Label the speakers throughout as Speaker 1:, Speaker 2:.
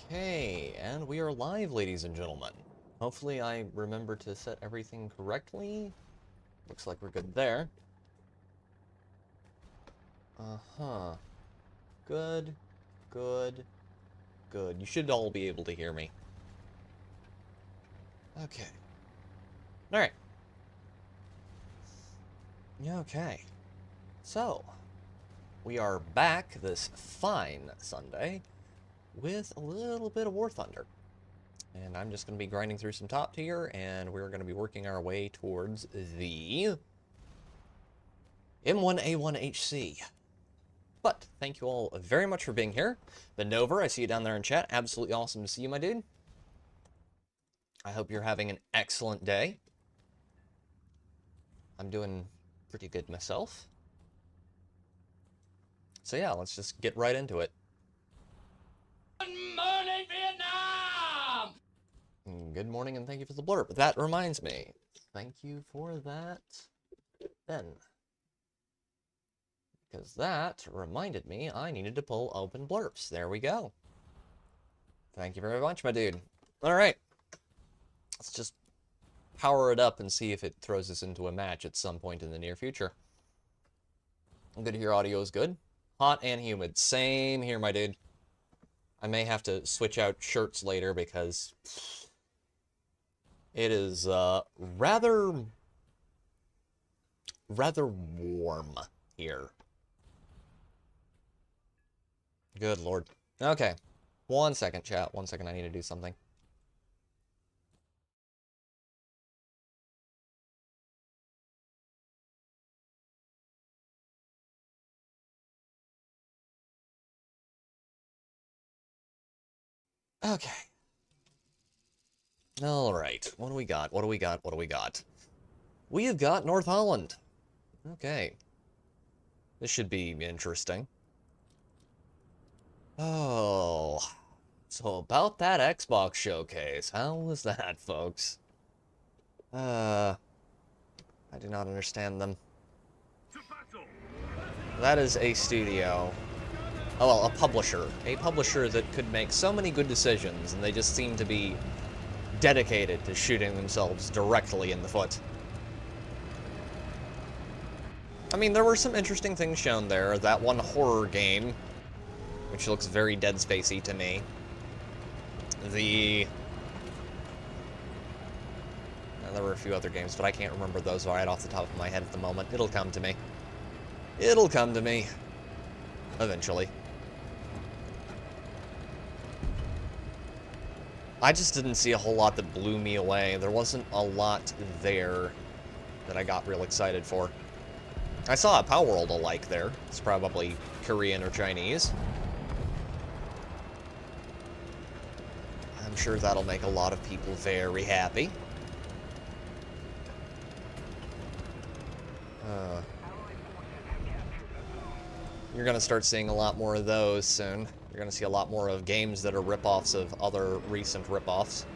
Speaker 1: Okay, and we are live, ladies and gentlemen. Hopefully I remember to set everything correctly. Looks like we're good there. Uh-huh. Good, good, good. You should all be able to hear me. Okay. Alright. Okay. So, we are back this fine Sunday with a little bit of Warthunder. And I'm just going to be grinding through some top tier, and we're going to be working our way towards the M1A1HC. But thank you all very much for being here. Bendover, I see you down there in chat. Absolutely awesome to see you, my dude. I hope you're having an excellent day. I'm doing pretty good myself. So yeah, let's just get right into it.
Speaker 2: Good morning, Vietnam!
Speaker 1: Good morning, and thank you for the blurb. That reminds me. Thank you for that, Ben. Because that reminded me I needed to pull open blurbs. There we go. Thank you very much, my dude. Alright. Let's just power it up and see if it throws us into a match at some point in the near future. Good to hear audio is good. Hot and humid. Same here, my dude. I may have to switch out shirts later because it is rather warm here. Good lord. Okay. 1 second, chat. 1 second, I need to do something. Okay. Alright. What do we got? What do we got? What do we got? We have got North Holland. Okay. This should be interesting. Oh. So about that Xbox showcase. How was that, folks? I do not understand them. That is a studio. Oh, well, a publisher. A publisher that could make so many good decisions, and they just seem to be dedicated to shooting themselves directly in the foot. I mean, there were some interesting things shown there. That one horror game, which looks very Dead Space-y to me. There were a few other games, but I can't remember those right off the top of my head at the moment. It'll come to me. It'll come to me. Eventually. I just didn't see a whole lot that blew me away. There wasn't a lot there that I got real excited for. I saw a Power World alike there. It's probably Korean or Chinese. I'm sure that'll make a lot of people very happy. You're going to start seeing a lot more of those soon. You're going to see a lot more of games that are rip-offs of other recent rip-offs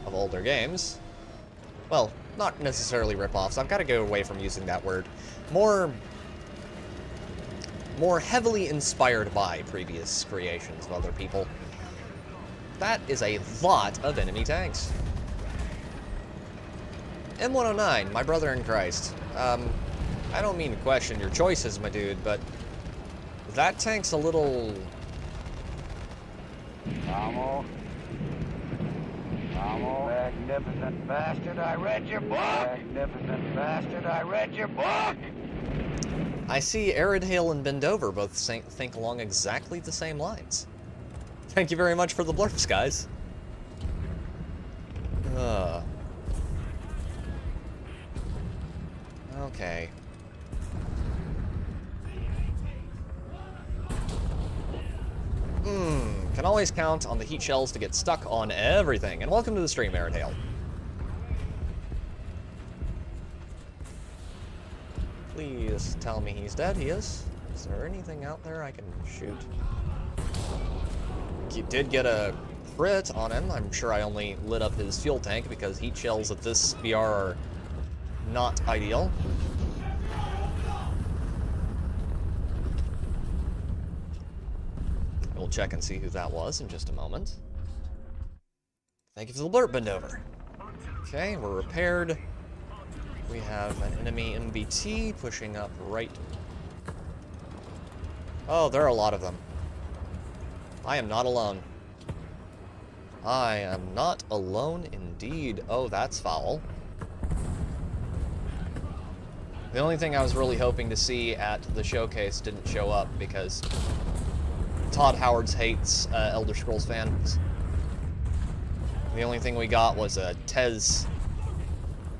Speaker 1: of older games. Well, not necessarily rip-offs. I've got to go away from using that word. More heavily inspired by previous creations of other people. That is a lot of enemy tanks. M109, my brother in Christ. I don't mean to question your choices, my dude, but that tank's a little...
Speaker 3: Vamos. Magnificent bastard, I read your book! Magnificent bastard, I read your book!
Speaker 1: I see Aridhale and Bendover both think along exactly the same lines. Thank you very much for the blurbs, guys. Okay. Can always count on the heat shells to get stuck on everything. And welcome to the stream, Aridhale. Please tell me he's dead. He is. Is there anything out there I can shoot? He did get a crit on him. I'm sure I only lit up his fuel tank because heat shells at this BR are not ideal. We'll check and see who that was in just a moment. Thank you for the blurb, bend over. Okay, we're repaired. We have an enemy MBT pushing up right. Oh, there are a lot of them. I am not alone. I am not alone indeed. Oh, that's foul. The only thing I was really hoping to see at the showcase didn't show up because Todd Howard hates Elder Scrolls fans. The only thing we got was a Tez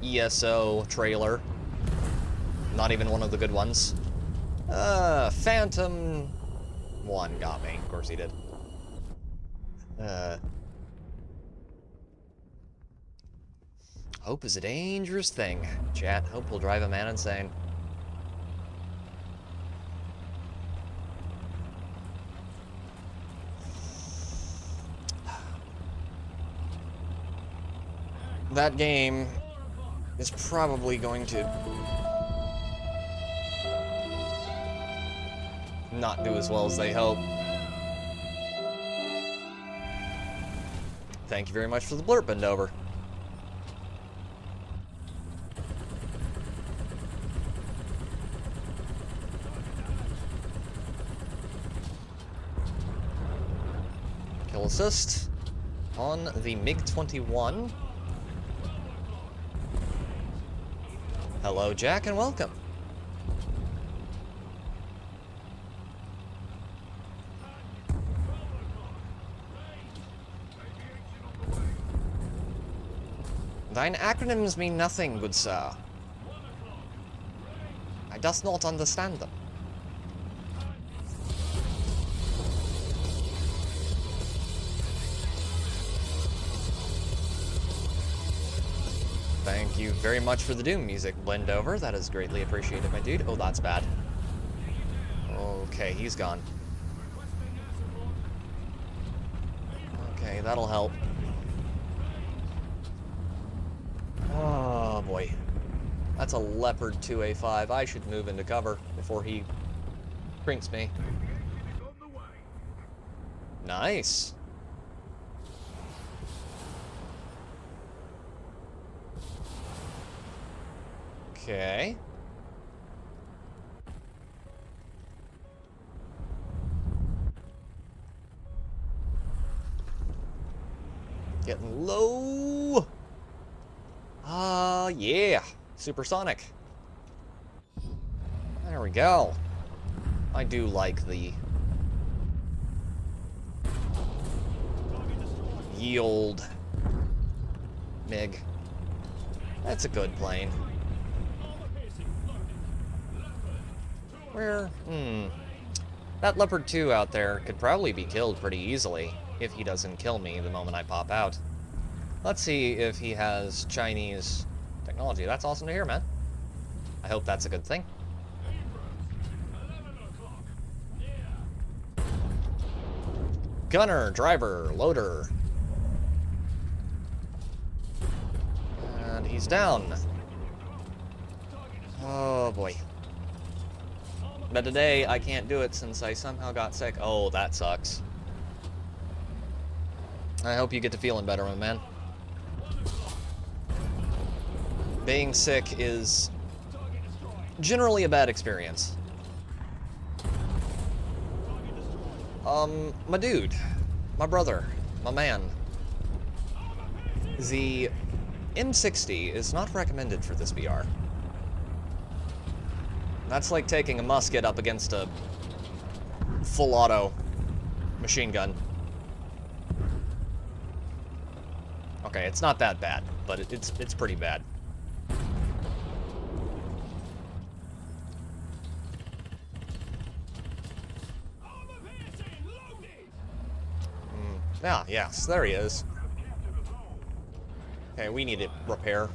Speaker 1: ESO trailer. Not even one of the good ones. Phantom 1 got me. Of course he did. Hope is a dangerous thing. Chat, hope will drive a man insane. That game is probably going to not do as well as they hope. Thank you very much for the blurb, bend over. Kill assist on the MiG-21. Hello, Jack, and welcome. Thine acronyms mean nothing, good sir. I does not understand them. Thank you very much for the Doom music, blend over. That is greatly appreciated, my dude. Oh, that's bad. Okay, he's gone. Okay, that'll help. Oh, boy. That's a Leopard 2A5. I should move into cover before he crinks me. Nice. Okay. Getting low. Yeah. Supersonic. There we go. I do like the ye old MiG. That's a good plane. Where? That Leopard 2 out there could probably be killed pretty easily if he doesn't kill me the moment I pop out. Let's see if he has Chinese technology. That's awesome to hear, man. I hope that's a good thing. Gunner, driver, loader. And he's down. Oh boy. But today I can't do it since I somehow got sick. Oh, that sucks. I hope you get to feeling better, my man. Being sick is generally a bad experience. My dude, my brother, my man. The M60 is not recommended for this VR. That's like taking a musket up against a full auto machine gun. Okay, it's not that bad, but it's pretty bad. Yes, there he is. Okay, we need to repair.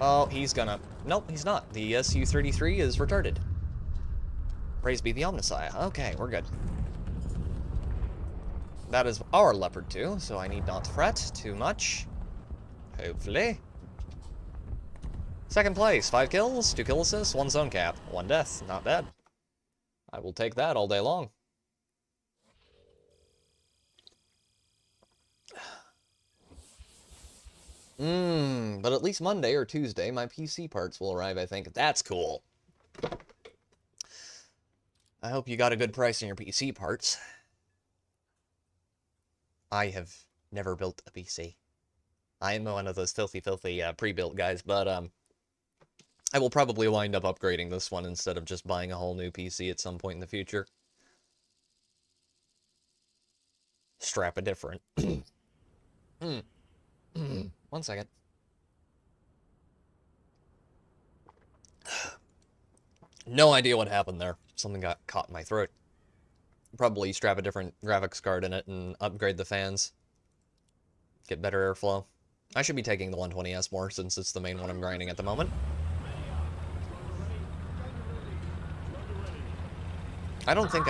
Speaker 1: Oh, he's gonna... Nope, he's not. The Su-33 is retarded. Praise be the Omnissiah. Okay, we're good. That is our Leopard 2, so I need not fret too much. Hopefully. Second place, 5 kills, 2 kill assists, 1 zone cap, 1 death. Not bad. I will take that all day long. But at least Monday or Tuesday, my PC parts will arrive, I think. That's cool. I hope you got a good price on your PC parts. I have never built a PC. I am one of those filthy pre-built guys, but I will probably wind up upgrading this one instead of just buying a whole new PC at some point in the future. Strap a different. 1 second. No idea what happened there. Something got caught in my throat. Probably strap a different graphics card in it and upgrade the fans. Get better airflow. I should be taking the 120S more since it's the main one I'm grinding at the moment. I don't think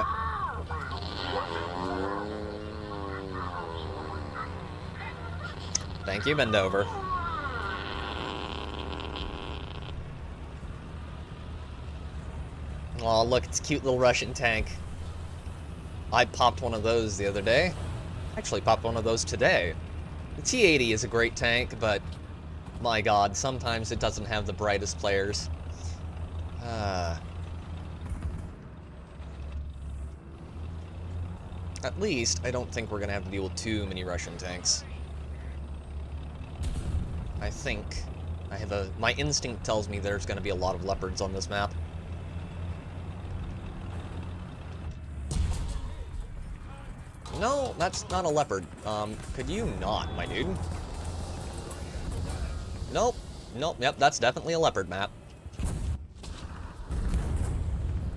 Speaker 1: Thank you, bend over. Aw, look, it's a cute little Russian tank. I popped one of those the other day. Actually popped one of those today. The T.T.G.A is a great tank, but my god, sometimes it doesn't have the brightest players. At least, I don't think we're gonna have to deal with too many Russian tanks. I think I have my instinct tells me there's gonna be a lot of leopards on this map. No, that's not a leopard. Could you not, my dude? Nope. Nope, yep, that's definitely a leopard map.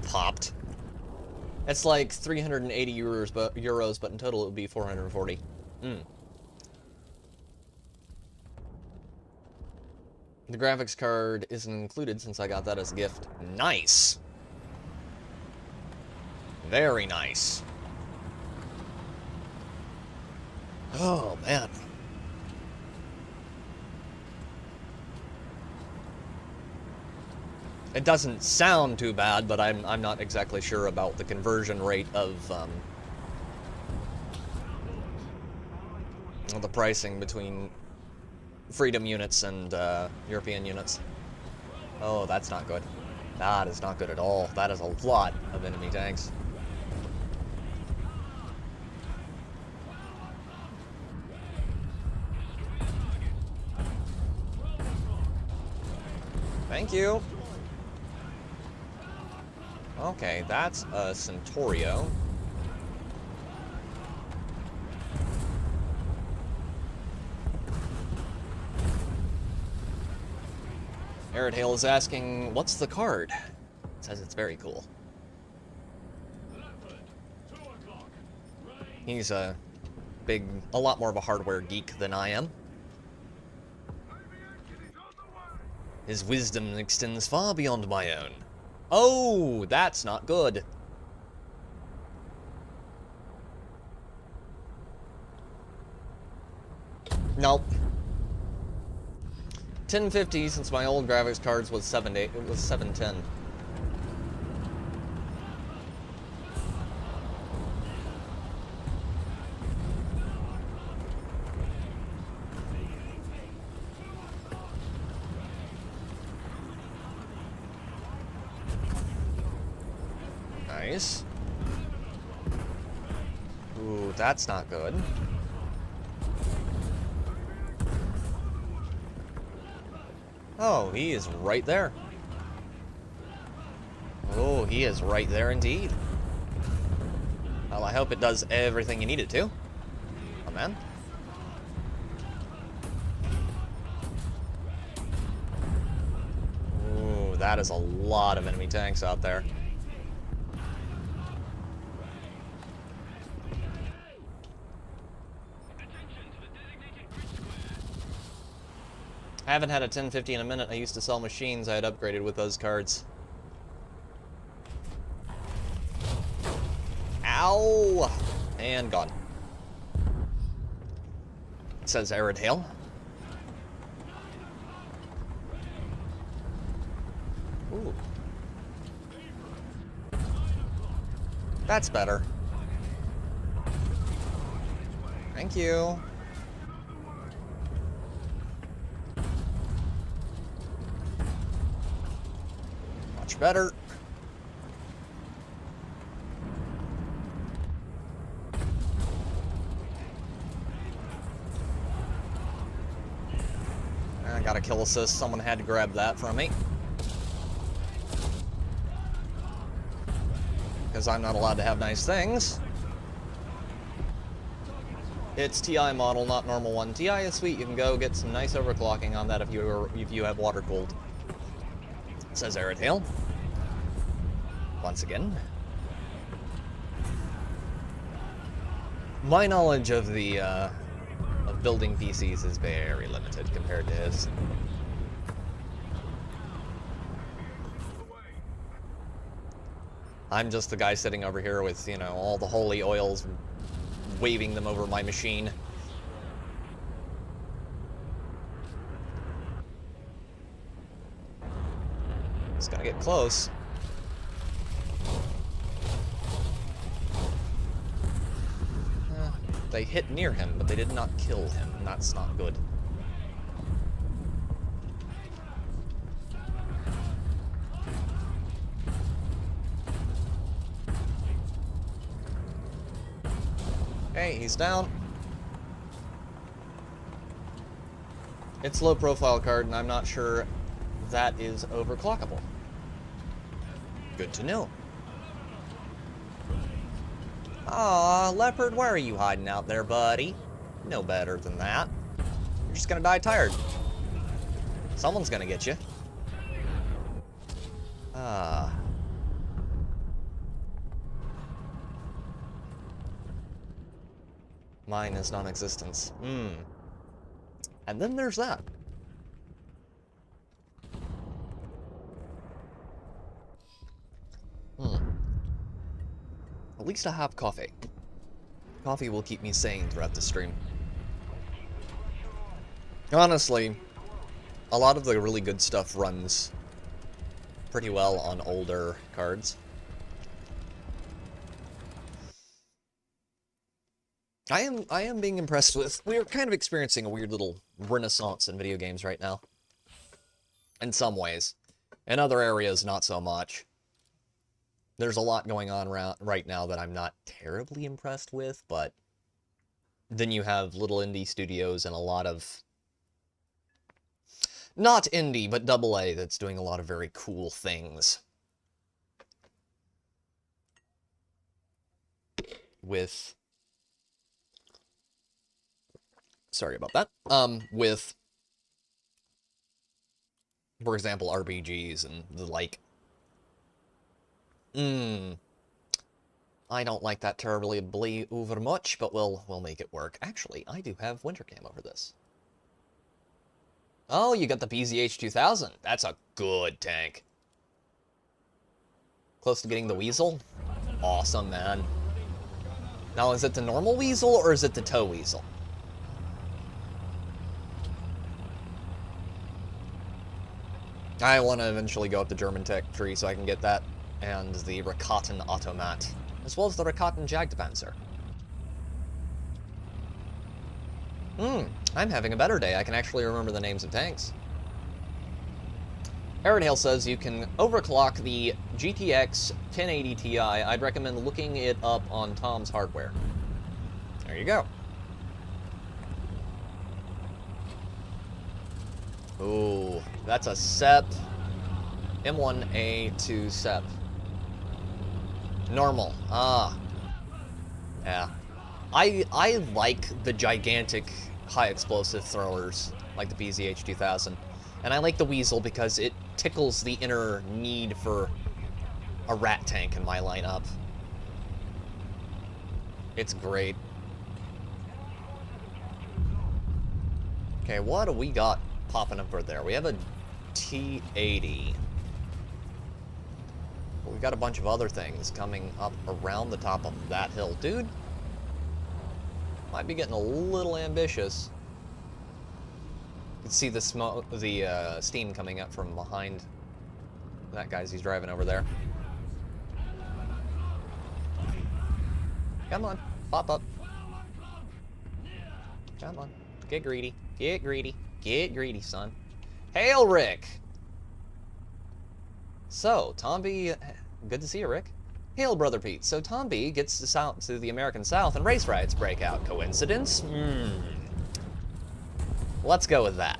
Speaker 1: Popped. It's like 380 euros, but in total it would be 440. The graphics card isn't included since I got that as a gift. Nice! Very nice. Oh, man. It doesn't sound too bad, but I'm not exactly sure about the conversion rate of the pricing between Freedom units and European units. Oh, that's not good. That is not good at all. That is a lot of enemy tanks. Thank you. Okay, that's a Centaurio. Aerodale is asking, what's the card? It says it's very cool. He's a lot more of a hardware geek than I am. His wisdom extends far beyond my own. Oh, that's not good. Nope. 1050 since my old graphics cards was 710. Nice. Ooh, that's not good. Oh, he is right there. Oh, he is right there indeed. Well, I hope it does everything you need it to. Oh, man. Ooh, that is a lot of enemy tanks out there. I haven't had a 1050 in a minute. I used to sell machines I had upgraded with those cards. Ow! And gone. It says Aerodale. Ooh. That's better. Thank you. Much better. I got a kill assist. Someone had to grab that from me. Because I'm not allowed to have nice things. It's TI model, not normal one. TI is sweet. You can go get some nice overclocking on that if you have water cooled. Says Aerodale. Once again. My knowledge of the of building PCs is very limited compared to his. I'm just the guy sitting over here with, you know, all the holy oils, waving them over my machine. Just gotta get close. They hit near him, but they did not kill him, and that's not good. Okay, he's down. It's low profile card, and I'm not sure that is overclockable. Good to know. Aw, Leopard, why are you hiding out there, buddy? No better than that. You're just gonna die tired. Someone's gonna get you. Ah. Mine is non-existence. And then there's that. At least I have coffee. Coffee will keep me sane throughout the stream. Honestly, a lot of the really good stuff runs pretty well on older cards. I am being impressed with... We're kind of experiencing a weird little renaissance in video games right now. In some ways. In other areas, not so much. There's a lot going on right now that I'm not terribly impressed with, but then you have little indie studios and a lot of... Not indie, but AA that's doing a lot of very cool things. With... Sorry about that. With, for example, RPGs and the like. I don't like that terribly over much, but we'll make it work. Actually, I do have winter cam over this. Oh, you got the PZH-2000. That's a good tank. Close to getting the Weasel? Awesome, man. Now, is it the normal Weasel or is it the tow Weasel? I want to eventually go up the German tech tree so I can get that, and the Rakaten Automat, as well as the Rakaten Jagdpanzer. I'm having a better day. I can actually remember the names of tanks. Aerodale says you can overclock the GTX 1080 Ti. I'd recommend looking it up on Tom's Hardware. There you go. Ooh, that's a SEP. M1A2 SEP. Normal. Ah. Yeah. I like the gigantic high explosive throwers, like the PZH-2000. And I like the Weasel because it tickles the inner need for a rat tank in my lineup. It's great. Okay, what do we got popping up over there? We have a T-80. But we've got a bunch of other things coming up around the top of that hill. Dude, might be getting a little ambitious. You can see the smoke, the steam coming up from behind that guy as he's driving over there. Come on. Pop up. Come on. Get greedy. Get greedy. Get greedy, son. Hail, Rick! So, Tomby... Good to see you, Rick. Hail, Brother Pete. So, Tomby gets to the American South and race riots break out. Coincidence? Let's go with that.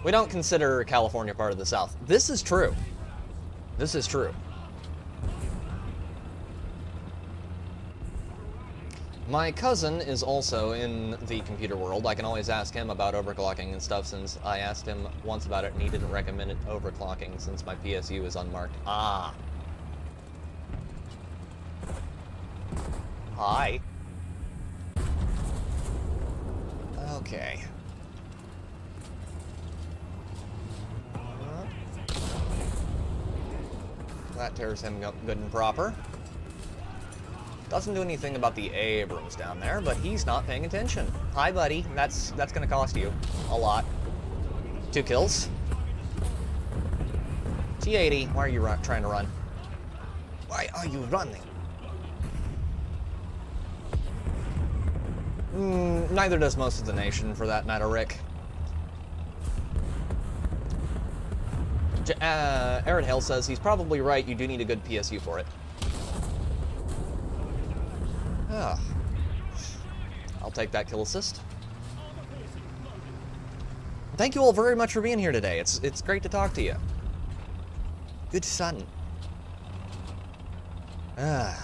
Speaker 1: We don't consider California part of the South. This is true. This is true. My cousin is also in the computer world. I can always ask him about overclocking and stuff, since I asked him once about it and he didn't recommend it overclocking since my PSU is unmarked. Ah. Hi. Okay. That tears him good and proper. Doesn't do anything about the Abrams down there, but he's not paying attention. Hi, buddy. That's gonna cost you a lot. 2 kills. T.T.G.A, why are you trying to run? Why are you running? Neither does most of the nation, for that matter, Rick. Aaron Hale says he's probably right. You do need a good PSU for it. I'll take that kill assist. Thank you all very much for being here today. It's great to talk to you. Good son. Oh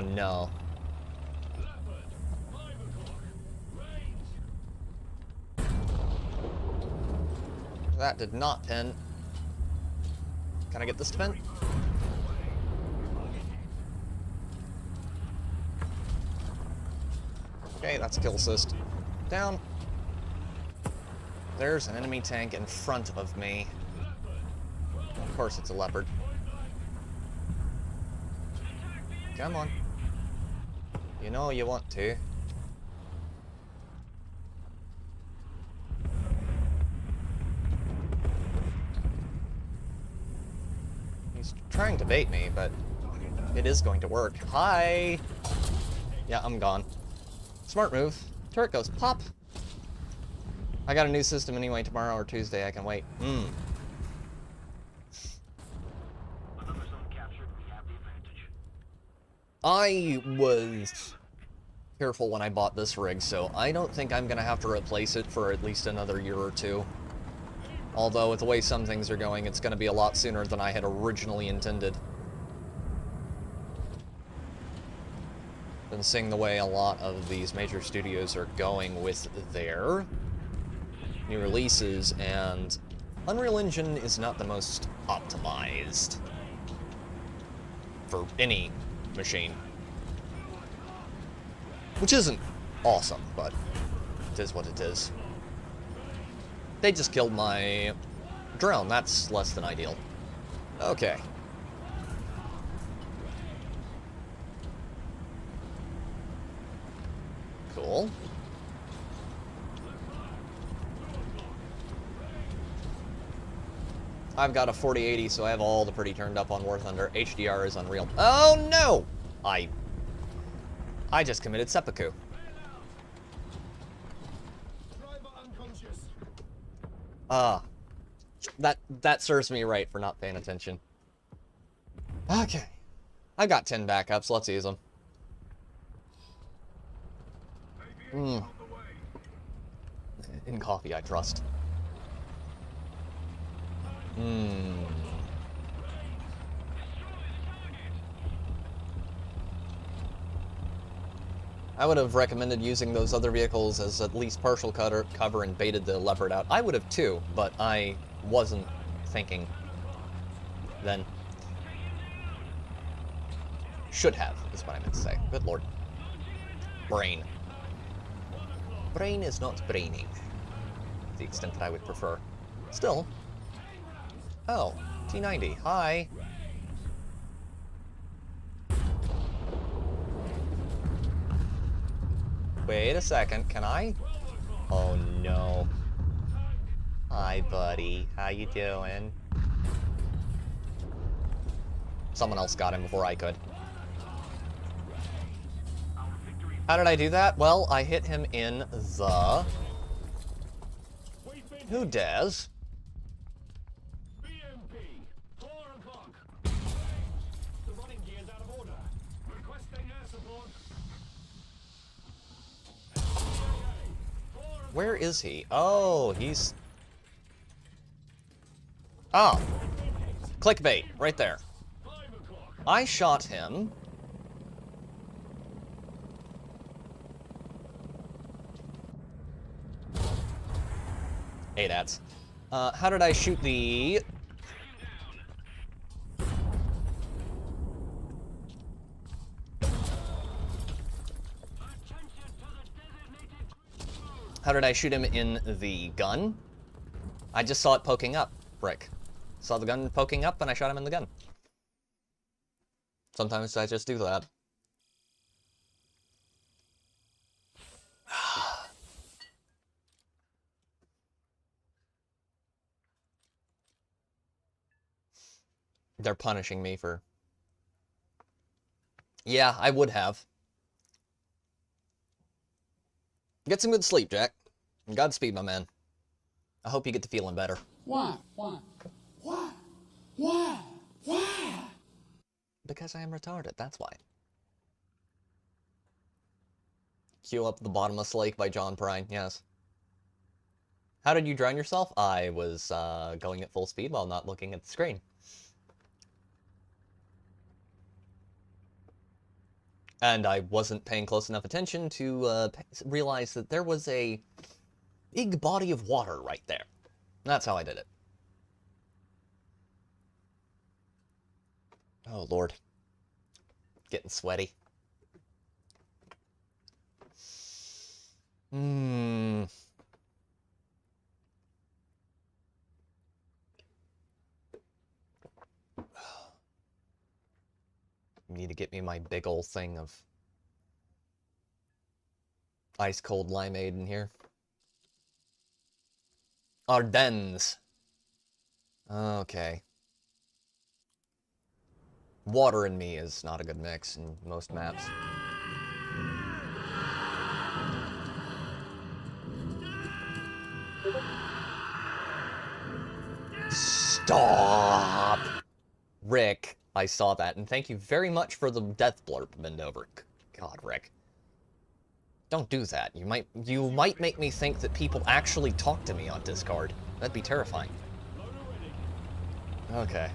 Speaker 1: no. That did not pin. Can I get this to pin? Okay, that's a kill assist. Down. There's an enemy tank in front of me. Of course it's a leopard. Come on. You know you want to. He's trying to bait me, but it is going to work. Hi! Yeah, I'm gone. Smart move. Turret goes pop. I got a new system anyway tomorrow or Tuesday. I can wait. I was careful when I bought this rig, so I don't think I'm gonna have to replace it for at least another year or two. Although, with the way some things are going, it's gonna be a lot sooner than I had originally intended. Been seeing the way a lot of these major studios are going with their new releases, and Unreal Engine is not the most optimized for any machine. Which isn't awesome, but it is what it is. They just killed my drone. That's less than ideal. Okay. Cool. I've got a 4080, so I have all the pretty turned up on Warthunder. HDR is unreal. Oh no! I just committed seppuku. That serves me right for not paying attention. Okay. I've got 10 backups. Let's use them. In coffee, I trust. I would have recommended using those other vehicles as at least partial cover and baited the leopard out. I would have too, but I wasn't thinking then. Should have, is what I meant to say. Good lord. Brain. Brain is not braining, to the extent that I would prefer. Still. Oh, T90. Hi. Wait a second, can I? Oh no. Hi, buddy. How you doing? Someone else got him before I could. How did I do that? Well, I hit him in the... Who dares?
Speaker 2: BMP, 4 o'clock. The running gear's out of order. Requesting air support.
Speaker 1: Where is he? Oh, he's... Oh. Clickbait, right there.
Speaker 2: 5 o'clock.
Speaker 1: I shot him. ADATs. How did I shoot the... How did I shoot him in the gun? I just saw it poking up, frick. Saw the gun poking up and I shot him in the gun. Sometimes I just do that. They're punishing me for... Yeah, I would have. Get some good sleep, Jack. And Godspeed, my man. I hope you get to feeling better.
Speaker 2: Why?
Speaker 1: Because I am retarded, that's why. Cue up The Bottomless Lake by John Prine, yes. How did you drown yourself? I was going at full speed while not looking at the screen. And I wasn't paying close enough attention to realize that there was a big body of water right there. That's how I did it. Oh, Lord. Getting sweaty. Need to get me my big ol' thing of ice cold limeade in here. Ardennes. Okay. Water and me is not a good mix in most maps. Stop! Rick, I saw that, and thank you very much for the death blurb, bend over. God, Rick. Don't do that. You might make me think that people actually talk to me on Discord. That'd be terrifying. Okay.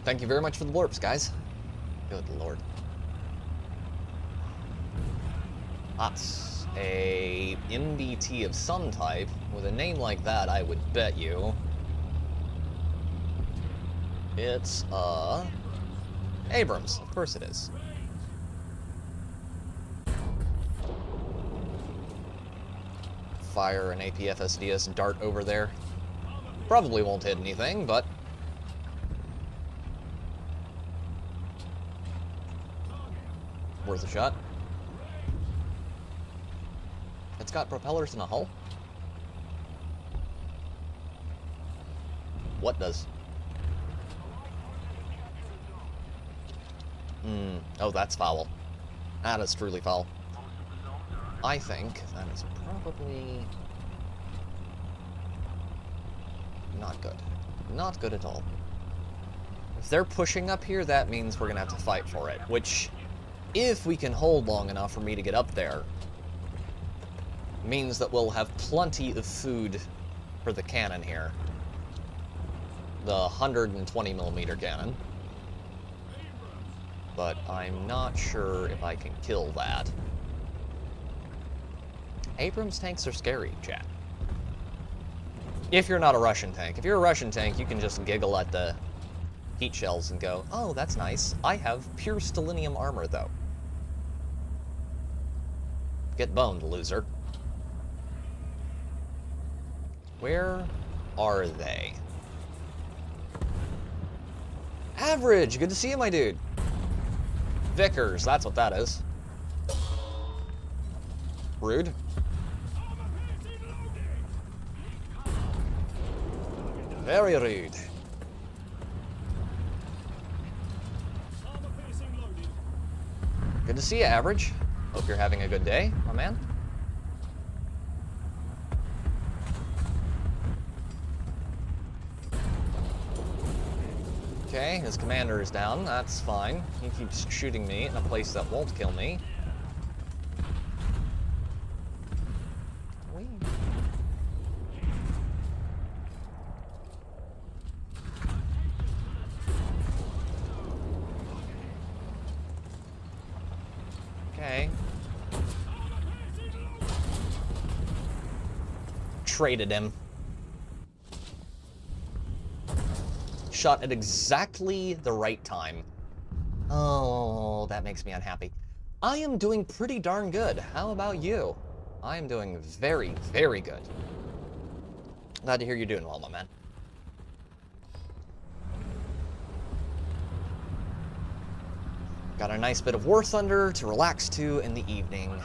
Speaker 1: Thank you very much for the blurps, guys. Good Lord. That's a MBT of some type. With a name like that, I would bet you it's, Abrams. Of course it is. Fire an APFSDS dart over there. Probably won't hit anything, but... worth a shot. It's got propellers and a hull? What does? Oh, that's foul. That is truly foul. I think that is probably... not good. Not good at all. If they're pushing up here, that means we're gonna have to fight for it, which, if we can hold long enough for me to get up there, means that we'll have plenty of food for the cannon here. The 120mm cannon. But I'm not sure if I can kill that. Abrams tanks are scary, chat. If you're not a Russian tank. If you're a Russian tank, you can just giggle at the heat shells and go, oh, that's nice. I have pure stellinium armor, though. Get boned, loser. Where are they? Average! Good to see you, my dude. Vickers, that's what that is. Rude. Very rude.
Speaker 2: Armor piercing loaded.
Speaker 1: Good to see you, Average. Hope you're having a good day, my man. Okay, his commander is down. That's fine. He keeps shooting me in a place that won't kill me. Whee. Okay. Traded him. Shot at exactly the right time. Oh, that makes me unhappy. I am doing pretty darn good. How about you? I am doing very, very good. Glad to hear you're doing well, my man. Got a nice bit of Warthunder to relax to in the evening.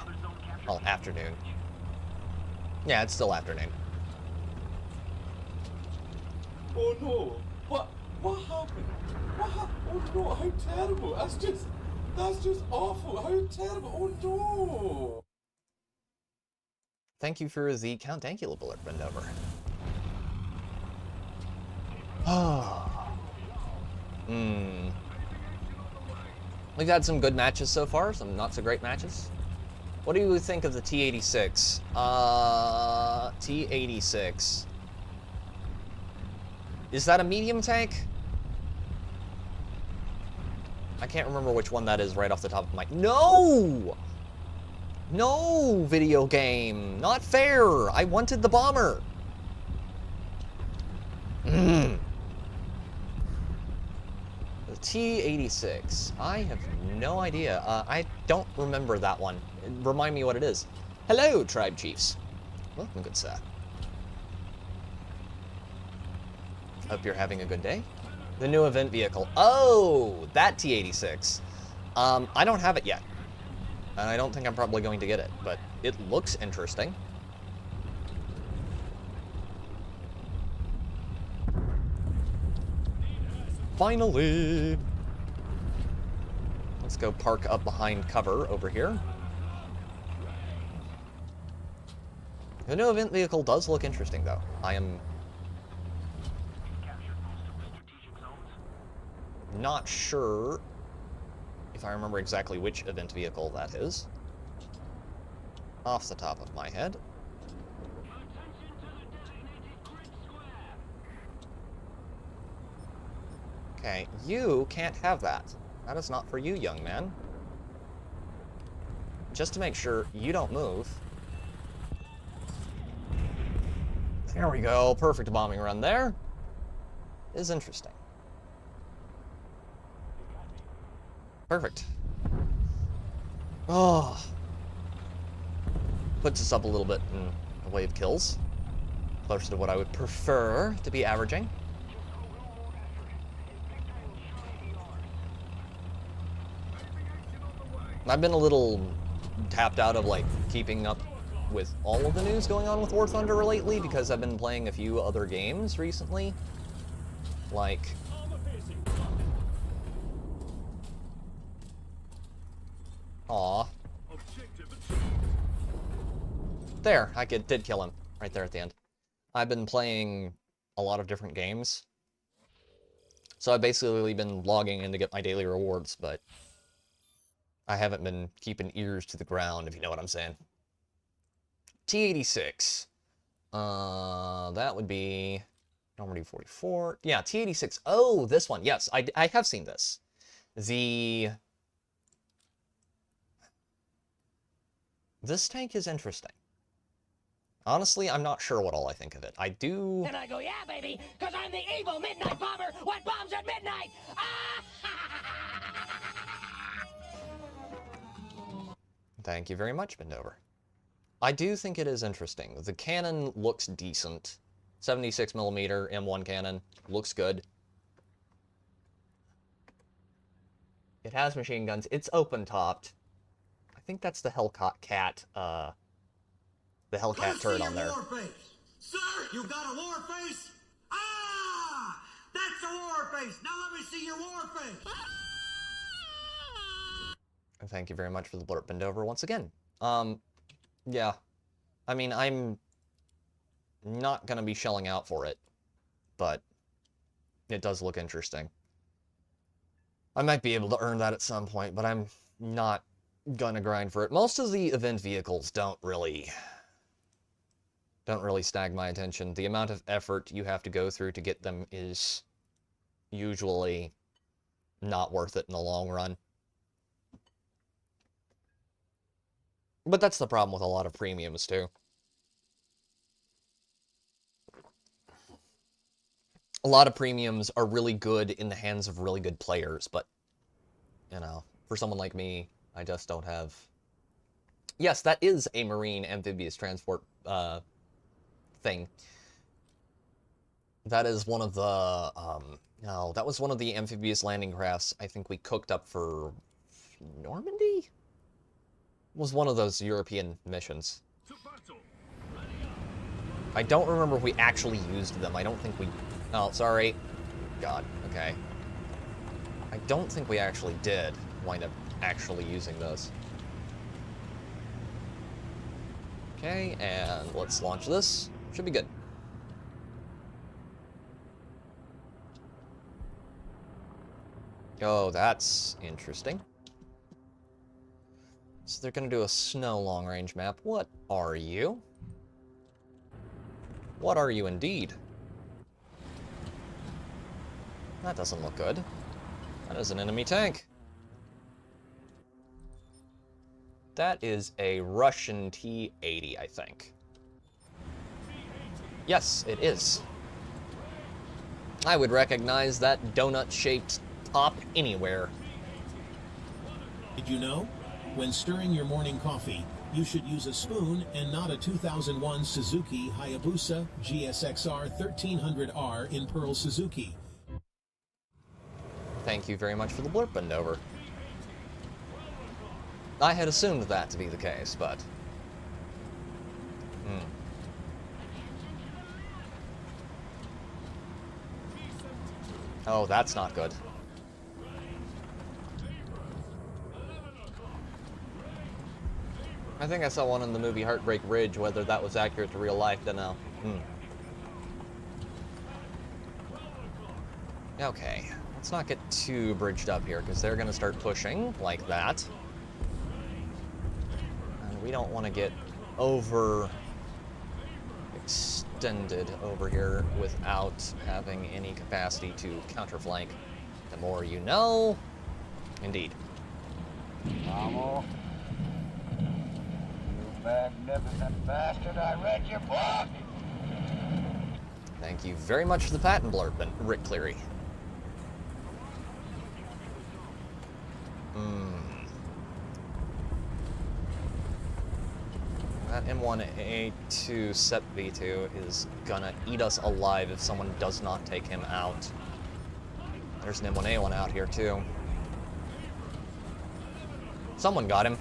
Speaker 1: Well, afternoon. Yeah, it's still afternoon.
Speaker 4: Oh no! What happened? What happened? Oh no! How terrible! That's just awful! How terrible! Oh no!
Speaker 1: Thank you for the Count Dankula bullet bend over. Oh. We've had some good matches so far, some not so great matches. What do you think of the T-86? T-86. Is that a medium tank? I can't remember which one that is right off the top of my... No! No, video game. Not fair. I wanted the bomber. The T-86. I have no idea. I don't remember that one. Remind me what it is. Hello, Tribe Chiefs. Welcome, good sir. Hope you're having a good day. The new event vehicle. Oh, that T-86. I don't have it yet. And I don't think I'm probably going to get it, but it looks interesting. Finally! Let's go park up behind cover over here. The new event vehicle does look interesting, though. I am not sure if I remember exactly which event vehicle that is. Off the top of my head. Okay, you can't have that. That is not for you, young man. Just to make sure you don't move. There we go. Perfect bombing run there. Is interesting. Perfect. Oh. Puts us up a little bit in a way of kills. Closer to what I would prefer to be averaging. I've been a little tapped out of, like, keeping up with all of the news going on with Warthunder lately because I've been playing a few other games recently. Like... Aw. There, I did kill him. Right there at the end. I've been playing a lot of different games. So I've basically been logging in to get my daily rewards, but... I haven't been keeping ears to the ground, if you know what I'm saying. T-86. That would be... Normandy 44. Yeah, T-86. Oh, this one. Yes, I have seen this. This tank is interesting. Honestly, I'm not sure what all I think of it. I do...
Speaker 5: And I go, yeah, baby, because I'm the evil midnight bomber. What bombs at midnight? Ah!
Speaker 1: Thank you very much, Bendover. I do think it is interesting. The cannon looks decent. 76mm M1 cannon. Looks good. It has machine guns. It's open-topped. I think that's the Hellcat, the Hellcat turret on there.
Speaker 6: War face. Sir, you've got a war face? Ah!
Speaker 3: face. Now let me see your war face.
Speaker 1: And thank you very much for the blurb bend over once again. Yeah. I mean, I'm not gonna be shelling out for it, but it does look interesting. I might be able to earn that at some point, but I'm not gonna grind for it. Most of the event vehicles don't really snag my attention. The amount of effort you have to go through to get them is usually not worth it in the long run. But that's the problem with a lot of premiums, too. A lot of premiums are really good in the hands of really good players, but, you know, for someone like me, I just don't have... Yes, that is a marine amphibious transport thing. That is one of the, no, that was one of the amphibious landing crafts I think we cooked up for Normandy? It was one of those European missions. I don't remember if we actually used them. I don't think we... Oh, sorry. God, okay. I don't think we actually did wind up actually using those. Okay, and let's launch this. Should be good. Oh, that's interesting. So they're gonna do a snow long-range map. What are you? What are you indeed? That doesn't look good. That is an enemy tank. That is a Russian T.T.G.A, I think. Yes, it is. I would recognize that donut-shaped top anywhere.
Speaker 6: Did you know? When stirring your morning coffee, you should use a spoon and not a 2001 Suzuki Hayabusa GSXR 1300R in Pearl Suzuki.
Speaker 1: Thank you very much for the blurb bend over. I had assumed that to be the case, but... Oh, that's not good. I think I saw one in the movie Heartbreak Ridge. Whether that was accurate to real life, don't know. Okay, let's not get too bridged up here, because they're going to start pushing like that. And we don't want to get over extended over here without having any capacity to counterflank. The more you know. Indeed.
Speaker 3: Mamo. You magnificent bastard, I read your book!
Speaker 1: Thank you very much for the patent blurb, Rick Cleary. That M1A2 Sep V2 is gonna eat us alive if someone does not take him out. There's an M1A1 out here too. Someone got him.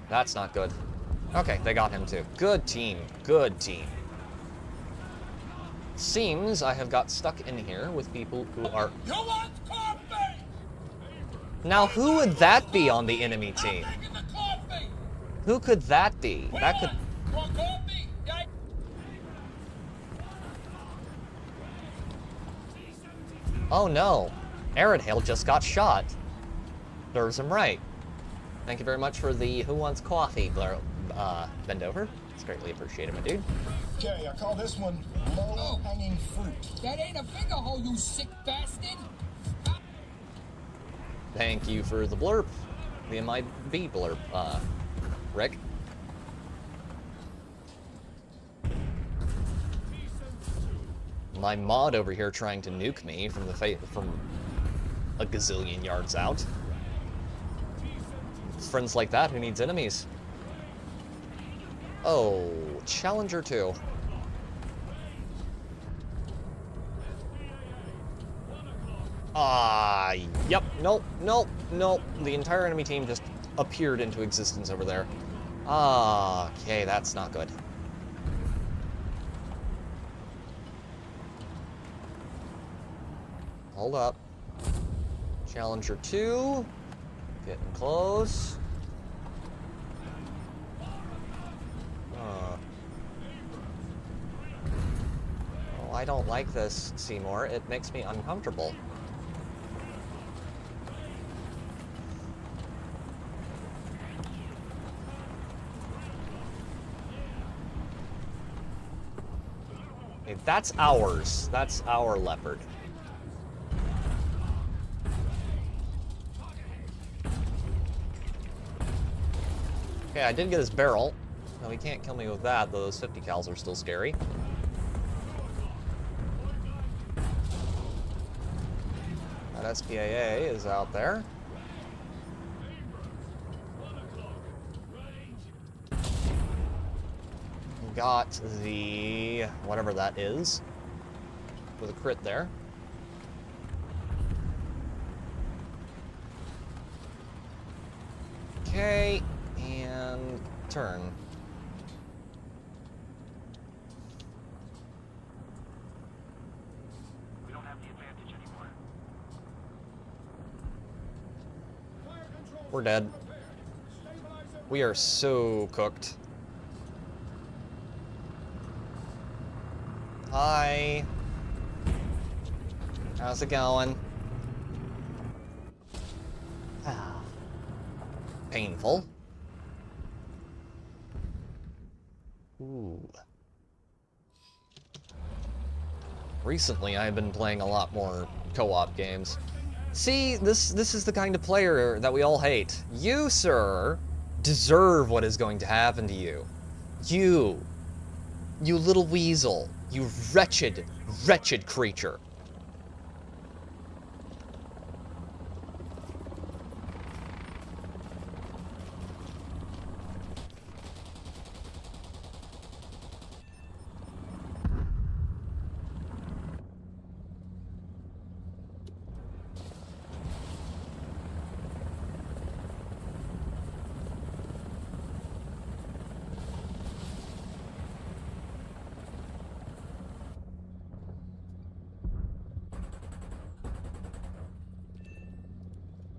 Speaker 1: That's not good. Okay, they got him too. Good team. Good team. Seems I have got stuck in here with people who are...
Speaker 2: You want coffee?
Speaker 1: Now, who would that be on the enemy team?
Speaker 2: Making the coffee.
Speaker 1: Who could that be? That could...
Speaker 2: Want coffee?
Speaker 1: Oh no. Aerodhail just got shot. Serves him right. Thank you very much for the Who Wants Coffee bend over. It's greatly appreciated, my dude.
Speaker 7: Okay, I call this one low-hanging fruit.
Speaker 5: That ain't a finger hole, you sick bastard!
Speaker 1: Thank you for the blurb. The MIB blurb, Rick. My mod over here trying to nuke me from from a gazillion yards out. Friends like that, who needs enemies? Oh, Challenger 2. Yep, nope. The entire enemy team just appeared into existence over there. Okay, that's not good. hold up. Challenger 2. Getting close. Oh, I don't like this, Seymour. It makes me uncomfortable. Okay, that's ours. That's our leopard. Okay, I did get his barrel. No, he can't kill me with that, though those 50 cals are still scary. That SPAA is out there. Got the... whatever that is. With a crit there. Okay, and turn.
Speaker 2: We don't have the advantage anymore.
Speaker 1: We're dead. We are so cooked. Hi. How's it going? Ah. Painful. Ooh. Recently, I've been playing a lot more co-op games. See, this is the kind of player that we all hate. You, sir, deserve what is going to happen to you. You little weasel. You wretched, wretched creature.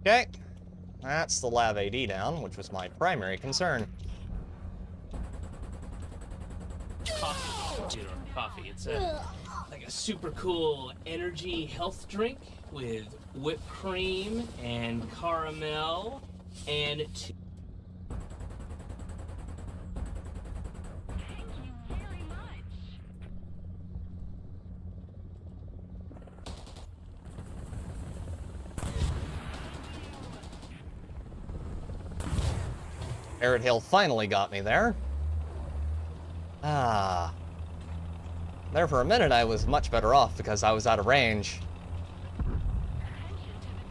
Speaker 1: Okay, that's the Lav AD down, which was my primary concern.
Speaker 8: Coffee, dude, or coffee. It's like a super cool energy health drink with whipped cream and caramel and
Speaker 1: Arid Hill finally got me there. Ah. There for a minute I was much better off because I was out of range.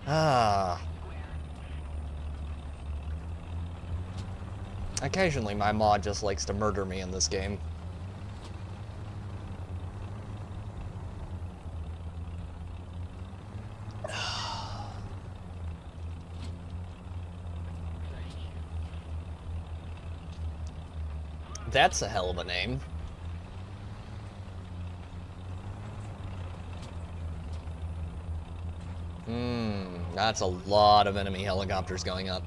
Speaker 1: Ah. Occasionally my mod just likes to murder me in this game. That's a hell of a name. That's a lot of enemy helicopters going up.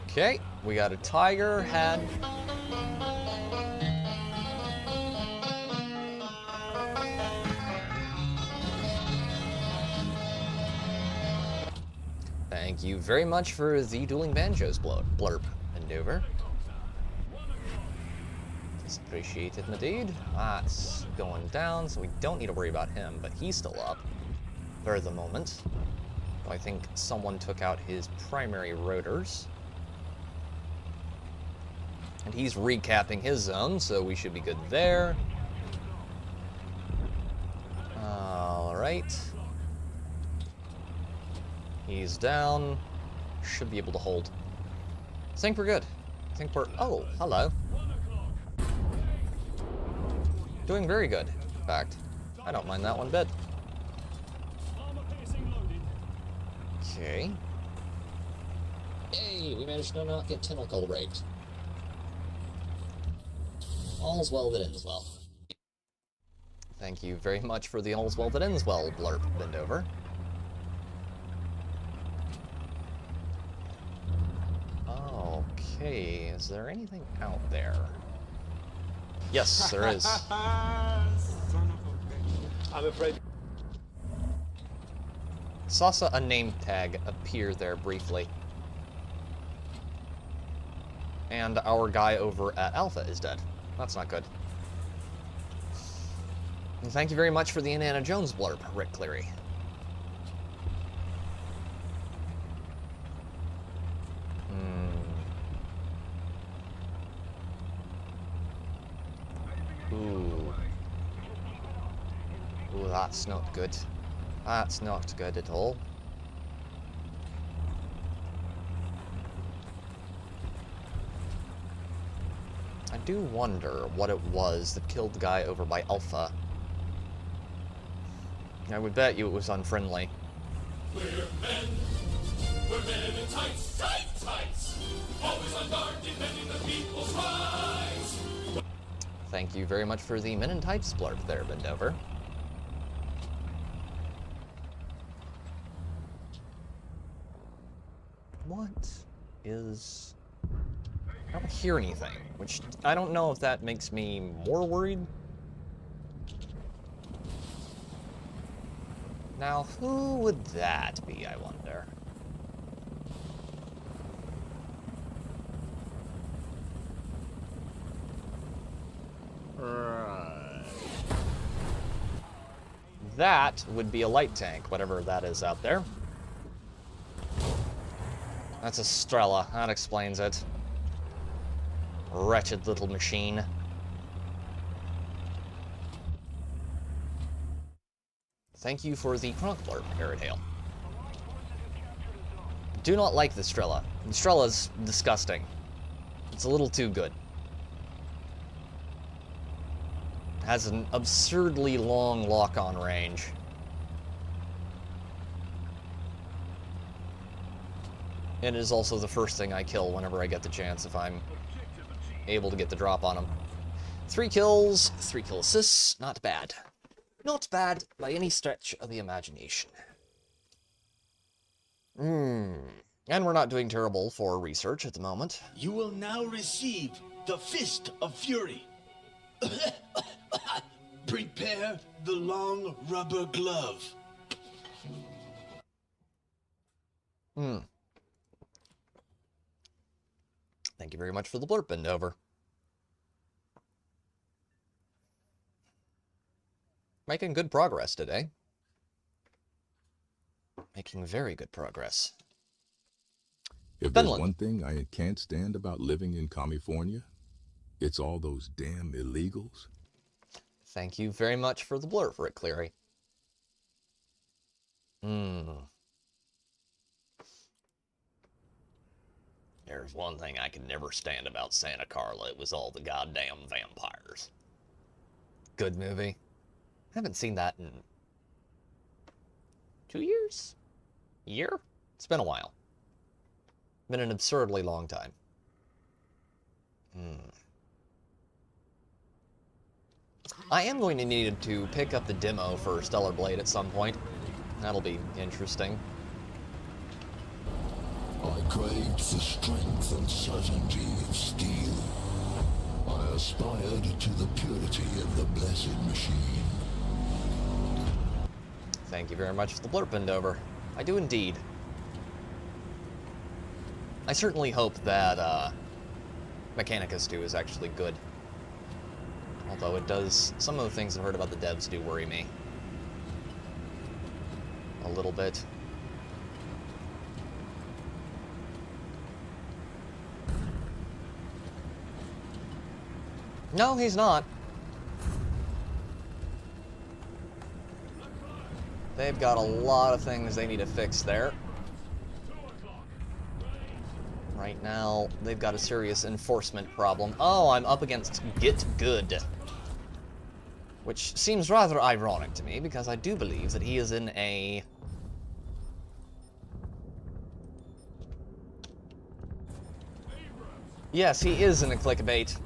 Speaker 1: Okay, we got a Tiger head. Thank you very much for the Dueling Banjos blurb, maneuver. Just appreciate it, my dude. That's going down, so we don't need to worry about him, but he's still up for the moment. I think someone took out his primary rotors. And he's recapping his zone, so we should be good there. Alright. He's down. Should be able to hold. I think we're good. I think we're... Oh, hello. Doing very good, in fact. I don't mind that one bit. Okay. Yay, we managed to not get tentacle raped.
Speaker 9: All's well that ends well.
Speaker 1: Thank you very much for the all's well that ends well blurb, bend over. Okay, is there anything out there? Yes, there is.
Speaker 2: I'm afraid.
Speaker 1: Saw a name tag appear there briefly. And our guy over at Alpha is dead. That's not good. And thank you very much for the Indiana Jones blurb, Rick Cleary. Ooh. Ooh, that's not good. That's not good at all. I do wonder what it was that killed the guy over by Alpha. I would bet you it was unfriendly.
Speaker 2: We're men in tights, tights. Always on guard, defending the people's rights.
Speaker 1: Thank you very much for the Men in Tights blurb there, Bendover. What is... I don't hear anything, which I don't know if that makes me more worried. Now, who would that be, I wonder? That would be a light tank, whatever that is out there. That's a Strela, that explains it. Wretched little machine. Thank you for the Kronk blurb, Aerodale. Do not like the Strela. The Strela's disgusting. It's a little too good. Has an absurdly long lock-on range. It is also the first thing I kill whenever I get the chance, if I'm able to get the drop on him. 3 kills, 3 kill assists, not bad. Not bad by any stretch of the imagination. And we're not doing terrible for research at the moment.
Speaker 10: You will now receive the Fist of Fury. Prepare the long rubber glove.
Speaker 1: Thank you very much for the blurb, Bendover. Making good progress today. Making very good progress.
Speaker 11: If there's one thing I can't stand about living in California, it's all those damn illegals.
Speaker 1: Thank you very much for the blurb, Rick Cleary. There's one thing I could never stand about Santa Carla. It was all the goddamn vampires. Good movie. I haven't seen that in 2 years? Year? It's been a while. Been an absurdly long time. I am going to need to pick up the demo for Stellar Blade at some point. That'll be interesting.
Speaker 12: I craved the strength and certainty of steel. I aspired to the purity of the blessed machine.
Speaker 1: Thank you very much for the blurb, Bendover. I do indeed. I certainly hope that Mechanicus 2 is actually good. Although it does, some of the things I've heard about the devs do worry me. A little bit. No, he's not. They've got a lot of things they need to fix there. Right now, they've got a serious enforcement problem. Oh, I'm up against Get Good. Which seems rather ironic to me, because I do believe that he is in a... Yes, he is in a clickbait.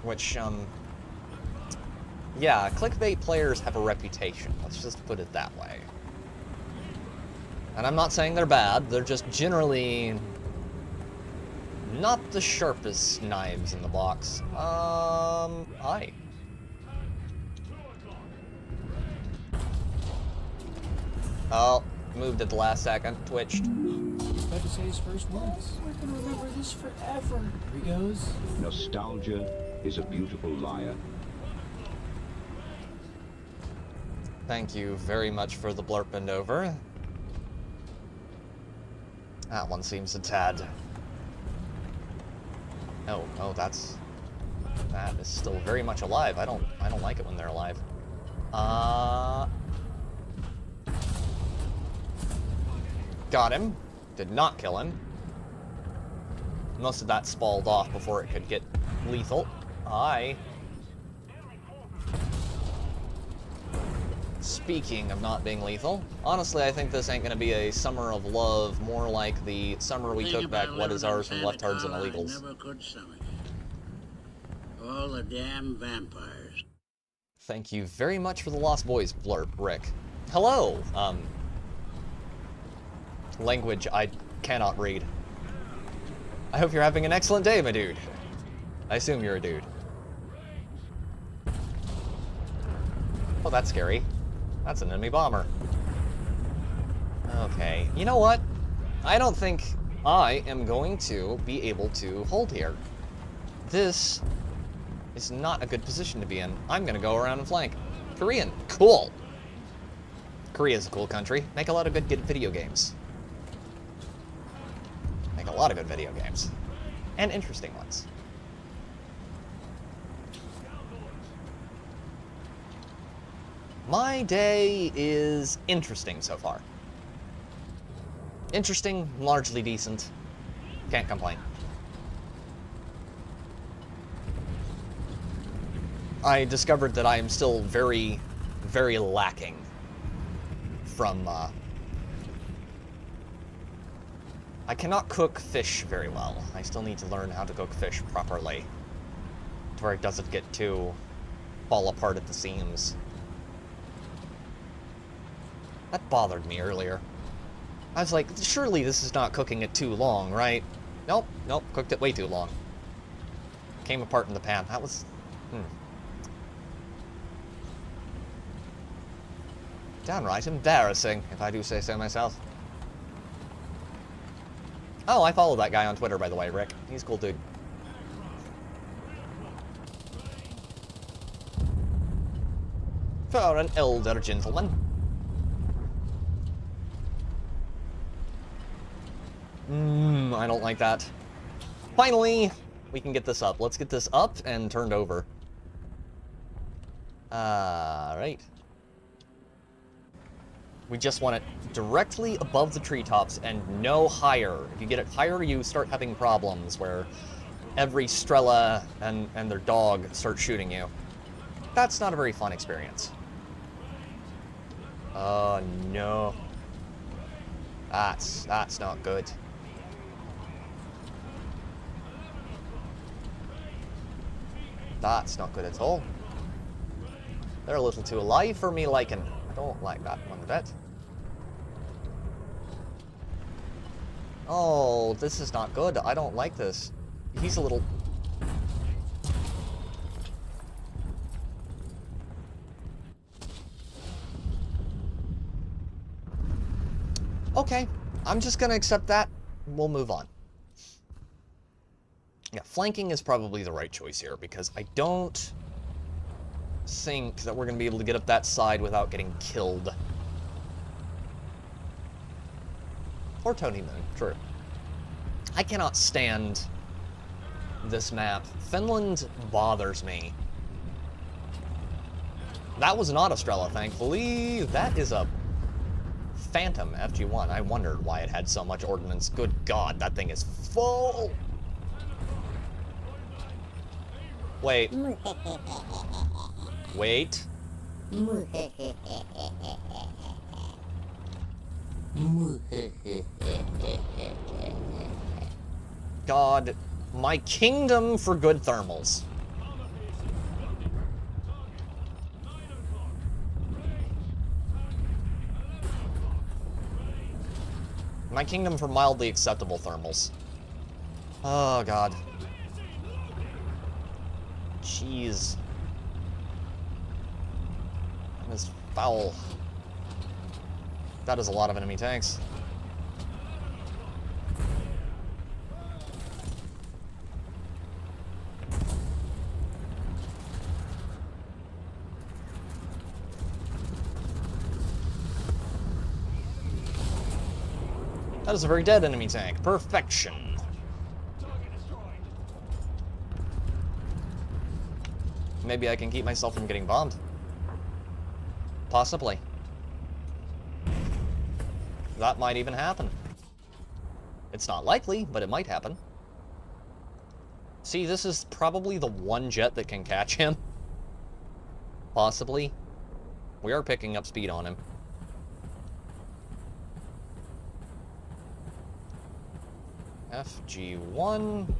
Speaker 1: Which, yeah, clickbait players have a reputation. Let's just put it that way. And I'm not saying they're bad, they're just generally not the sharpest knives in the box. Aye. Oh, moved at the last second, twitched.
Speaker 9: About to say his first words. We're gonna remember this forever. Here he goes.
Speaker 13: Nostalgia is a beautiful liar.
Speaker 1: Thank you very much for the blurp and over. That one seems a tad. Oh, that is still very much alive. I don't like it when they're alive. Got him. Did not kill him. Most of that spalled off before it could get lethal. Aye. Speaking of not being lethal, honestly, I think this ain't gonna be a summer of love, more like the summer we took back What Is Ours from Leftards and Illegals.
Speaker 14: Never could stomach it. All the damn vampires.
Speaker 1: Thank you very much for the Lost Boys blurb, Rick. Hello! Language I cannot read. I hope you're having an excellent day, my dude. I assume you're a dude. Oh, that's scary. That's an enemy bomber. Okay, you know what? I don't think I am going to be able to hold here. This is not a good position to be in. I'm gonna go around and flank. Korean, cool. Korea's a cool country. Make a lot of good video games. Make a lot of good video games. And interesting ones. My day is interesting so far. Interesting, largely decent. Can't complain. I discovered that I am still very, very lacking from, I cannot cook fish very well. I still need to learn how to cook fish properly, to where it doesn't get too fall apart at the seams. That bothered me earlier. I was like, surely this is not cooking it too long, right? Nope, cooked it way too long. Came apart in the pan. That was... downright embarrassing, if I do say so myself. Oh, I follow that guy on Twitter, by the way, Rick. He's a cool dude. For an elder gentleman. I don't like that. Finally, we can get this up. Let's get this up and turned over. Right. We just want it directly above the treetops and no higher. If you get it higher, you start having problems where every Strela and their dog start shooting you. That's not a very fun experience. Oh, no. That's not good. That's not good at all. They're a little too alive for me liking. I don't like that one bit. Oh, this is not good. I don't like this. He's a little... Okay, I'm just gonna accept that. We'll move on. Yeah, flanking is probably the right choice here, because I don't think that we're going to be able to get up that side without getting killed. Or Tony Moon, true. I cannot stand this map. Finland bothers me. That was not a Strela, thankfully. That is a Phantom FG1. I wondered why it had so much ordnance. Good God, that thing is full! Wait. Wait. God, my kingdom for good thermals. My kingdom for mildly acceptable thermals. Oh, God. Jeez. That is foul. That is a lot of enemy tanks. That is a very dead enemy tank. Perfection. Maybe I can keep myself from getting bombed. Possibly. That might even happen. It's not likely, but it might happen. See, this is probably the one jet that can catch him. Possibly. We are picking up speed on him. FG1.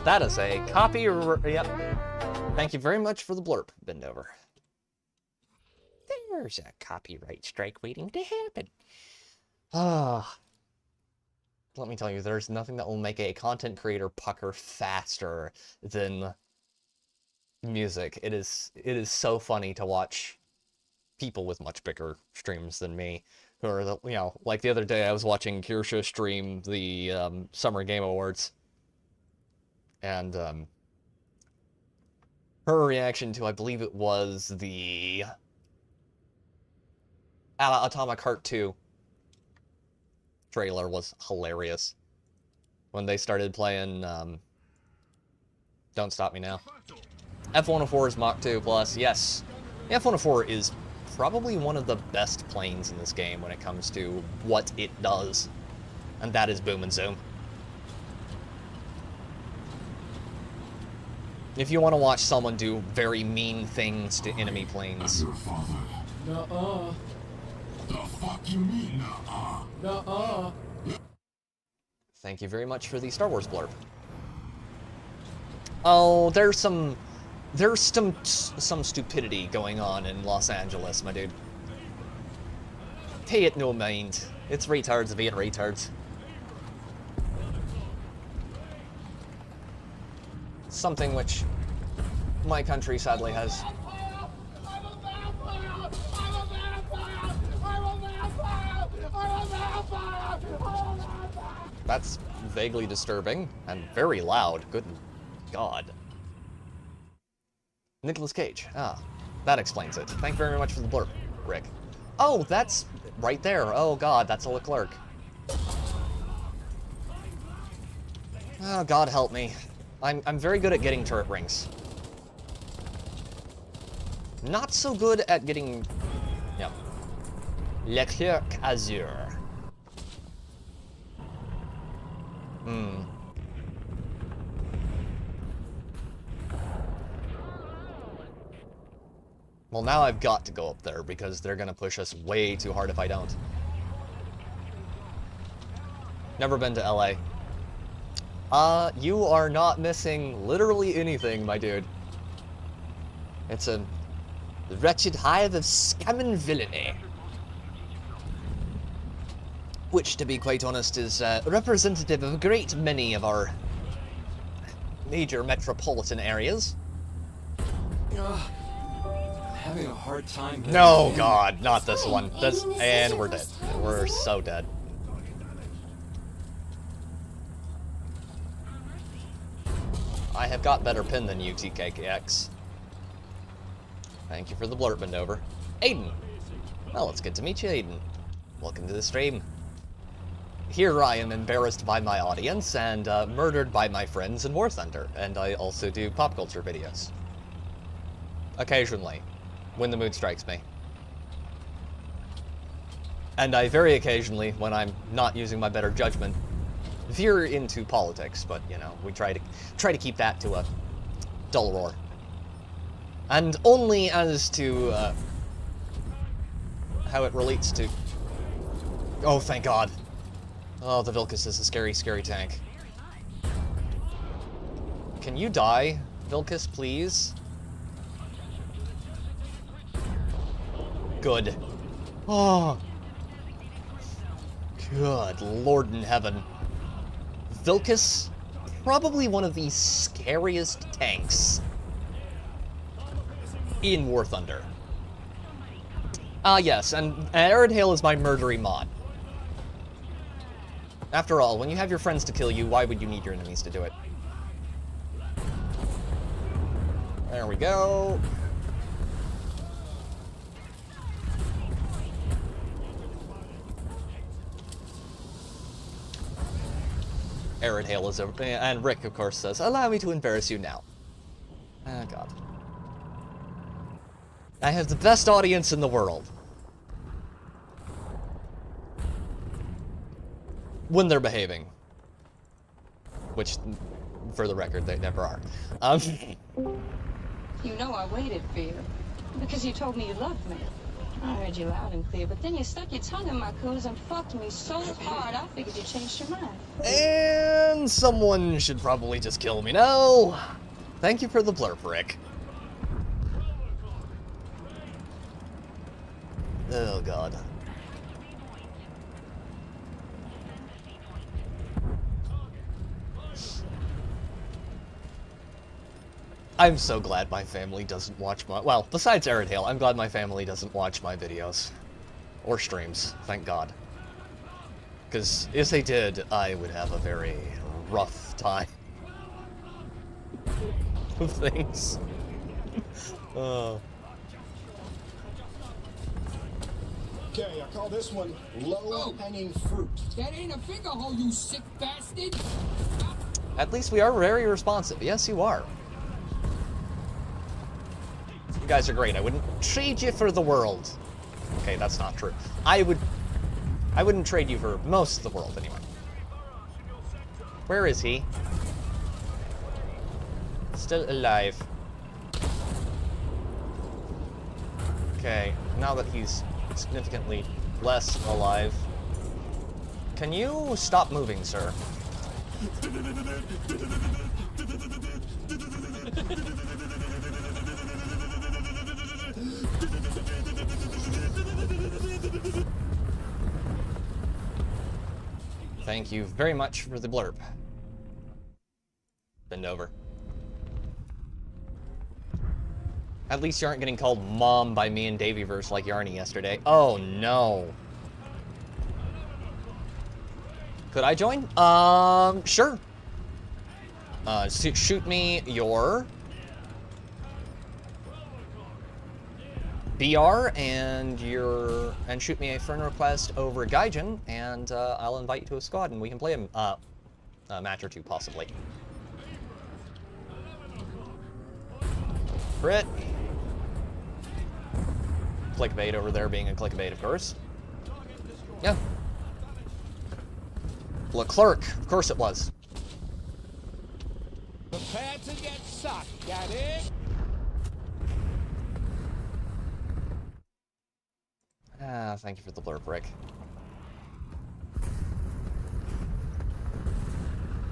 Speaker 1: That is a copy. Yep. Thank you very much for the blurb, Bend Over. There's a copyright strike waiting to happen. Ah. Let me tell you, there's nothing that will make a content creator pucker faster than music. It is so funny to watch people with much bigger streams than me, who are, you know, like the other day I was watching Kirsha stream the Summer Game Awards, and her reaction to, I believe it was the Atomic Heart 2 trailer was hilarious. When they started playing Don't Stop Me Now. F-104 is Mach 2 plus, yes. F-104 is probably one of the best planes in this game when it comes to what it does. And that is boom and zoom. If you want to watch someone do very mean things to enemy planes.
Speaker 12: Your father.
Speaker 4: Nuh-uh.
Speaker 12: The fuck you mean, nuh-uh?
Speaker 4: Nuh-uh.
Speaker 1: Thank you very much for the Star Wars blurb. Oh, there's some stupidity going on in Los Angeles, my dude. Pay it no mind. It's retards being retards. Something which my country sadly has. That's vaguely disturbing and very loud. Good God. Nicolas Cage. Ah, that explains it. Thank you very much for the blurb, Rick. Oh, that's right there. Oh God, that's a Leclerc. Oh, God help me. I'm very good at getting turret rings. Not so good at getting... Yep. Leclerc Azure. Hmm. Well, now I've got to go up there because they're gonna push us way too hard if I don't. Never been to LA. You are not missing literally anything, my dude. It's a wretched hive of scam and villainy. Which, to be quite honest, is representative of a great many of our major metropolitan areas.
Speaker 15: I'm having a hard time.
Speaker 1: No, God, not this one. And we're dead. We're so dead. I have got better pin than you, T.T.G.A. Thank you for the blurb, over. Aiden! Well, it's good to meet you, Aiden. Welcome to the stream. Here I am embarrassed by my audience and murdered by my friends in Warthunder, and I also do pop culture videos. Occasionally, when the mood strikes me. And I very occasionally, when I'm not using my better judgment, veer into politics, but, you know, we try to keep that to a dull roar. And only as to how it relates to... Oh, thank God. Oh, the Vilcus is a scary, scary tank. Can you die, Vilcus, please? Good. Oh. Good Lord in heaven. Vilcus, probably one of the scariest tanks in Warthunder. Yes, and Aerodale is my murdery mod. After all, when you have your friends to kill you, why would you need your enemies to do it? There we go. Aerodale is over, and Rick, of course, says, "Allow me to embarrass you now." Oh, God. I have the best audience in the world. When they're behaving. Which, for the record, they never are.
Speaker 16: You know I waited for you. Because you told me you loved me. I heard you loud and clear, but then you stuck your tongue in my coos and fucked me so hard I figured you changed your mind.
Speaker 1: And someone should probably just kill me now. Thank you for the blurb, Rick. Oh, God. I'm so glad my family doesn't watch my... Well, besides Aerodale, I'm glad my family doesn't watch my videos. Or streams, thank God. Because if they did, I would have a very rough time of things. Oh.
Speaker 7: Okay, I call this one low-hanging fruit.
Speaker 9: That ain't a finger hole, you sick bastard!
Speaker 1: At least we are very responsive. Yes, you are. You guys are great. I wouldn't trade you for the world. Okay, that's not true. I wouldn't trade you for most of the world, anyway. Where is he? Still alive. Okay, now that he's significantly less alive, can you stop moving, sir? Thank you very much for the blurb. Bend over. At least you aren't getting called Mom by me and Davyverse like Yarny yesterday. Oh, no. Could I join? Sure. Shoot me your BR and shoot me a friend request over Gaijin, and I'll invite you to a squad and we can play a match or two, possibly. Crit. Clickbait over there being a clickbait, of course. Yeah. Leclerc, of course it was.
Speaker 2: Prepare to get sucked, got it?
Speaker 1: Thank you for the blurb, Rick.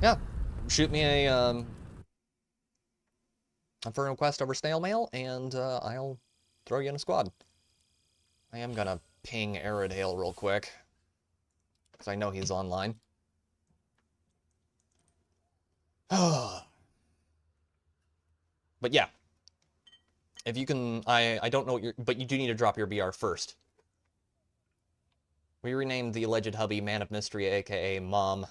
Speaker 1: Yeah, shoot me a friend request over snail mail, and I'll throw you in a squad. I am gonna ping Aerodale real quick, because I know he's online. But yeah, if you can, I don't know what but you do need to drop your BR first. We renamed the alleged hubby Man of Mystery, aka Mom.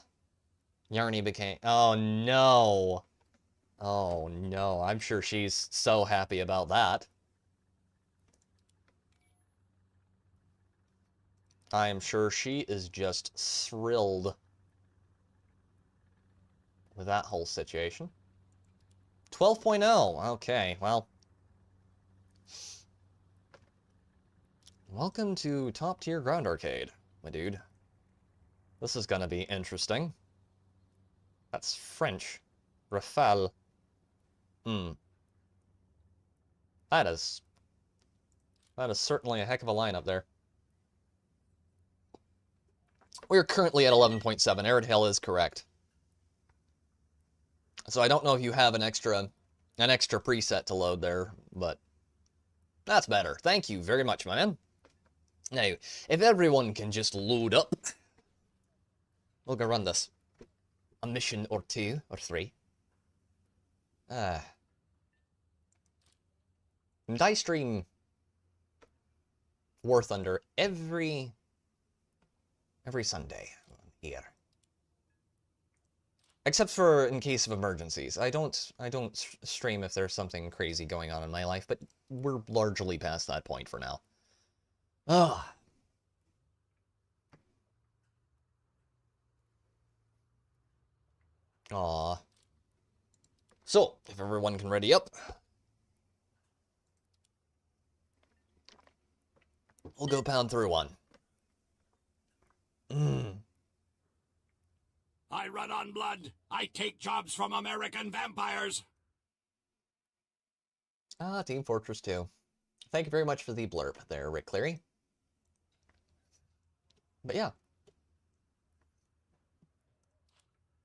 Speaker 1: Yarny became... Oh, no. Oh, no. I'm sure she's so happy about that. I am sure she is just thrilled with that whole situation. 12.0. Okay, well. Welcome to Top Tier Ground Arcade, my dude. This is gonna be interesting. That's French. Rafale. That is certainly a heck of a lineup there. We're currently at 11.7. Aerodale is correct. So I don't know if you have an extra preset to load there, but that's better. Thank you very much, my man. Now, if everyone can just load up, we'll go run this. A mission or 2 or 3. And I stream Warthunder every Sunday here. Except for in case of emergencies. I don't stream if there's something crazy going on in my life, but we're largely past that point for now. Ah. Aw. So, if everyone can ready up, we'll go pound through one.
Speaker 2: I run on blood. I take jobs from American vampires.
Speaker 1: Team Fortress 2. Thank you very much for the blurb there, Rick Cleary. But yeah.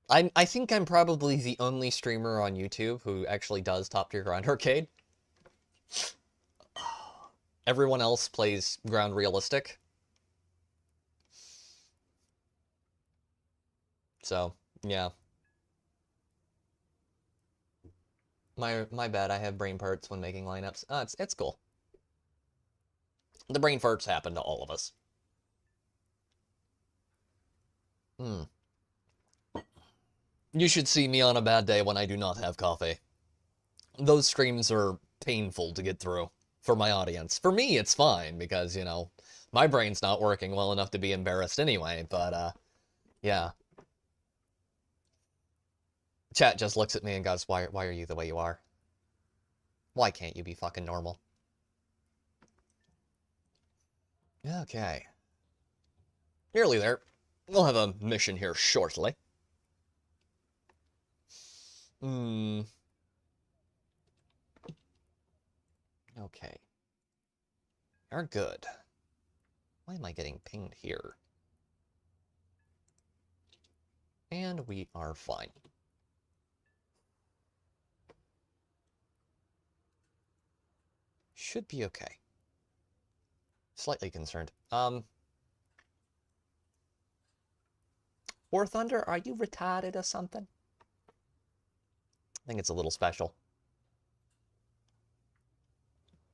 Speaker 1: I think I'm probably the only streamer on YouTube who actually does Top Tier Grind Arcade. Everyone else plays Ground Realistic. So, yeah. My bad, I have brain farts when making lineups. It's cool. The brain farts happen to all of us. You should see me on a bad day when I do not have coffee. Those streams are painful to get through for my audience. For me, it's fine because, you know, my brain's not working well enough to be embarrassed anyway, but, yeah. Chat just looks at me and goes, why are you the way you are? Why can't you be fucking normal? Okay. Nearly there. We'll have a mission here shortly. Okay. You're good. Why am I getting pinged here? And we are fine. Should be okay. Slightly concerned. Warthunder, are you retarded or something? I think it's a little special.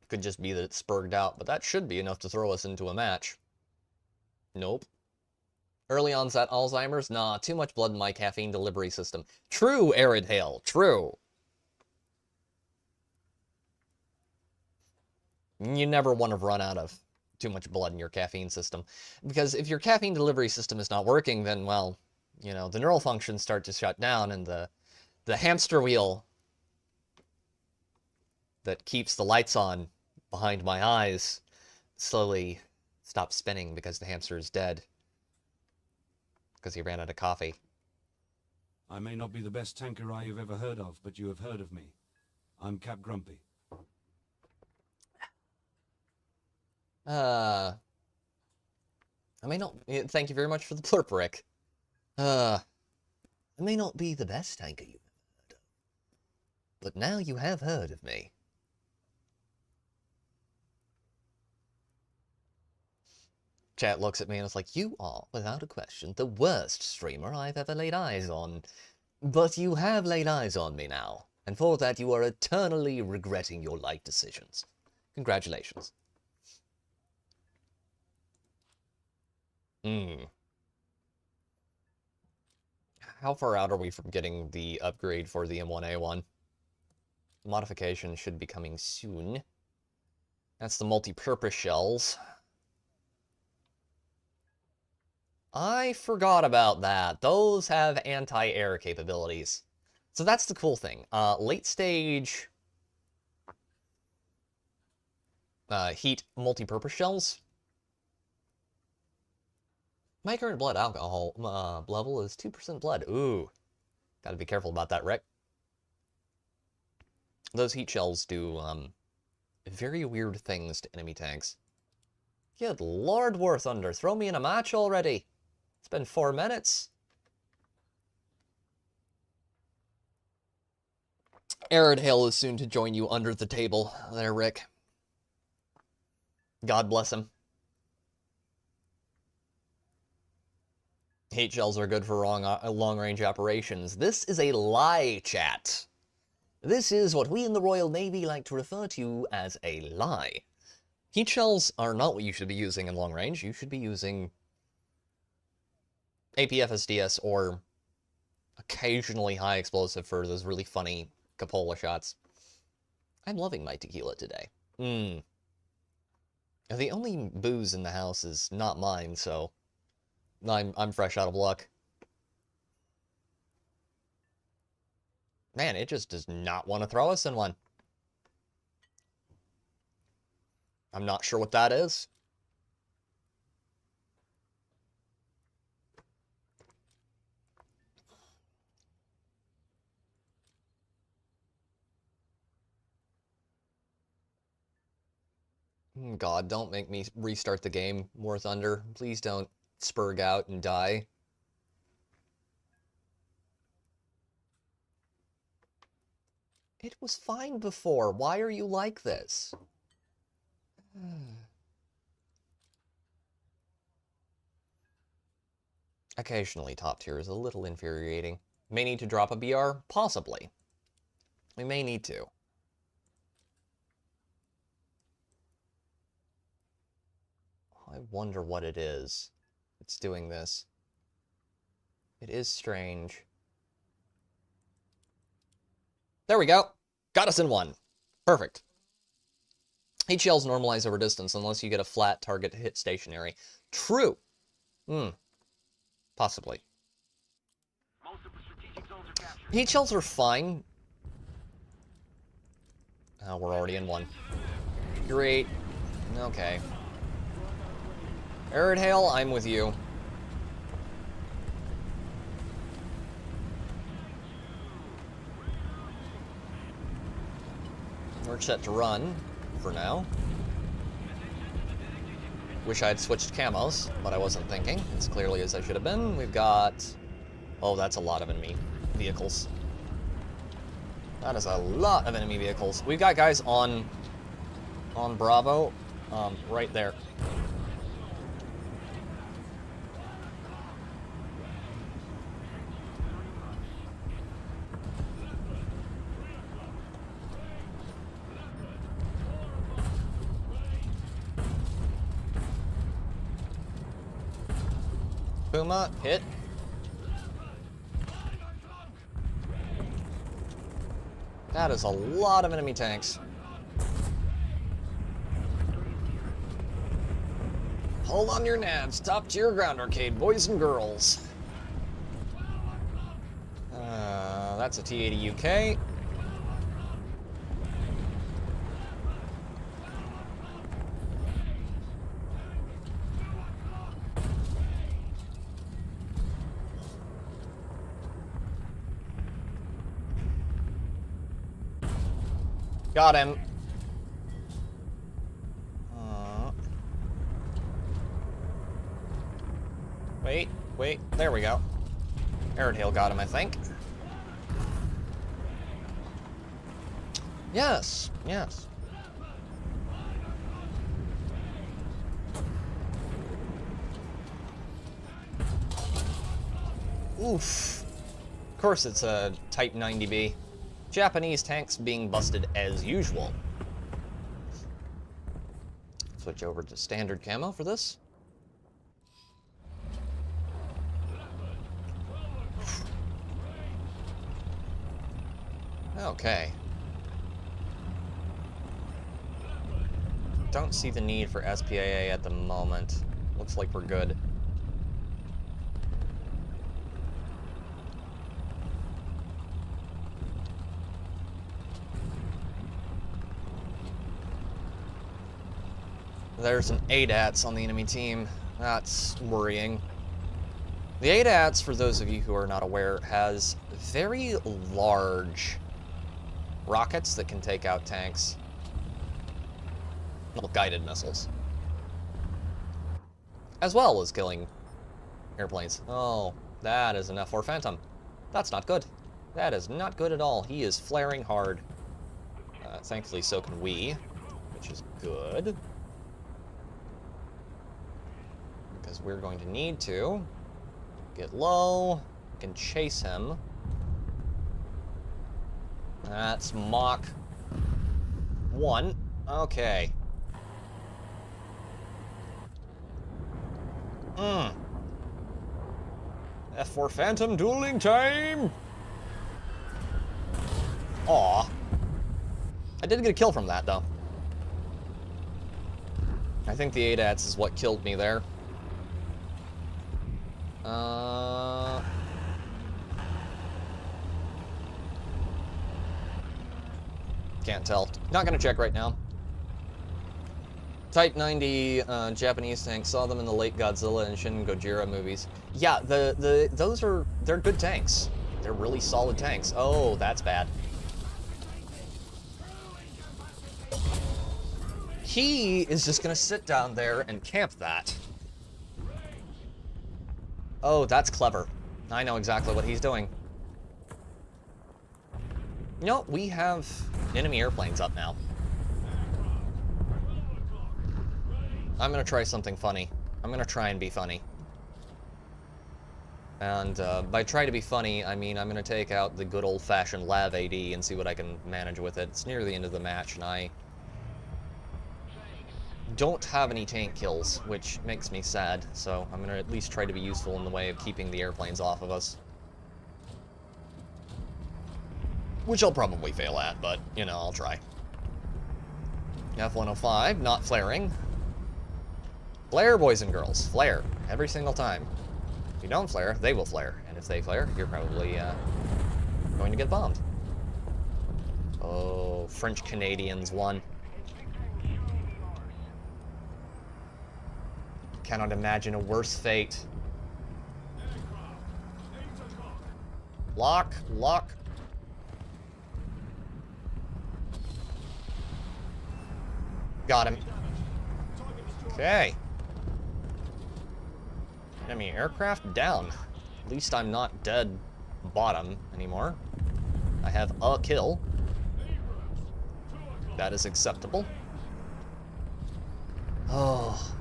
Speaker 1: Could just be that it's spurred out, but that should be enough to throw us into a match. Nope. Early onset Alzheimer's? Nah, too much blood in my caffeine delivery system. True, Arid Hail, true. You never want to run out of too much blood in your caffeine system. Because if your caffeine delivery system is not working, then, well, you know, the neural functions start to shut down, and the hamster wheel that keeps the lights on behind my eyes slowly stops spinning because the hamster is dead. Because he ran out of coffee.
Speaker 2: I may not be the best tanker eye you've ever heard of, but you have heard of me. I'm Cap Grumpy.
Speaker 1: I may not... Thank you very much for the blurb, Rick. I may not be the best tanker you've ever heard of, but now you have heard of me. Chat looks at me and is like, you are, without a question, the worst streamer I've ever laid eyes on. But you have laid eyes on me now, and for that you are eternally regretting your life decisions. Congratulations. How far out are we from getting the upgrade for the M1A1? Modification should be coming soon. That's the multi-purpose shells. I forgot about that. Those have anti-air capabilities. So that's the cool thing. Late stage heat multi-purpose shells. My current blood alcohol level is 2% blood. Ooh. Gotta be careful about that, Rick. Those heat shells do very weird things to enemy tanks. Good Lord, Warthunder, throw me in a match already. It's been 4 minutes. Arid Hail is soon to join you under the table there, Rick. God bless him. Hate shells are good for long-range operations. This is a lie, chat. This is what we in the Royal Navy like to refer to as a lie. Heat shells are not what you should be using in long range. You should be using APFSDS or occasionally high explosive for those really funny cupola shots. I'm loving my tequila today. The only booze in the house is not mine, so I'm fresh out of luck. Man, it just does not want to throw us in one. I'm not sure what that is. God, don't make me restart the game, Warthunder. Please don't spurg out and die. It was fine before. Why are you like this? Occasionally, top tier is a little infuriating. May need to drop a BR? Possibly. We may need to. I wonder what it is that's doing this. It is strange. There we go. Got us in one. Perfect. Heat shells normalize over distance unless you get a flat target hit stationary. True. Possibly. Heat shells are fine. Oh, we're already in one. Great. Okay. Arid Hail, I'm with you. We're set to run for now. Wish I had switched camos, but I wasn't thinking as clearly as I should have been. We've got... Oh, that's a lot of enemy vehicles. That is a lot of enemy vehicles. We've got guys on Bravo, right there. Puma, hit. That is a lot of enemy tanks. Hold on your nabs. Top tier ground arcade, boys and girls. That's a T.T.G.A UK. Got him. Wait, there we go. Arid Hail got him, I think. Yes. Oof. Of course it's a Type 90B. Japanese tanks being busted as usual. Switch over to standard camo for this. Okay. Don't see the need for SPAA at the moment. Looks like we're good. There's an ADATS on the enemy team. That's worrying. The ADATS, for those of you who are not aware, has very large rockets that can take out tanks. Well, guided missiles. As well as killing airplanes. Oh, that is an F4 Phantom. That's not good. That is not good at all. He is flaring hard. Thankfully, so can we, which is good. Because we're going to need to Get low. We can chase him. That's Mach 1. Okay. F4 Phantom dueling time! Aw. I did get a kill from that, though. I think the ADATS is what killed me there. Can't tell. Not gonna check right now. Type 90 Japanese tanks. Saw them in the late Godzilla and Shin Gojira movies. Yeah, they're good tanks. They're really solid tanks. Oh, that's bad. He is just gonna sit down there and camp that. Oh, that's clever. I know exactly what he's doing. You know, we have enemy airplanes up now. I'm gonna try something funny. I'm gonna try and be funny. And by try to be funny, I mean I'm gonna take out the good old-fashioned Lav AD and see what I can manage with it. It's near the end of the match, and I don't have any tank kills, which makes me sad, so I'm gonna at least try to be useful in the way of keeping the airplanes off of us. Which I'll probably fail at, but, you know, I'll try. F-105, not flaring. Flare, boys and girls. Flare. Every single time. If you don't flare, they will flare. And if they flare, you're probably going to get bombed. Oh, French Canadians won. Cannot imagine a worse fate. Lock, lock. Got him. Okay. Enemy aircraft down. At least I'm not dead bottom anymore. I have a kill. That is acceptable. Oh.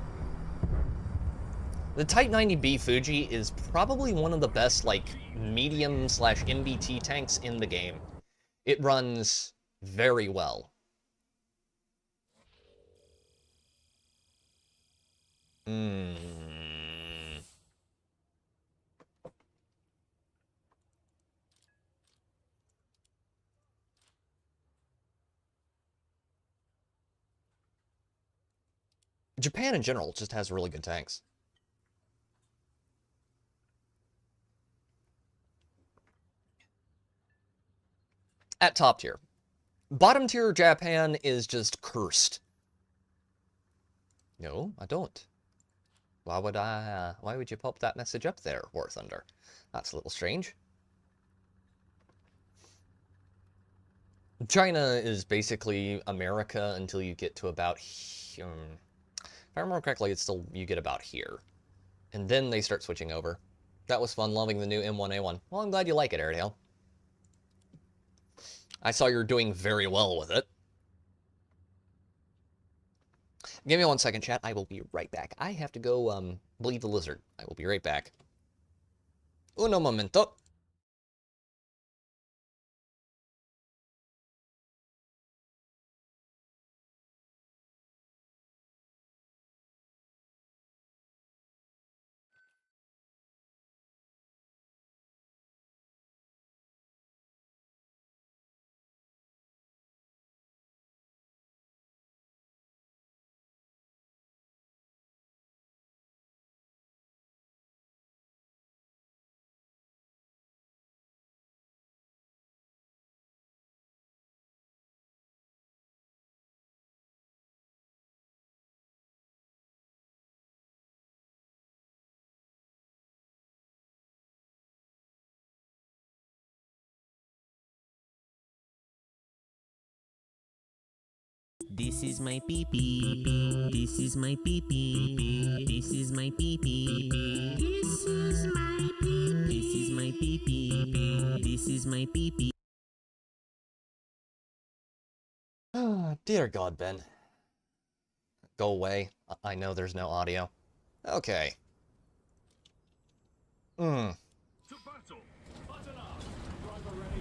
Speaker 1: The Type 90B Fuji is probably one of the best, like, medium/MBT tanks in the game. It runs very well. Japan in general just has really good tanks. At top tier. Bottom tier Japan is just cursed. No, I don't. Why would you pop that message up there, Warthunder? That's a little strange. China is basically America until you get to about if I remember correctly, it's still you get about here. And then they start switching over. That was fun, loving the new M1A1. Well, I'm glad you like it, Airedale. I saw you're doing very well with it. Give me 1 second, chat. I will be right back. I have to go bleed the lizard. I will be right back. Uno momento.
Speaker 17: This is my pee-pee. This is my pee-pee. This is my pee-pee. This is my pee-pee. This is my pee-pee. This is my pee-pee.
Speaker 1: Oh, dear God, Ben. Go away. I know there's no audio. Okay.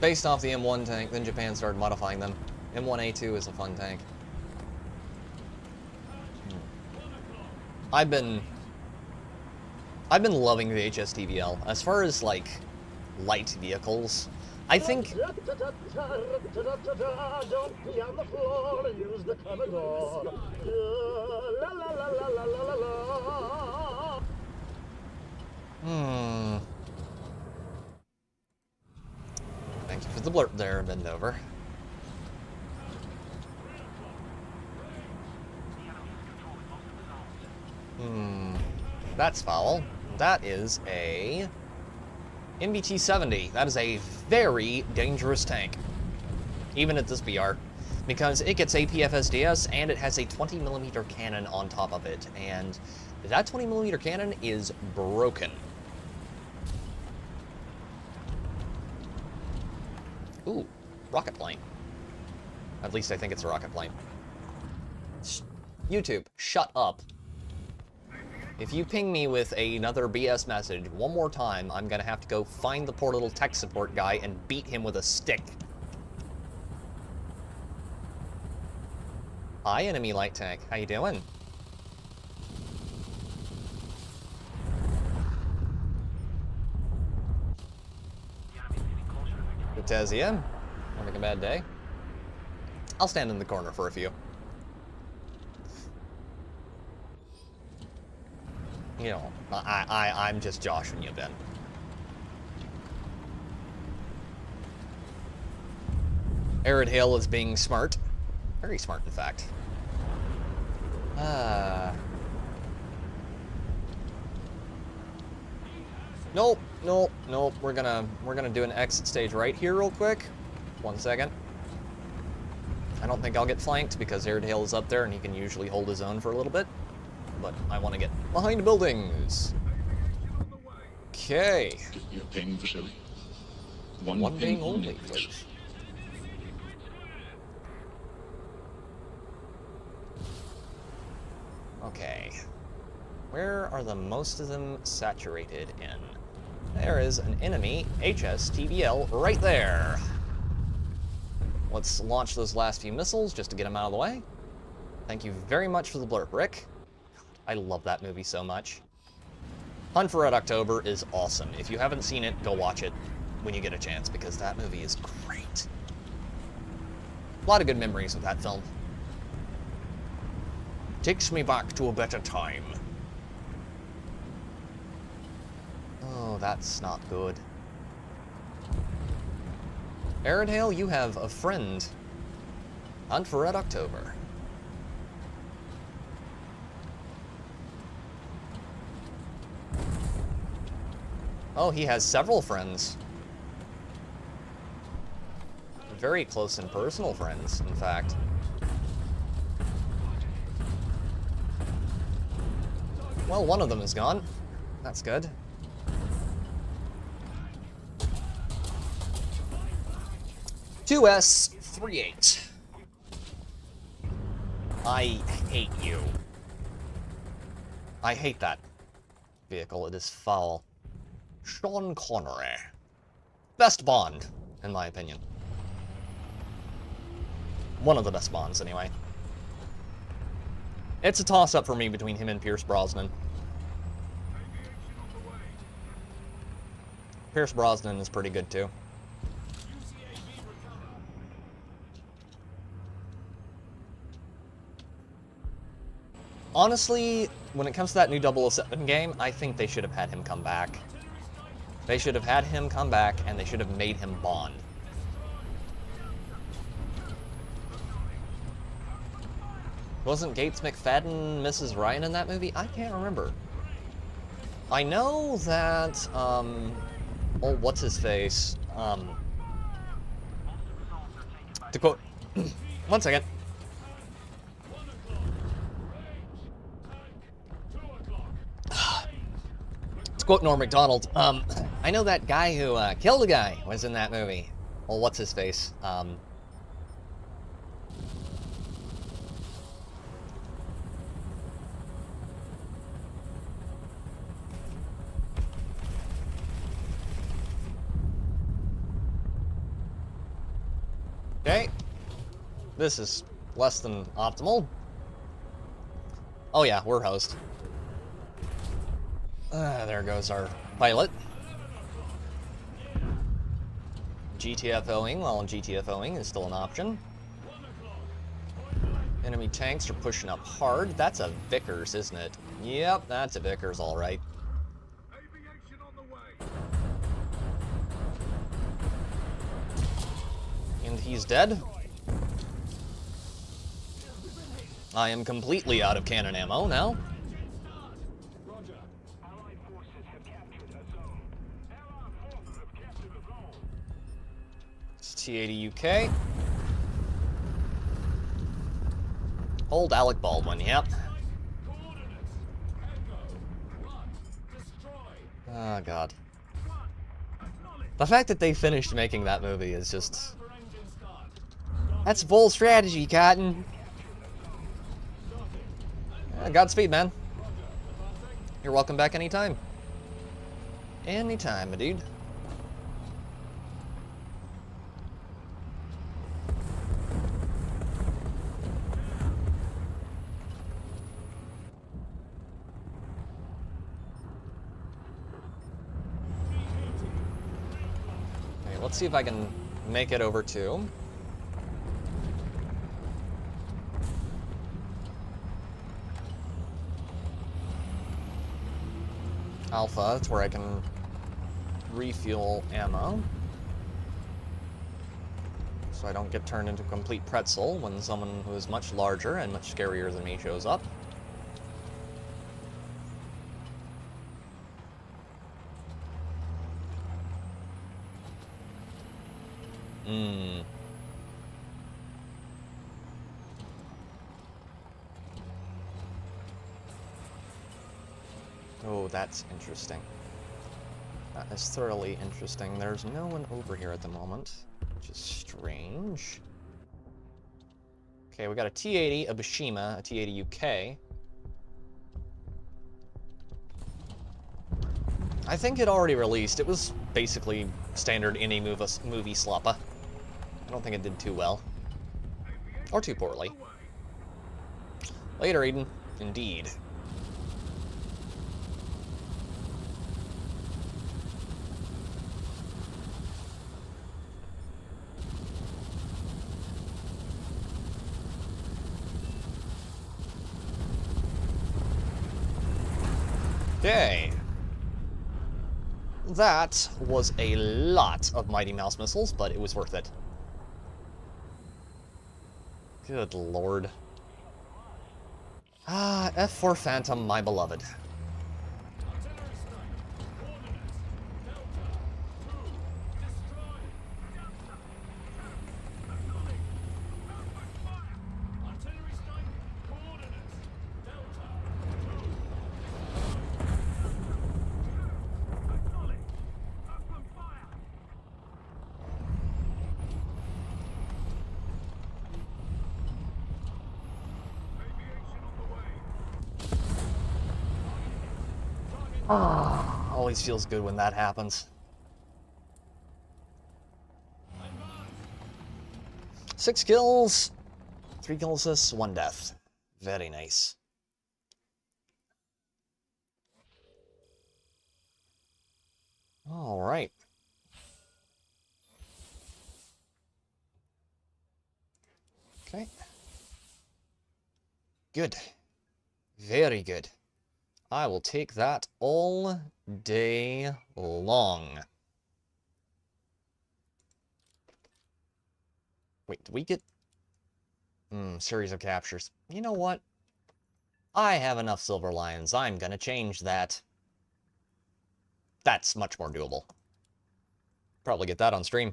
Speaker 1: Based off the M1 tank, then Japan started modifying them. M1A2 is a fun tank. I've been loving the HSTVL. As far as, like, light vehicles, I think... Thank you for the blurb there, bend over. That's foul. That is a MBT-70. That is a very dangerous tank, even at this BR, because it gets APFSDS and it has a 20mm cannon on top of it, and that 20mm cannon is broken. Ooh, rocket plane. At least I think it's a rocket plane. YouTube, shut up. If you ping me with another BS message one more time, I'm gonna have to go find the poor little tech support guy and beat him with a stick. Hi, enemy light tank. How you doing? Vitezia, having a bad day. I'll stand in the corner for a few. You know, I'm just joshing you, Ben. Arid Hail is being smart. Very smart, in fact. Nope, nope, nope. We're gonna do an exit stage right here real quick. 1 second. I don't think I'll get flanked because Arid Hail is up there and he can usually hold his own for a little bit. But I want to get behind buildings. Okay.
Speaker 12: Give me a ping, Vasily.
Speaker 1: One ping only, please. Okay. Where are the most of them saturated in? There is an enemy HSTVL right there. Let's launch those last few missiles just to get them out of the way. Thank you very much for the blurb, Rick. I love that movie so much. Hunt for Red October is awesome. If you haven't seen it, go watch it when you get a chance, because that movie is great. A lot of good memories with that film. Takes me back to a better time. Oh, that's not good. Arid Hail, you have a friend. Hunt for Red October. Oh, he has several friends. Very close and personal friends, in fact. Well, one of them is gone. That's good. (2S38) I hate you. I hate that vehicle. It is foul. Sean Connery. Best Bond, in my opinion. One of the best Bonds, anyway. It's a toss-up for me between him and Pierce Brosnan. Pierce Brosnan is pretty good, too. Honestly, when it comes to that new 007 game, I think they should have had him come back. They should have had him come back, and they should have made him Bond. Wasn't Gates McFadden Mrs. Ryan in that movie? I can't remember. I know that, oh, what's-his-face? To quote... 1 second. To quote Norm Macdonald, I know that guy who killed a guy was in that movie. Well, what's his face? Okay. This is less than optimal. Oh yeah, we're host. There goes our pilot. GTFOing, while GTFOing is still an option. Enemy tanks are pushing up hard. That's a Vickers, isn't it? Yep, that's a Vickers, alright. And he's dead. I am completely out of cannon ammo now. It's T.T.G.A. UK. Old Alec Baldwin, yep. Oh, God. The fact that they finished making that movie is just... That's bold strategy, Cotton. Yeah, Godspeed, man. You're welcome back anytime. Anytime, my dude. Okay, let's see if I can make it over to... Alpha, that's where I can refuel ammo. So I don't get turned into a complete pretzel when someone who is much larger and much scarier than me shows up. Oh, that's interesting. That is thoroughly interesting. There's no one over here at the moment, which is strange. Okay, we got a T-80, a Bashima, a T-80 UK. I think it already released. It was basically standard any movie slappa. I don't think it did too well. Or too poorly. Later, Eden. Indeed. Okay. That was a lot of Mighty Mouse missiles, but it was worth it. Good lord. Ah, F4 Phantom, my beloved. Ah, always feels good when that happens. 6 kills, 3 kill assists, 1 death. Very nice. All right. Okay. Good. Very good. I will take that all day long. Wait, did we get... series of captures. You know what? I have enough Silver Lions. I'm gonna change that. That's much more doable. Probably get that on stream.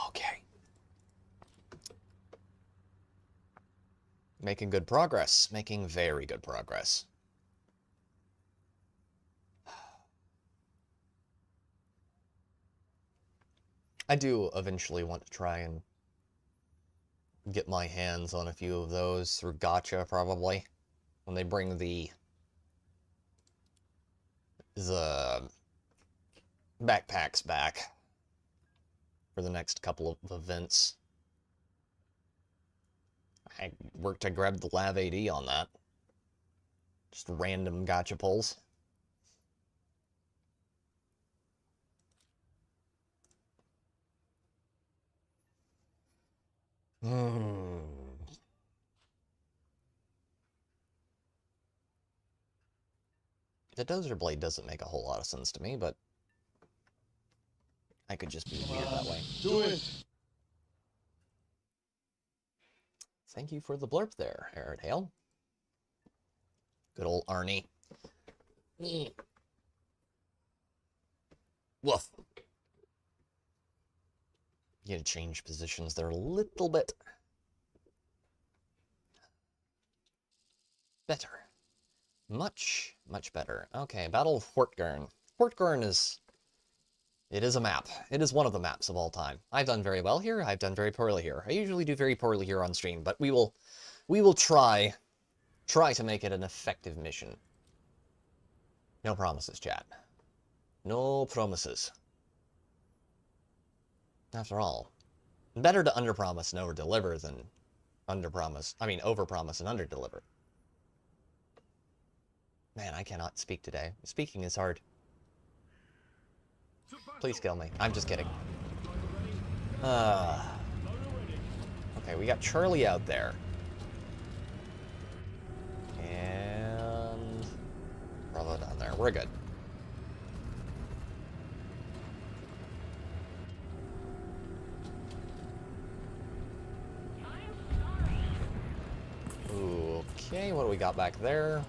Speaker 1: Okay. Making good progress. Making very good progress. I do eventually want to try and get my hands on a few of those through gacha, probably. When they bring the backpacks back for the next couple of events. I grabbed the Lav AD on that. Just random gacha pulls. The Dozer Blade doesn't make a whole lot of sense to me, but I could just be weird that way.
Speaker 4: Do it!
Speaker 1: Thank you for the blurb there, Airedale. Good old Arnie. Woof. You gotta change positions there a little bit. Better. Much, much better. Okay, Battle of Hortgurn. Hortgurn is... It is a map. It is one of the maps of all time. I've done very well here. I've done very poorly here. I usually do very poorly here on stream, but we will try to make it an effective mission. No promises, chat. No promises. After all, better to underpromise and overdeliver than overpromise and underdeliver. Man, I cannot speak today. Speaking is hard. Please kill me. I'm just kidding. Okay, we got Charlie out there. And Bravo down there. We're good. Okay, what do we got back there?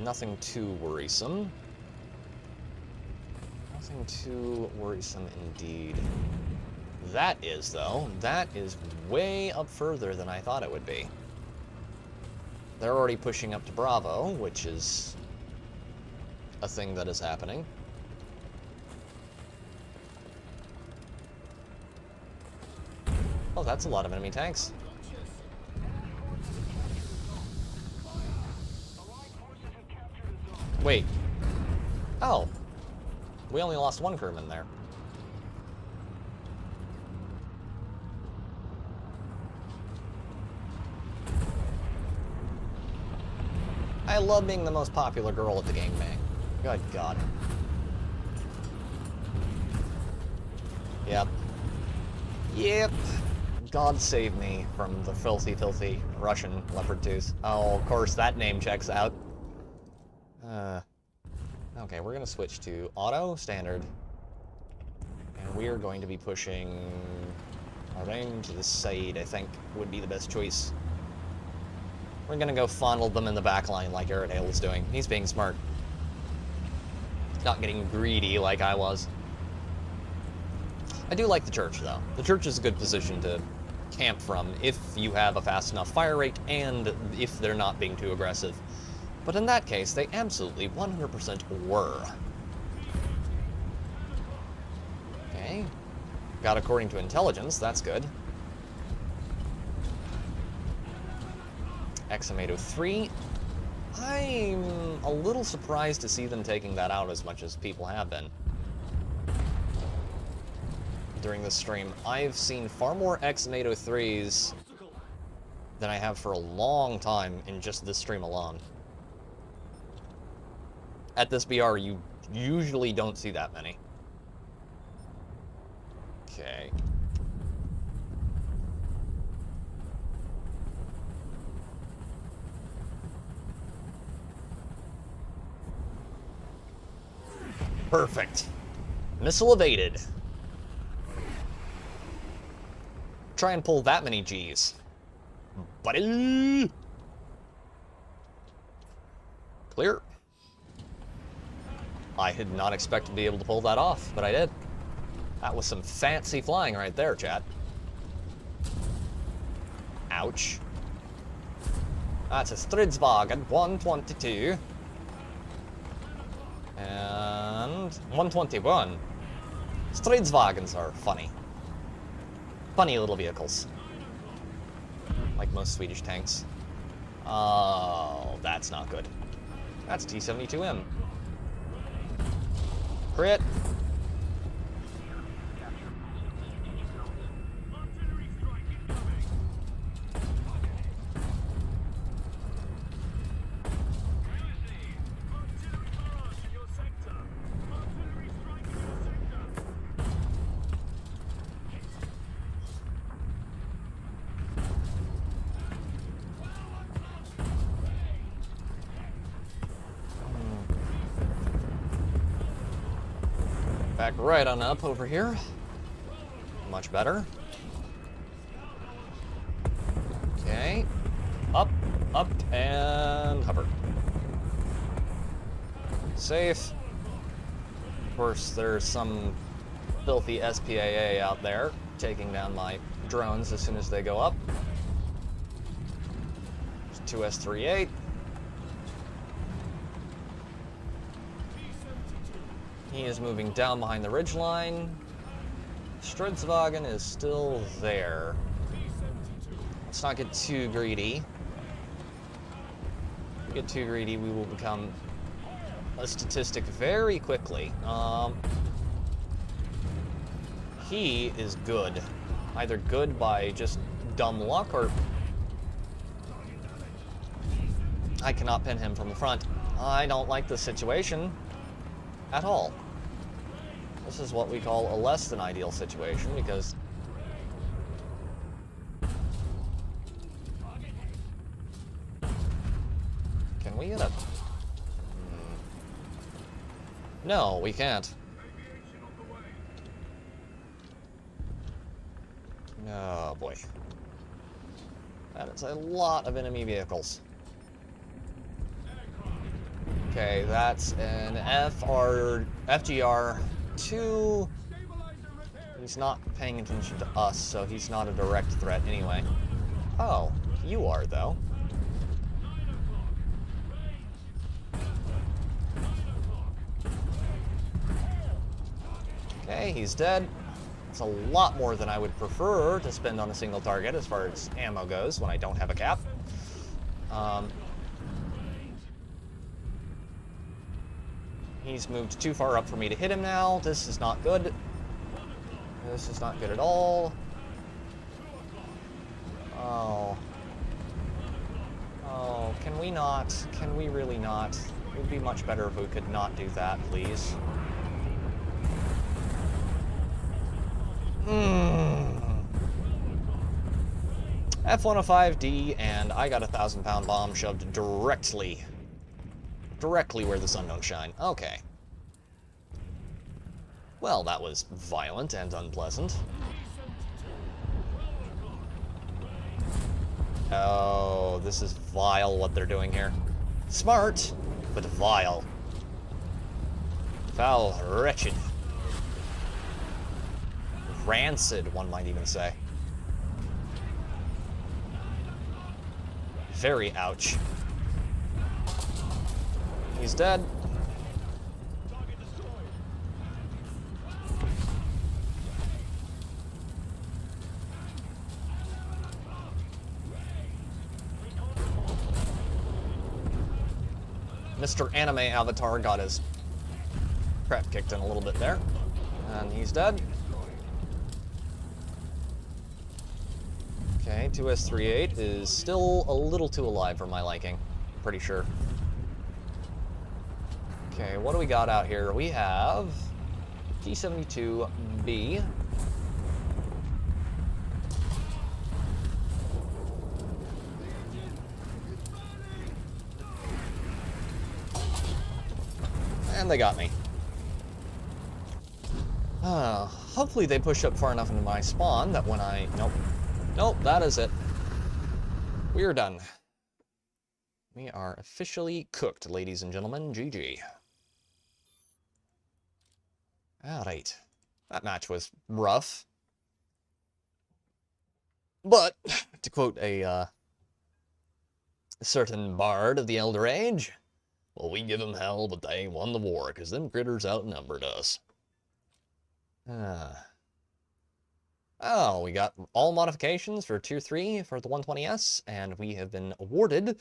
Speaker 1: Nothing too worrisome. Nothing too worrisome indeed. That is, though, that is way up further than I thought it would be. They're already pushing up to Bravo, which is a thing that is happening. Oh, that's a lot of enemy tanks. Wait. Oh. We only lost one crewman there. I love being the most popular girl at the gangbang. Good God. Yep. Yep. God save me from the filthy, filthy Russian leopard tooth. Oh, of course, that name checks out. Okay, we're going to switch to auto, standard. And we are going to be pushing around to the side, I think, would be the best choice. We're going to go funnel them in the back line like Airedale is doing. He's being smart. Not getting greedy like I was. I do like the church, though. The church is a good position to camp from if you have a fast enough fire rate and if they're not being too aggressive. But in that case, they absolutely 100% were. Okay. Got according to intelligence, that's good. XM803. I'm a little surprised to see them taking that out as much as people have been during this stream. I've seen far more XM803s than I have for a long time in just this stream alone. At this BR, you usually don't see that many. Okay. Perfect. Missile evaded. Try and pull that many Gs. Buddy! Clear. I did not expect to be able to pull that off, but I did. That was some fancy flying right there, chat. Ouch. That's a Stridsvagen 122. And 121. Stridswagens are funny. Funny little vehicles. Like most Swedish tanks. Oh, that's not good. That's T-72M. Crit. Back right on up over here. Much better. Okay. Up, up, and hover. Safe. Of course, there's some filthy SPAA out there taking down my drones as soon as they go up. 2S38. He is moving down behind the ridgeline. Stridswagen is still there. Let's not get too greedy. If we get too greedy, we will become a statistic very quickly. He is good. Either good by just dumb luck, or I cannot pin him from the front. I don't like this situation at all. This is what we call a less than ideal situation, because can we get a... No, we can't. Oh boy. That is a lot of enemy vehicles. Okay, that's an FGR-2. He's not paying attention to us, so he's not a direct threat anyway. Oh, you are, though. Okay, he's dead. It's a lot more than I would prefer to spend on a single target as far as ammo goes when I don't have a cap. He's moved too far up for me to hit him now. This is not good. This is not good at all. Oh. Oh, can we not? Can we really not? It would be much better if we could not do that, please. F-105D, and I got a 1,000-pound bomb shoved directly where the sun don't shine. Okay. Well, that was violent and unpleasant. Oh, this is vile what they're doing here. Smart, but vile. Foul, wretched. Rancid, one might even say. Very ouch. He's dead. Mr. Anime Avatar got his crap kicked in a little bit there. And he's dead. Okay, 2S38 is still a little too alive for my liking. Pretty sure. Okay, what do we got out here? We have T-72B. And they got me. Hopefully they push up far enough into my spawn that when I... Nope. Nope, that is it. We're done. We are officially cooked, ladies and gentlemen. GG. Alright. That match was rough. But, to quote a certain bard of the Elder Age, well, we give them hell, but they won the war, because them critters outnumbered us. Oh, we got all modifications for Tier 3 for the 120S, and we have been awarded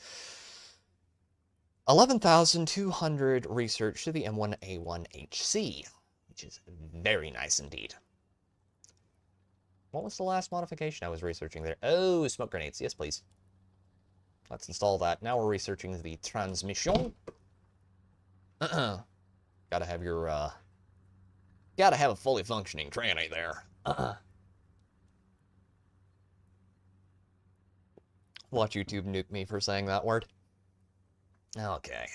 Speaker 1: 11,200 research to the M1A1HC, which is very nice indeed. What was the last modification I was researching there? Oh, smoke grenades. Yes, please. Let's install that. Now we're researching the transmission. Gotta have your, gotta have a fully functioning tranny there. Watch YouTube nuke me for saying that word. Okay.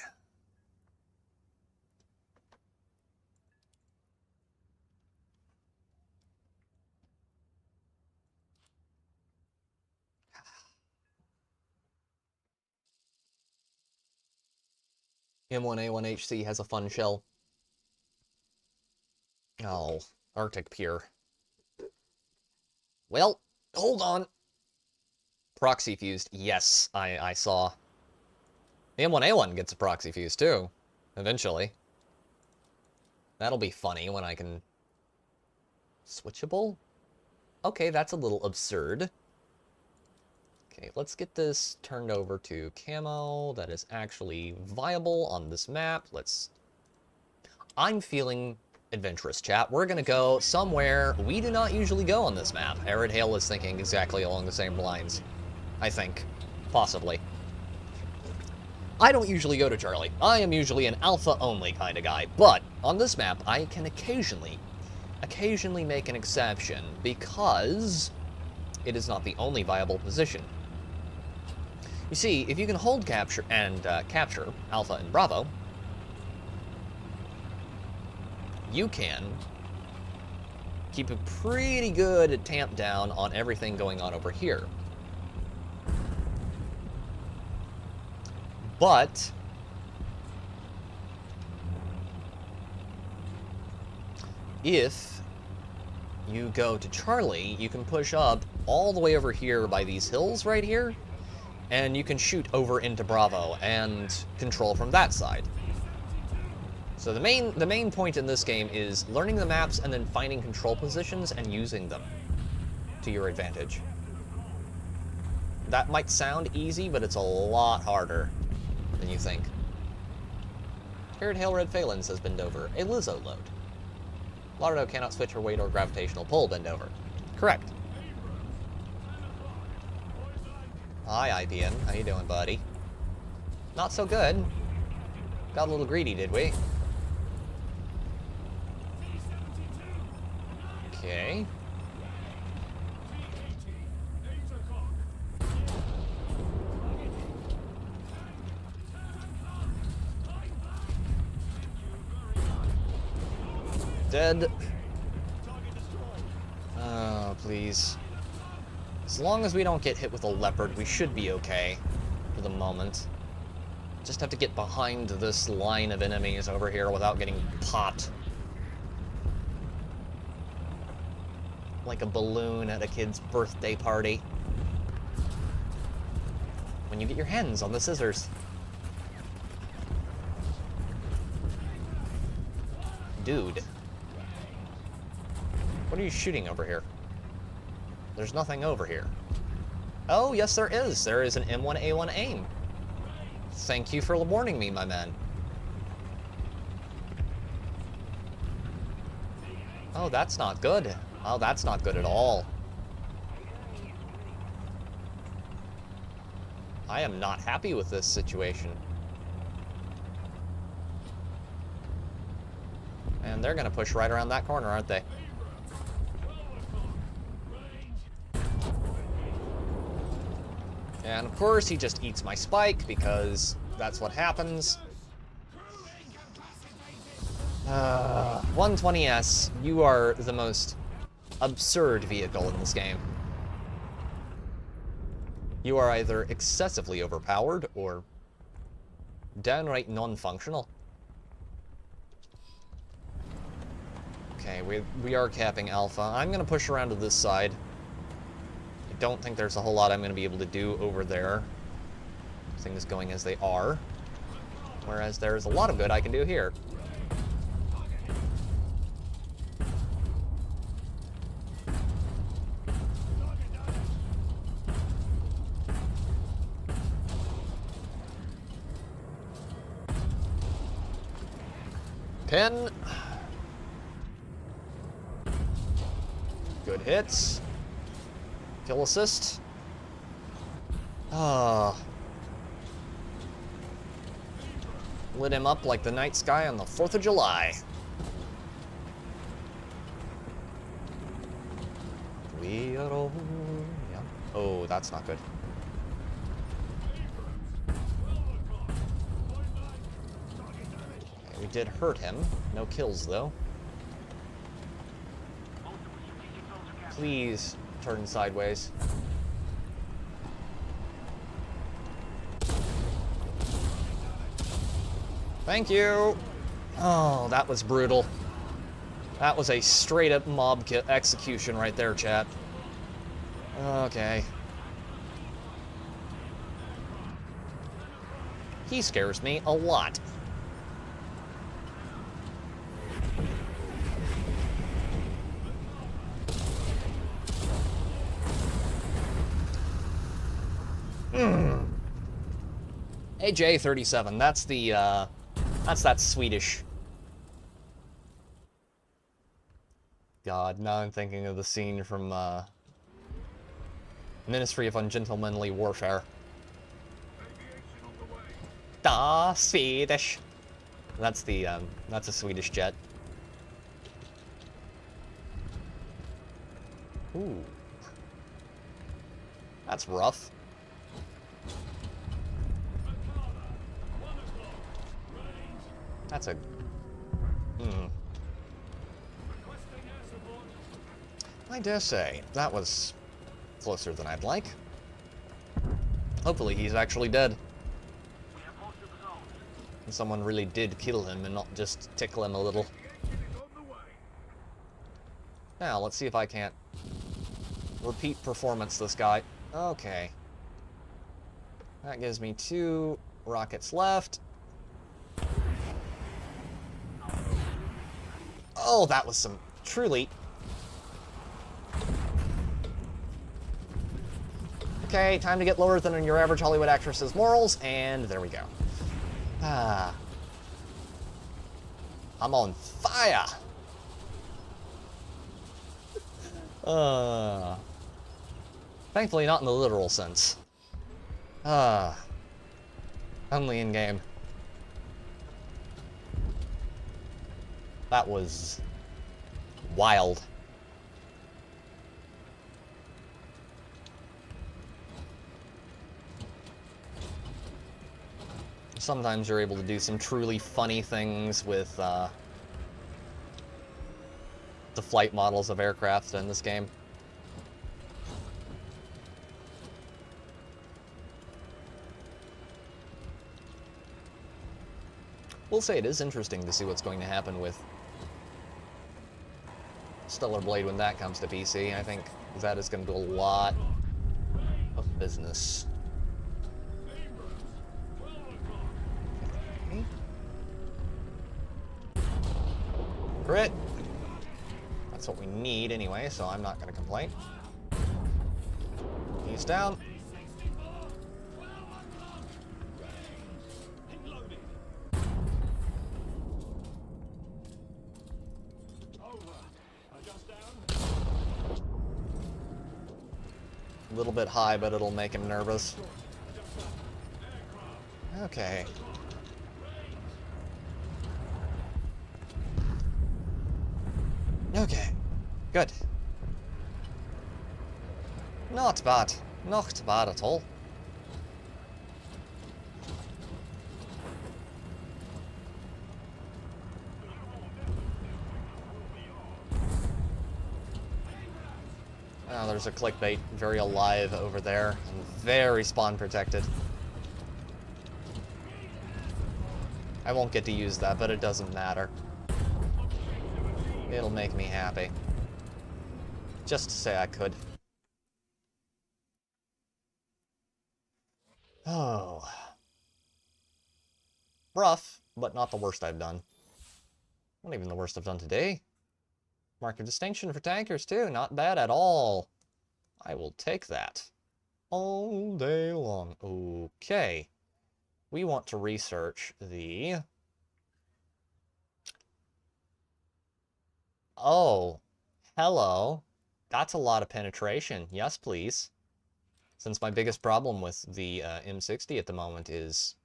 Speaker 1: M1A1HC has a fun shell. Oh, Arctic Pier. Well, hold on. Proxy fused. Yes, I saw. The M1A1 gets a proxy fuse too, eventually. That'll be funny when I can... Switchable? Okay, that's a little absurd. Okay, let's get this turned over to camo that is actually viable on this map. I'm feeling adventurous, chat. We're gonna go somewhere we do not usually go on this map. Arid Hale is thinking exactly along the same lines. I think. Possibly. I don't usually go to Charlie. I am usually an alpha-only kind of guy. But, on this map, I can occasionally make an exception, because it is not the only viable position. You see, if you can hold capture Alpha and Bravo, you can keep a pretty good tamp down on everything going on over here. But if you go to Charlie, you can push up all the way over here by these hills right here, and you can shoot over into Bravo and control from that side. So the main point in this game is learning the maps and then finding control positions and using them to your advantage. That might sound easy, but it's a lot harder than you think. Arid Hail Red Phalens has been over. A Lizzo load. Lardo cannot switch her weight or gravitational pull bend over. Correct. Hi, IPN. How you doing, buddy? Not so good. Got a little greedy, did we? Okay. Dead. Oh, please. As long as we don't get hit with a leopard, we should be okay for the moment. Just have to get behind this line of enemies over here without getting popped. Like a balloon at a kid's birthday party. When you get your hands on the scissors. Dude. What are you shooting over here? There's nothing over here. Oh, yes there is. There is an M1A1 aim. Thank you for warning me, my man. Oh, that's not good. Oh, that's not good at all. I am not happy with this situation. And they're gonna push right around that corner, aren't they? And of course, he just eats my spike, because that's what happens. 120S, you are the most absurd vehicle in this game. You are either excessively overpowered, or downright non-functional. Okay, we are capping Alpha. I'm gonna push around to this side. I don't think there's a whole lot I'm going to be able to do over there. Things going as they are. Whereas there's a lot of good I can do here. Pin. Good hits. Kill assist. Ah. Lit him up like the night sky on the 4th of July. We are all... Yeah. Oh, that's not good. Okay, we did hurt him. No kills, though. Please turn sideways. Thank you! Oh, that was brutal. That was a straight-up mob execution right there, chat. Okay. He scares me a lot. AJ37, that's the, that's that Swedish. God, now I'm thinking of the scene from, Ministry of Ungentlemanly Warfare. Da Swedish. That's the, that's a Swedish jet. Ooh. That's rough. That's a... I dare say, that was closer than I'd like. Hopefully he's actually dead. And someone really did kill him and not just tickle him a little. Now, let's see if I can't repeat performance this guy. Okay. That gives me 2 rockets left. Oh, that was some truly... Okay, time to get lower than your average Hollywood actress's morals, and there we go. Ah. I'm on fire! Thankfully not in the literal sense. Only in-game. That was... wild. Sometimes you're able to do some truly funny things with, the flight models of aircraft in this game. We'll say it is interesting to see what's going to happen with Stellar Blade when that comes to PC. I think that is going to do a lot of business. Okay. Crit! That's what we need anyway, so I'm not going to complain. He's down. A little bit high, but it'll make him nervous. Okay. Okay. Good. Not bad. Not bad at all. Oh, there's a clickbait, very alive over there, and very spawn protected. I won't get to use that, but it doesn't matter. It'll make me happy. Just to say I could. Oh. Rough, but not the worst I've done. Not even the worst I've done today. Mark of distinction for tankers, too. Not bad at all. I will take that. All day long. Okay. We want to research the Oh, hello. That's a lot of penetration. Yes, please. Since my biggest problem with the M60 at the moment is...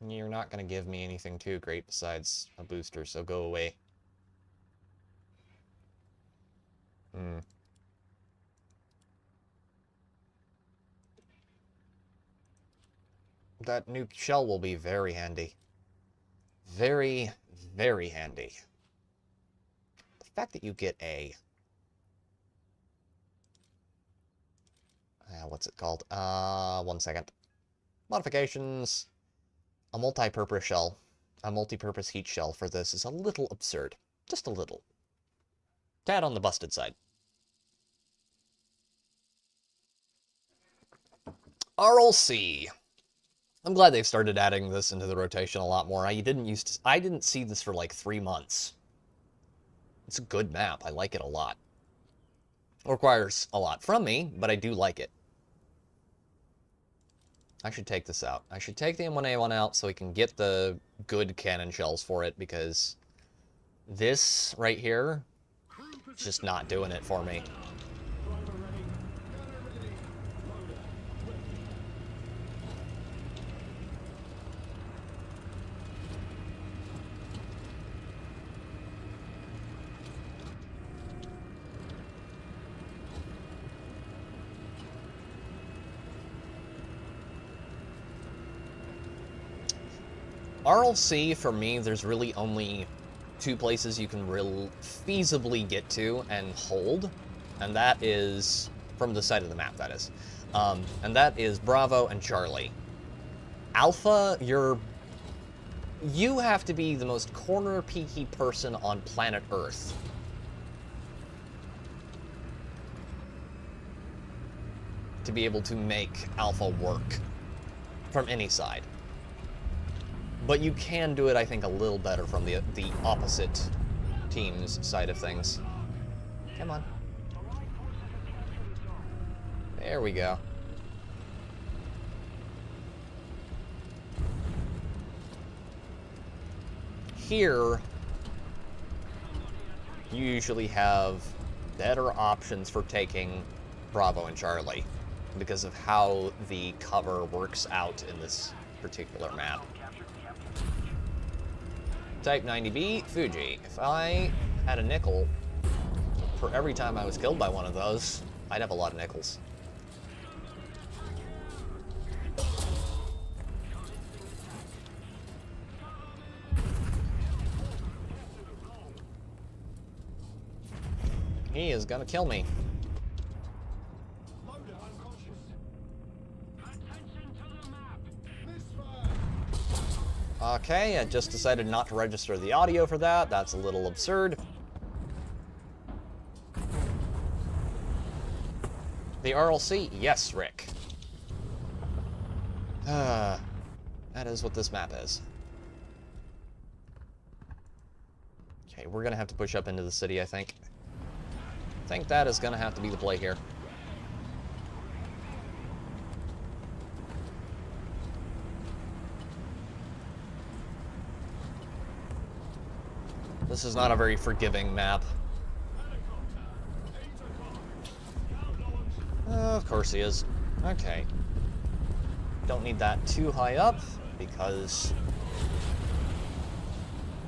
Speaker 1: You're not going to give me anything too great besides a booster, so go away. That new shell will be very handy. Very, very handy. The fact that you get a... what's it called? 1 second. Modifications. A multi-purpose shell. A multi-purpose heat shell for this is a little absurd. Just a little. Tad on the busted side. RLC. I'm glad they've started adding this into the rotation a lot more. I didn't see this for like 3 months. It's a good map. I like it a lot. It requires a lot from me, but I do like it. I should take this out. I should take the M1A1 out so we can get the good cannon shells for it, because this right here is just not doing it for me. RLC, for me, there's really only 2 places you can feasibly get to and hold, and that is, from the side of the map, that is. And that is Bravo and Charlie. Alpha, you have to be the most corner-peaky person on planet Earth to be able to make Alpha work from any side. But you can do it, I think, a little better from the opposite team's side of things. Come on. There we go. Here, you usually have better options for taking Bravo and Charlie because of how the cover works out in this particular map. Type 90B, Fuji. If I had a nickel for every time I was killed by one of those, I'd have a lot of nickels. He is gonna kill me. Okay, I just decided not to register the audio for that. That's a little absurd. The RLC? Yes, Rick. That is what this map is. Okay, we're gonna have to push up into the city, I think. I think that is gonna have to be the play here. This is not a very forgiving map. Of course he is. Okay. Don't need that too high up, because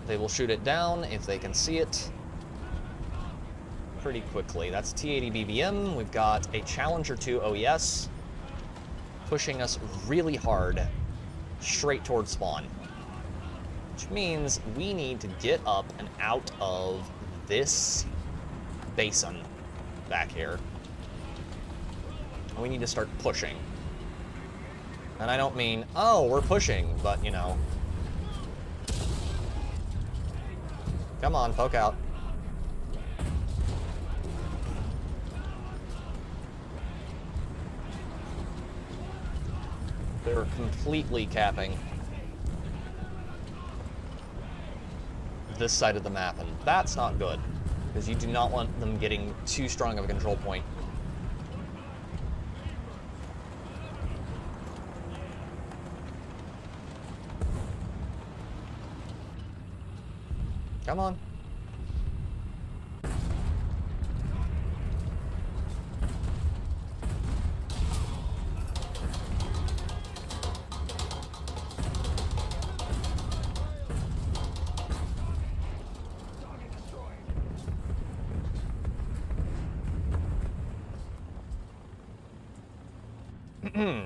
Speaker 1: they will shoot it down if they can see it pretty quickly. That's T-80 BBM. We've got a Challenger 2 OES pushing us really hard straight towards spawn. Which means we need to get up and out of this basin back here. And we need to start pushing. And I don't mean, oh, we're pushing, but, you know. Come on, poke out. They're completely capping this side of the map, and that's not good, because you do not want them getting too strong of a control point. Come on.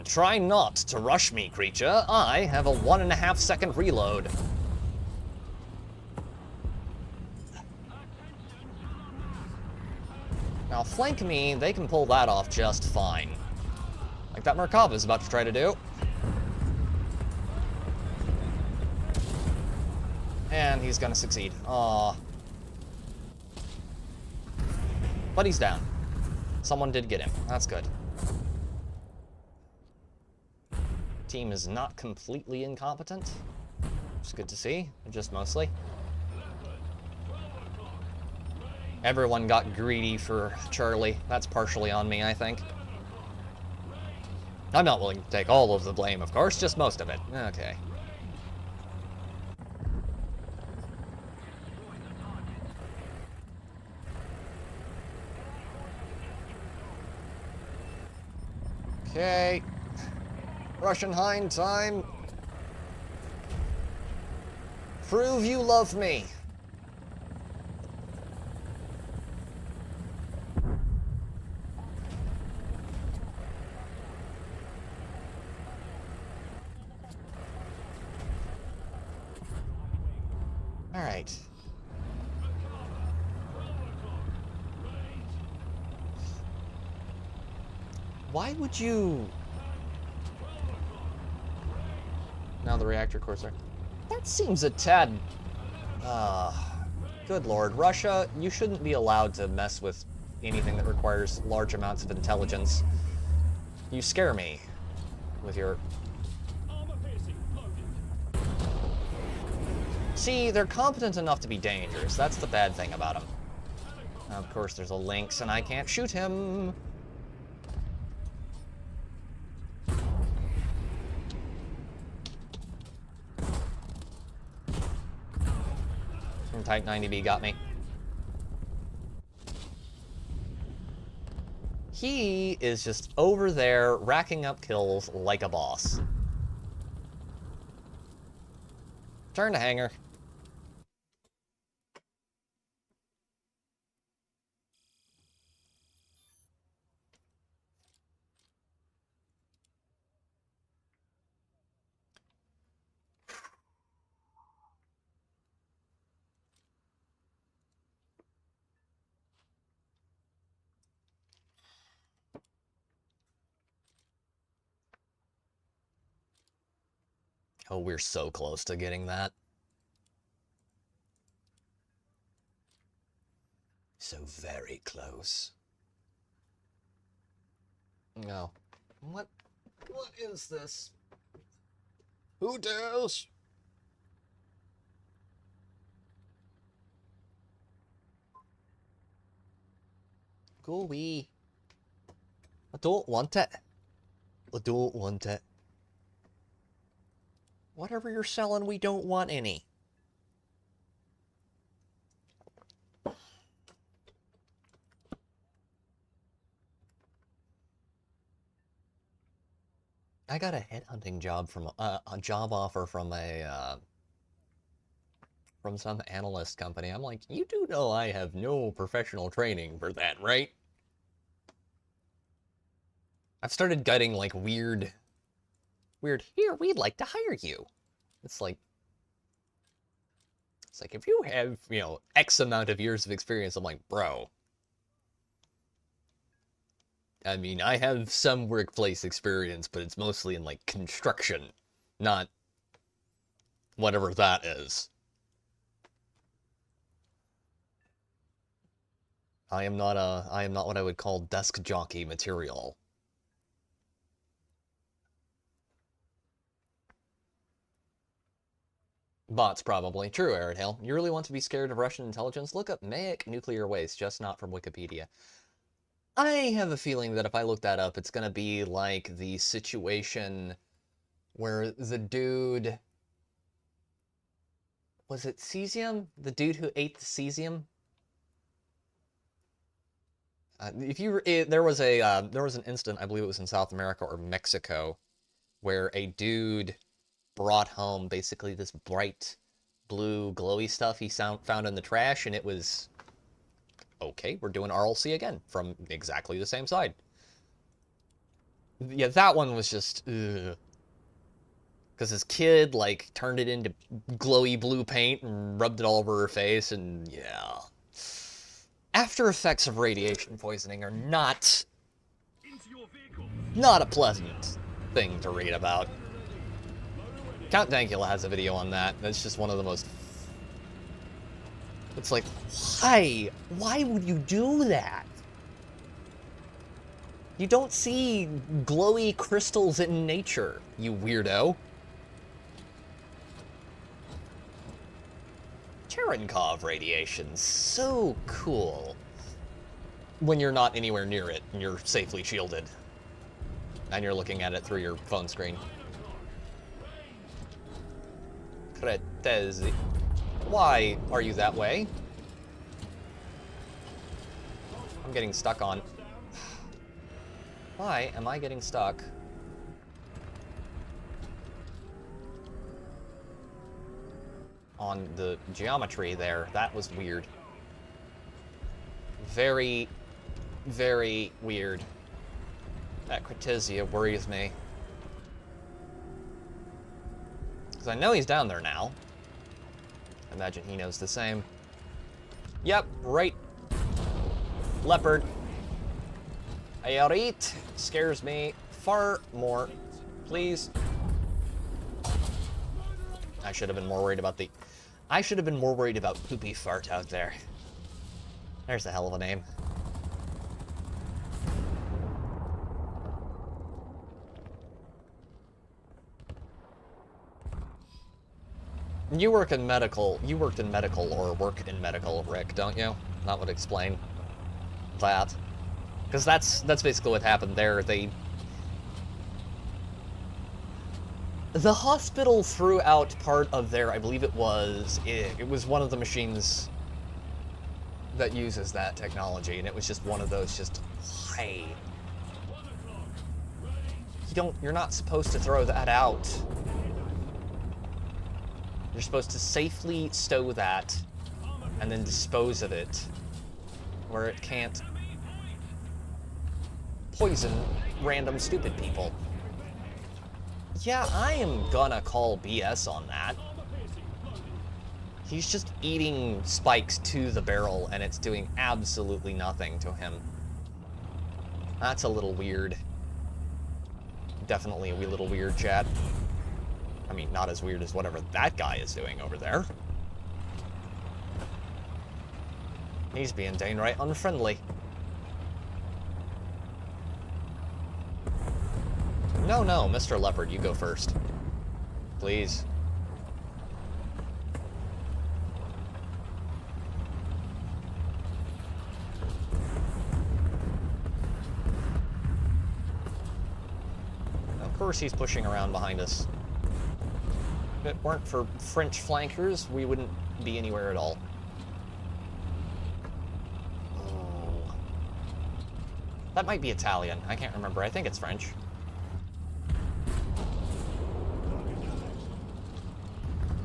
Speaker 1: Try not to rush me, creature. I have a 1.5 second reload. Now, flank me, they can pull that off just fine. Like that Merkava is about to try to do. And he's gonna succeed. Aww. But he's down. Someone did get him. That's good. Team is not completely incompetent. It's good to see, just mostly. Everyone got greedy for Charlie. That's partially on me, I think. I'm not willing to take all of the blame, of course, just most of it. Okay. Okay. Russian Hind time. Prove you love me. All right. Why would you... Now the reactor cores are... That seems a tad... good lord. Russia, you shouldn't be allowed to mess with anything that requires large amounts of intelligence. You scare me with your... See, they're competent enough to be dangerous. That's the bad thing about them. Of course, there's a Lynx, and I can't shoot him. Type 90B got me. He is just over there racking up kills like a boss. Turn to hangar. Oh, we're so close to getting that. So very close. No. What is this? Who dares? Go away. I don't want it. I don't want it. Whatever you're selling, we don't want any. I got a headhunting job from a job offer from a from some analyst company. I'm like, you do know I have no professional training for that, right? I've started getting like weird, here, we'd like to hire you. It's like if you have, you know, X amount of years of experience, I'm like, bro. I mean, I have some workplace experience, but it's mostly in like construction, not whatever that is. I am not what I would call desk jockey material. Bots, probably. True, Aridhale. You really want to be scared of Russian intelligence? Look up Mayak nuclear waste, just not from Wikipedia. I have a feeling that if I look that up, it's gonna be like the situation where the dude Was it cesium? The dude who ate the cesium? There was an incident, I believe it was in South America or Mexico, where a dude brought home basically this bright blue glowy stuff he found in the trash, and it was, okay, we're doing RLC again from exactly the same side. Yeah, that one was just, ugh. Because his kid, like, turned it into glowy blue paint and rubbed it all over her face, and yeah. After effects of radiation poisoning are not a pleasant thing to read about. Count Dankula has a video on that. That's just one of the most... It's like, why? Why would you do that? You don't see glowy crystals in nature, you weirdo. Cherenkov radiation, so cool. When you're not anywhere near it, and you're safely shielded. And you're looking at it through your phone screen. Cretezi. Why are you that way? I'm getting stuck on... Why am I getting stuck? On the geometry there. That was weird. Very, very weird. That Cretezia worries me. Because I know he's down there now. Imagine he knows the same. Yep, right. Leopard. Ayorit scares me far more. Please. I should have been more worried about Poopy Fart out there. There's a hell of a name. You worked in medical, or work in medical, Rick, don't you? That would explain that. Because that's basically what happened there. The hospital threw out part of their, I believe it was one of the machines that uses that technology, and it was just one of those just, hey. You're not supposed to throw that out. You're supposed to safely stow that and then dispose of it where it can't poison random stupid people. Yeah, I am gonna call BS on that. He's just eating spikes to the barrel and it's doing absolutely nothing to him. That's a little weird. Definitely a wee little weird, chat. I mean, not as weird as whatever that guy is doing over there. He's being downright unfriendly. No, Mr. Leopard, you go first. Please. Of course he's pushing around behind us. If it weren't for French flankers, we wouldn't be anywhere at all. Oh. That might be Italian. I can't remember. I think it's French.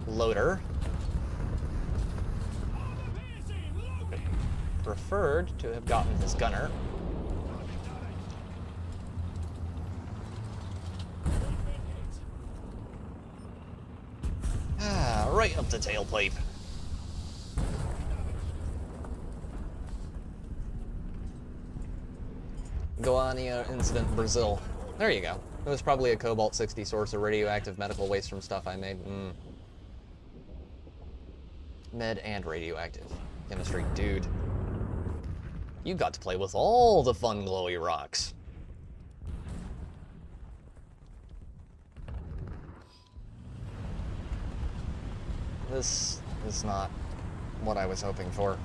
Speaker 1: Loader. Preferred to have gotten his gunner. Right up the tailpipe. Goiânia incident, Brazil. There you go. It was probably a cobalt-60 source of radioactive medical waste from stuff I made. Med and radioactive. Chemistry, dude. You got to play with all the fun glowy rocks. This is not what I was hoping for.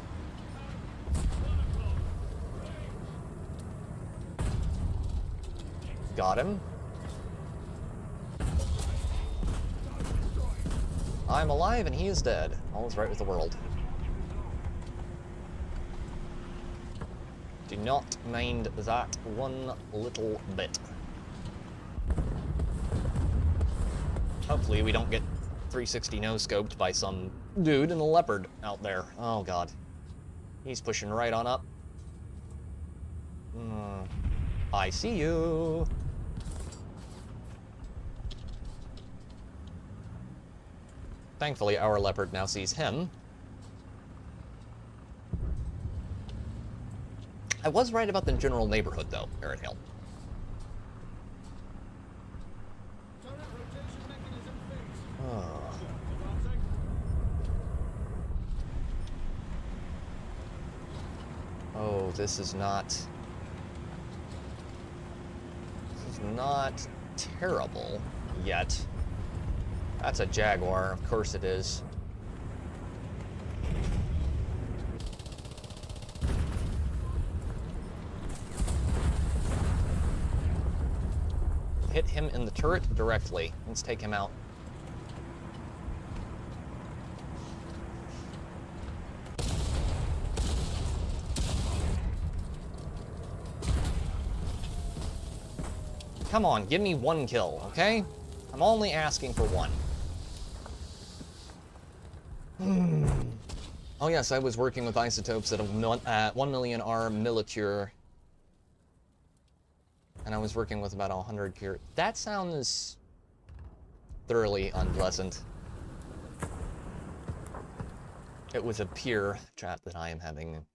Speaker 1: Got him. I'm alive and he is dead. All is right with the world. Do not mind that one little bit. Hopefully we don't get 360 no-scoped by some dude in a leopard out there. Oh god. He's pushing right on up. I see you. Thankfully, our leopard now sees him. I was right about the general neighborhood, though, Parrot Hill. Oh, this is not terrible yet. That's a Jaguar, of course it is. Hit him in the turret directly. Let's take him out. Come on, give me one kill, okay? I'm only asking for one. Oh yes, I was working with isotopes at 1 million R millicure. And I was working with about 100 cure. That sounds thoroughly unpleasant. It was a peer chat that I am having.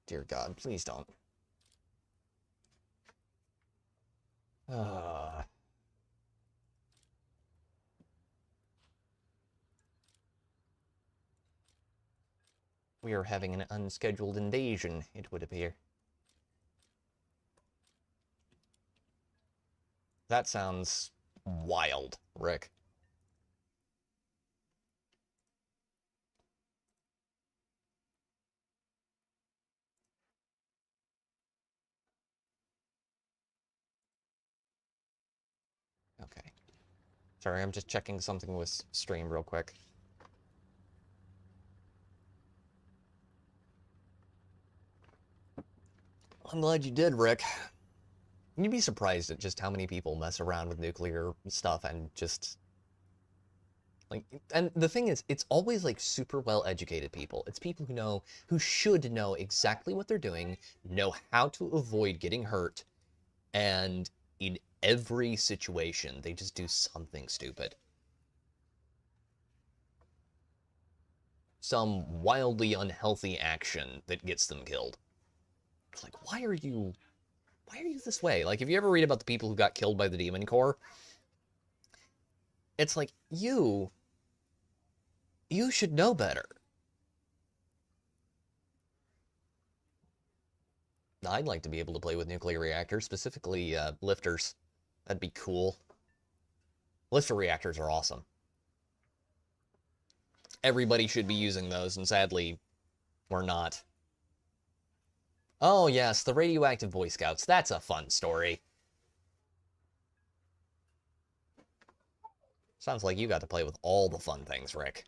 Speaker 1: Dear God, please don't. We are having an unscheduled invasion, it would appear. That sounds wild, Rick. Okay. Sorry, I'm just checking something with stream real quick. I'm glad you did, Rick. You'd be surprised at just how many people mess around with nuclear stuff and just... like, and the thing is, it's always like super well-educated people. It's people who should know exactly what they're doing, know how to avoid getting hurt, and in every situation, they just do something stupid. Some wildly unhealthy action that gets them killed. It's like, why are you this way? Like, if you ever read about the people who got killed by the Demon Corps, it's like, you should know better. I'd like to be able to play with nuclear reactors, specifically lifters. That'd be cool. Lifter reactors are awesome. Everybody should be using those, and sadly, we're not. Oh yes, the radioactive Boy Scouts. That's a fun story. Sounds like you got to play with all the fun things, Rick.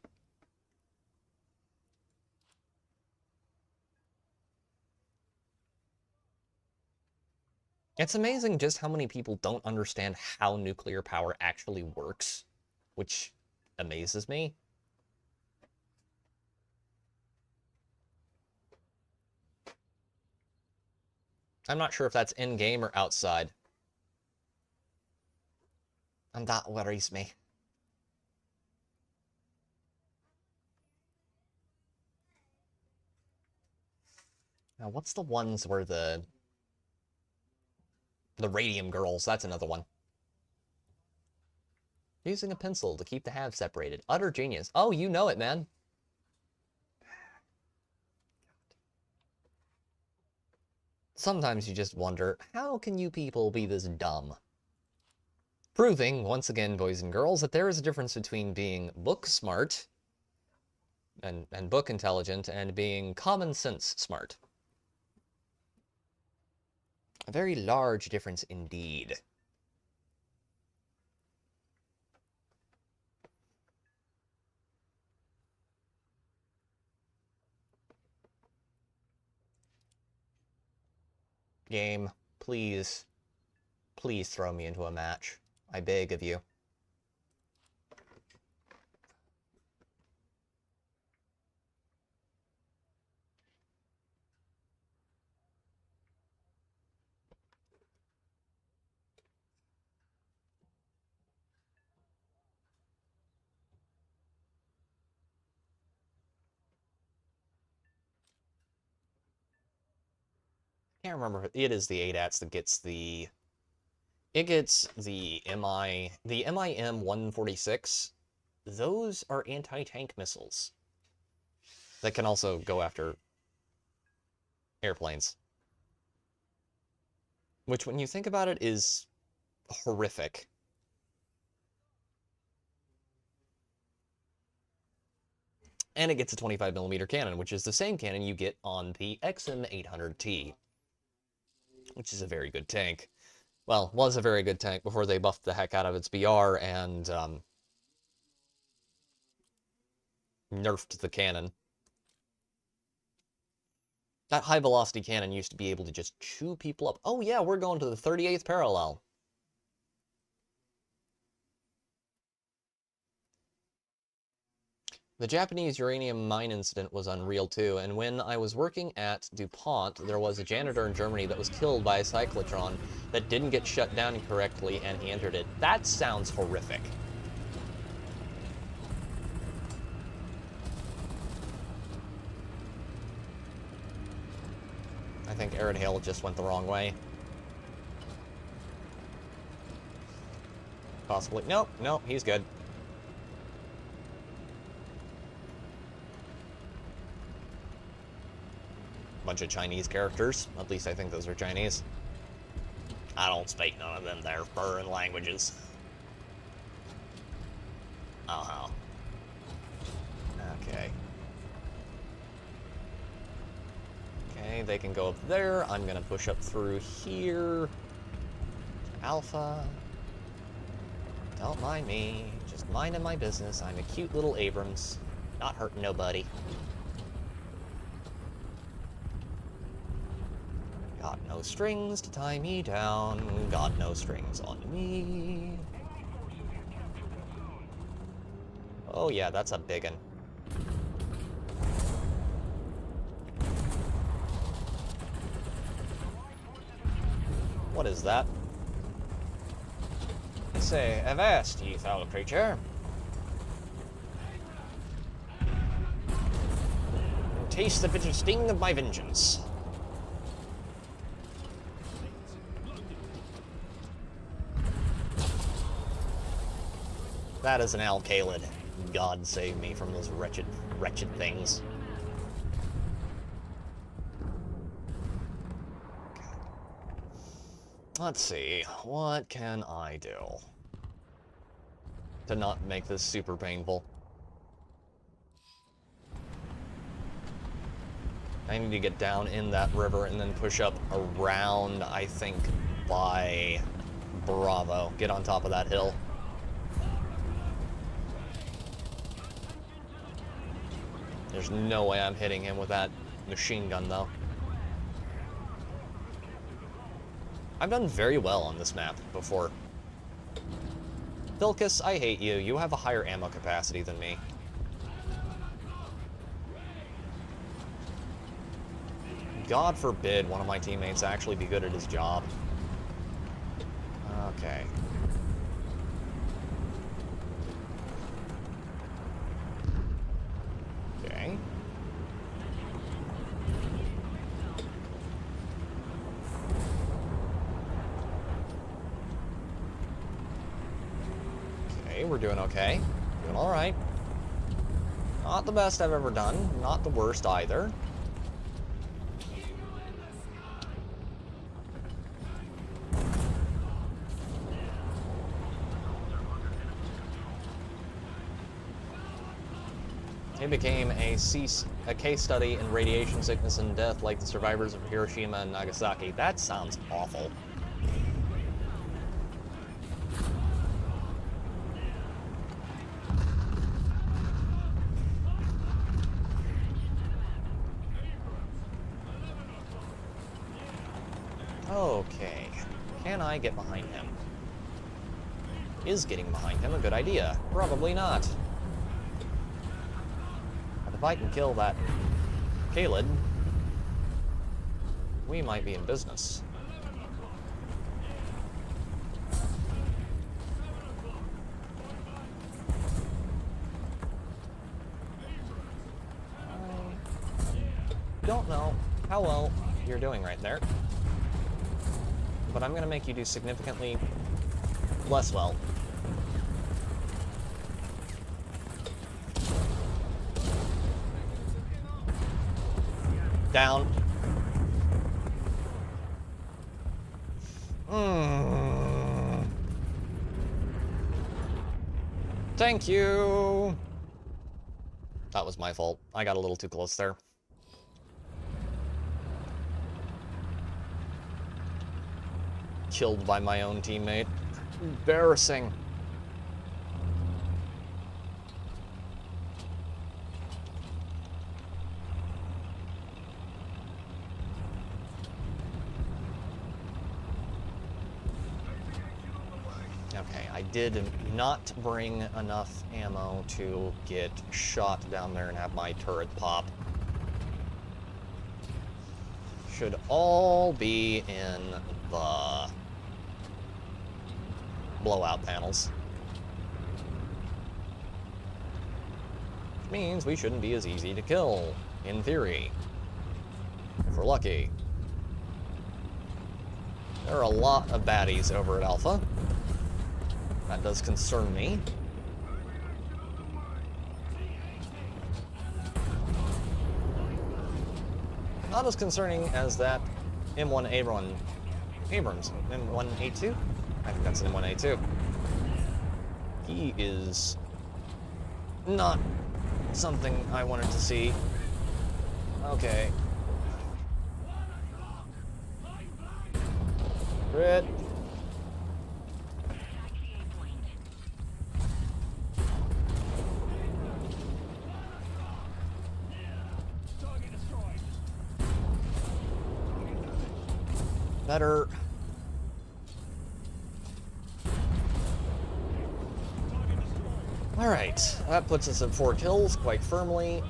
Speaker 1: It's amazing just how many people don't understand how nuclear power actually works, which amazes me. I'm not sure if that's in-game or outside. And that worries me. Now, what's the ones where the radium girls, that's another one. Using a pencil to keep the halves separated. Utter genius. Oh, you know it, man. Sometimes you just wonder, how can you people be this dumb? Proving, once again, boys and girls, that there is a difference between being book smart and book intelligent and being common sense smart. A very large difference indeed. Game, please, please throw me into a match. I beg of you. Can't remember. It is the ADATS that gets the... It gets the MIM 146. Those are anti-tank missiles that can also go after airplanes. Which, when you think about it, is horrific. And it gets a 25mm cannon, which is the same cannon you get on the XM800T, which is a very good tank. Well, was a very good tank before they buffed the heck out of its BR and nerfed the cannon. That high-velocity cannon used to be able to just chew people up. Oh yeah, we're going to the 38th parallel. The Japanese uranium mine incident was unreal too, and when I was working at DuPont, there was a janitor in Germany that was killed by a cyclotron that didn't get shut down correctly, and he entered it. That sounds horrific. I think Aaron Hale just went the wrong way. Possibly. Nope, nope, he's good. Bunch of Chinese characters. At least I think those are Chinese. I don't speak none of them. They're foreign languages. Uh-huh. Okay. Okay, they can go up there. I'm gonna push up through here. Alpha. Don't mind me. Just minding my business. I'm a cute little Abrams. Not hurting nobody. Got no strings to tie me down. Got no strings on me. Oh yeah, that's a biggin. What is that? Say, avast, ye foul creature. Taste the bitter sting of my vengeance. That is an Alcalid. God save me from those wretched, wretched things. Let's see, what can I do to not make this super painful? I need to get down in that river and then push up around, I think, by Bravo. Get on top of that hill. There's no way I'm hitting him with that machine gun, though. I've done very well on this map before. Vilcus, I hate you. You have a higher ammo capacity than me. God forbid one of my teammates actually be good at his job. Okay. Okay. Okay, we're doing okay. Doing alright. Not the best I've ever done. Not the worst either. It became a case study in radiation sickness and death like the survivors of Hiroshima and Nagasaki. That sounds awful. Okay. Can I get behind him? Is getting behind him a good idea? Probably not. But if I can kill that Caled, we might be in business. I don't know how well you're doing right there, but I'm going to make you do significantly less well. Down. Thank you! That was my fault. I got a little too close there. Killed by my own teammate. Embarrassing. Okay, I did not bring enough ammo to get shot down there and have my turret pop. Should all be in the blowout panels. Which means we shouldn't be as easy to kill, in theory. If we're lucky. There are a lot of baddies over at Alpha. That does concern me. Not as concerning as that M1 Abrams. M1A2? I think that's an M1A2. He is not something I wanted to see. Okay. Crit. Better. Alright, that puts us at 4 kills quite firmly.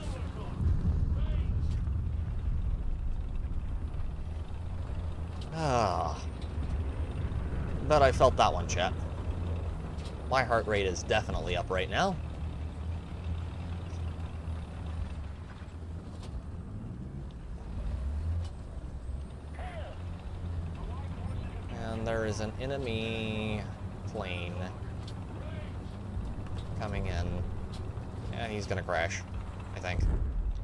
Speaker 1: Bet I felt that one, chat. My heart rate is definitely up right now. And there is an enemy plane coming in. Yeah, he's gonna crash, I think.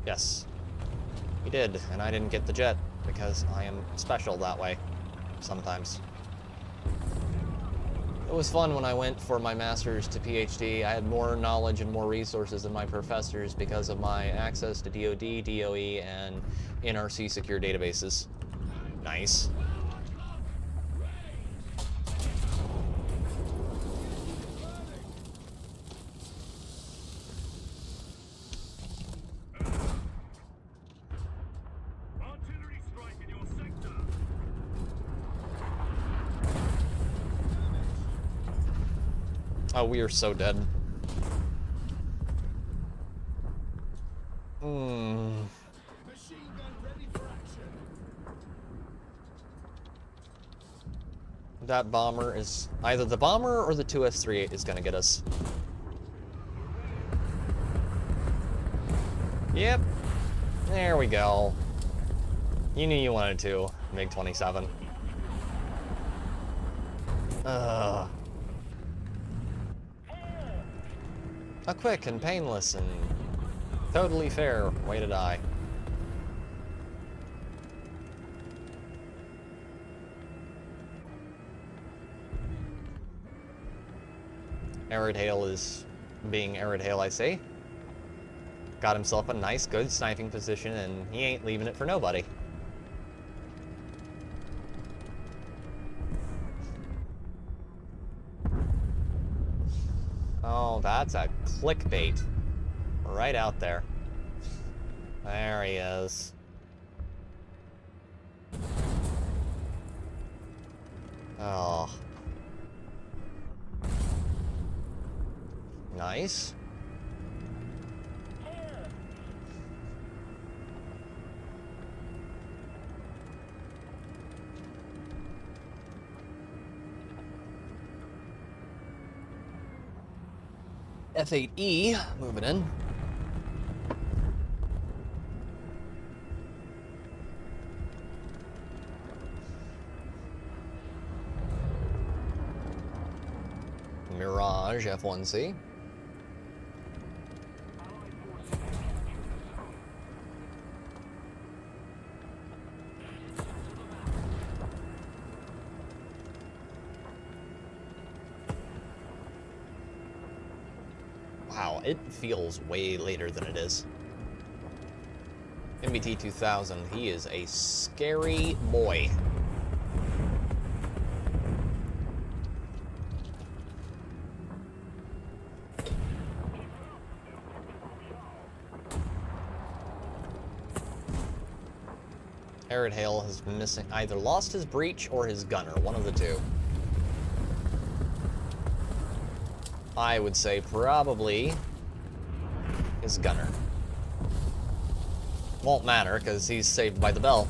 Speaker 1: Yes, he did, and I didn't get the jet because I am special that way sometimes. It was fun when I went for my master's to PhD. I had more knowledge and more resources than my professors because of my access to DoD, DOE, and NRC secure databases. Nice. Oh, we are so dead. That bomber is either the bomber or the 2S38 is gonna get us. Yep. There we go. You knew you wanted to, MiG-27. A quick and painless and totally fair way to die. Arid Hail is being Arid Hail, I say. Got himself a nice, good sniping position, and he ain't leaving it for nobody. Oh, that's a clickbait. Right out there. There he is. Oh. Nice. F8E, moving in. Mirage F1C. Wow, it feels way later than it is. MBT 2000, he is a scary boy. Arid Hale has missing either lost his breach or his gunner, one of the two. I would say probably his gunner. Won't matter, because he's saved by the bell.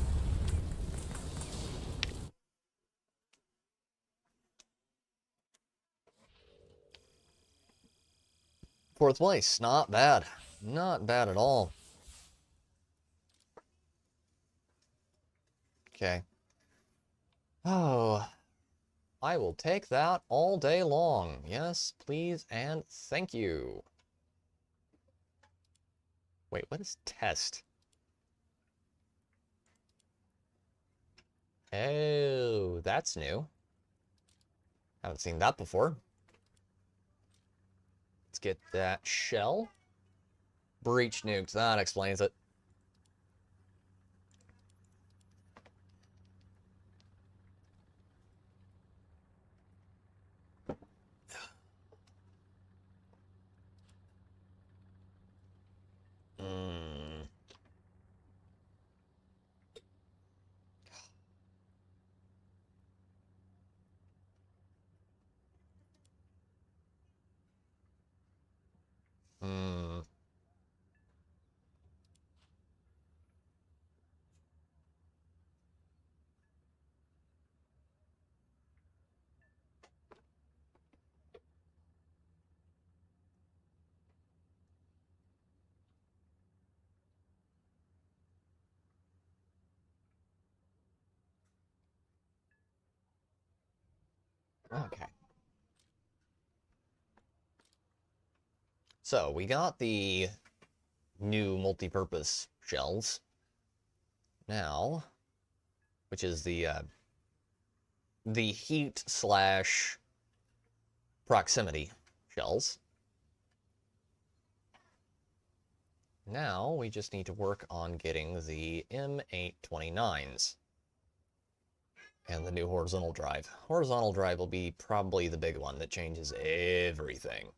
Speaker 1: Fourth place, not bad. Not bad at all. Okay. Oh, I will take that all day long. Yes, please, and thank you. Wait, what is test? Oh, that's new. Haven't seen that before. Let's get that shell. Breach nuked, that explains it. Okay. So, we got the new multi-purpose shells. Now, which is the heat slash proximity shells. Now, we just need to work on getting the M829s. And the new horizontal drive. Horizontal drive will be probably the big one that changes everything.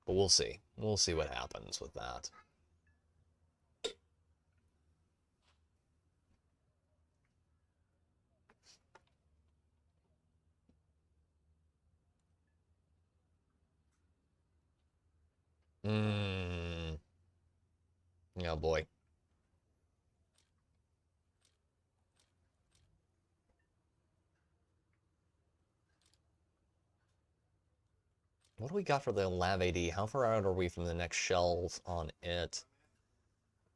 Speaker 1: But we'll see. We'll see what happens with that. Oh boy. What do we got for the Lav AD? How far out are we from the next shells on it?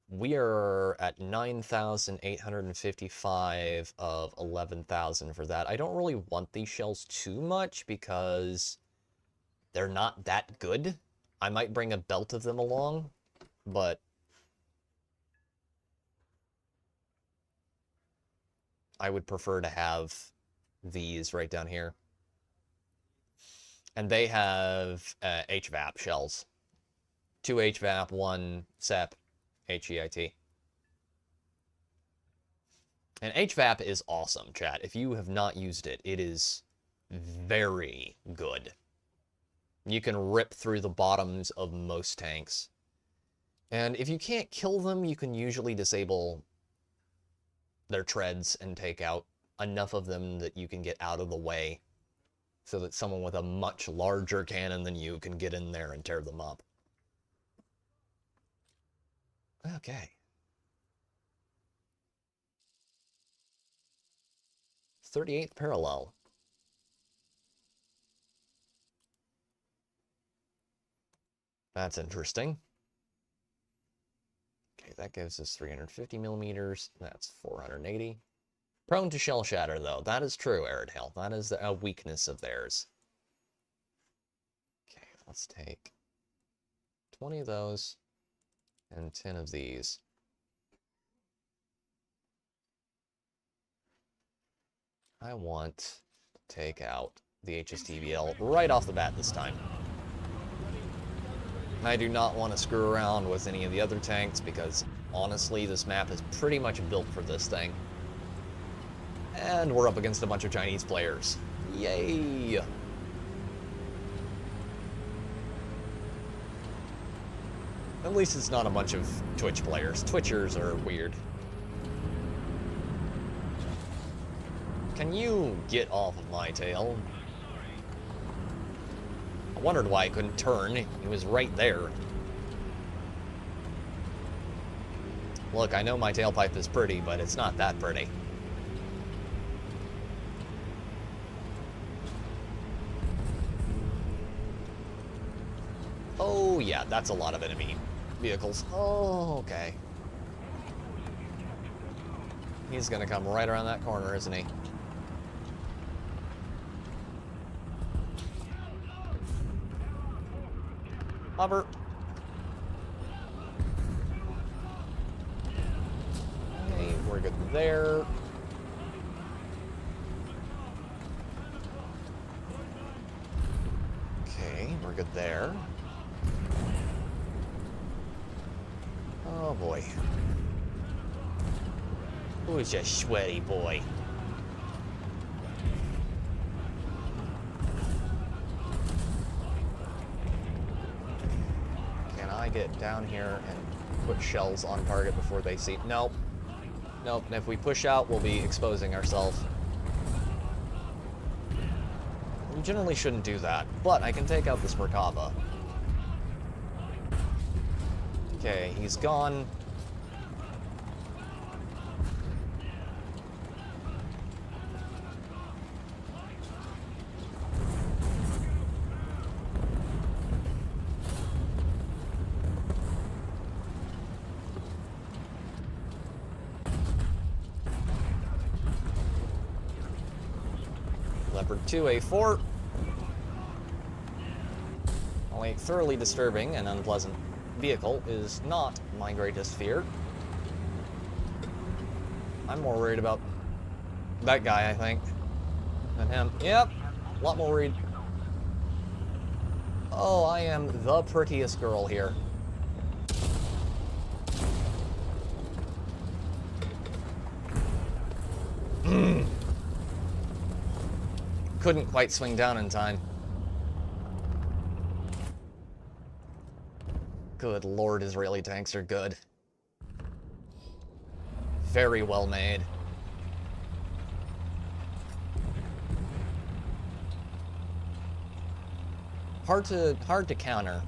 Speaker 1: We are at 9,855 of 11,000 for that. I don't really want these shells too much because they're not that good. I might bring a belt of them along, but I would prefer to have these right down here. And they have HVAP shells. 2 HVAP, 1 SEP, HEIT. And HVAP is awesome, chat. If you have not used it, it is very good. You can rip through the bottoms of most tanks. And if you can't kill them, you can usually disable their treads and take out enough of them that you can get out of the way so that someone with a much larger cannon than you can get in there and tear them up. Okay. 38th parallel. That's interesting. Okay, that gives us 350 millimeters. That's 480. Prone to shell shatter, though. That is true, Aridhill. That is a weakness of theirs. Okay, let's take 20 of those and 10 of these. I want to take out the HSTBL right off the bat this time. I do not want to screw around with any of the other tanks because, honestly, this map is pretty much built for this thing. And we're up against a bunch of Chinese players. Yay! At least it's not a bunch of Twitch players. Twitchers are weird. Can you get off of my tail? I wondered why I couldn't turn. He was right there. Look, I know my tailpipe is pretty, but it's not that pretty. Oh, yeah, that's a lot of enemy vehicles. Oh, okay. He's gonna come right around that corner, isn't he? Hover. Okay, we're good there. Okay, we're good there. Oh boy. Who's a sweaty boy? Can I get down here and put shells on target before they see? Nope. Nope. And if we push out, we'll be exposing ourselves. We generally shouldn't do that, but I can take out this Merkava. Okay, he's gone. Leopard 2A4. Only a thoroughly disturbing and unpleasant vehicle is not my greatest fear. I'm more worried about that guy, I think, than him. Yep, a lot more worried. Oh, I am the prettiest girl here. Couldn't quite swing down in time. Good lord, Israeli tanks are good. Very well made. Hard to counter.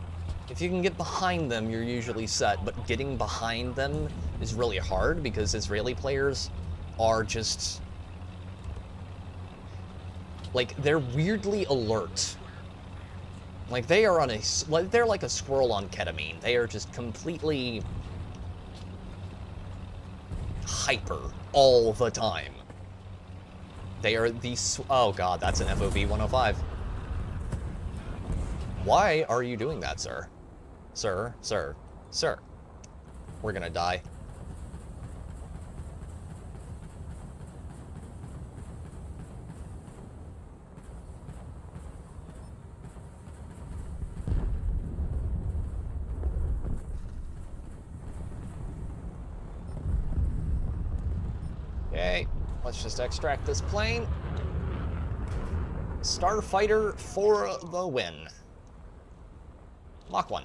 Speaker 1: If you can get behind them, you're usually set, but getting behind them is really hard because Israeli players are just... like, they're weirdly alert. Like, they are on a... they're like a squirrel on ketamine. They are just completely... hyper all the time. They are these... oh god, that's an FOV 105. Why are you doing that, sir? Sir, sir, sir. We're gonna die. Okay, let's just extract this plane. Starfighter for the win. Mach 1.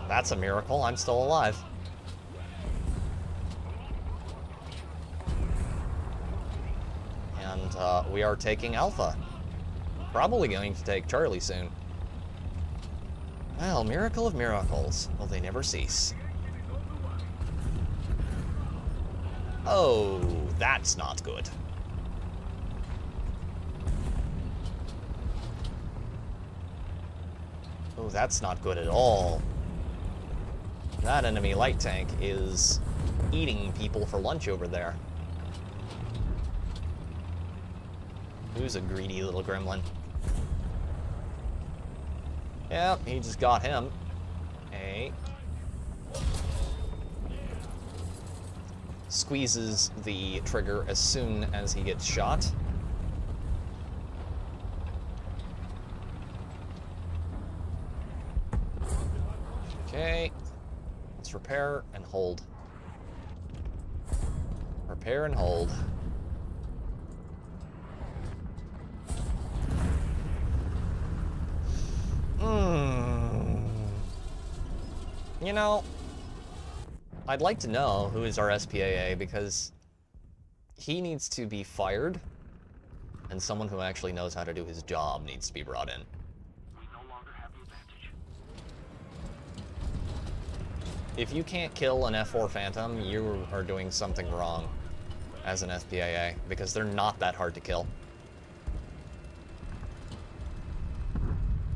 Speaker 1: That's a miracle. I'm still alive. And we are taking Alpha. Probably going to take Charlie soon. Well, miracle of miracles. Will they never cease? Oh, that's not good. Oh, that's not good at all. That enemy light tank is eating people for lunch over there. Who's a greedy little gremlin? Yep, he just got him. Hey. Squeezes the trigger as soon as he gets shot. Okay. Let's repair and hold. Repair and hold. You know, I'd like to know who is our SPAA, because he needs to be fired, and someone who actually knows how to do his job needs to be brought in. If you can't kill an F4 Phantom, you are doing something wrong as an SPAA, because they're not that hard to kill.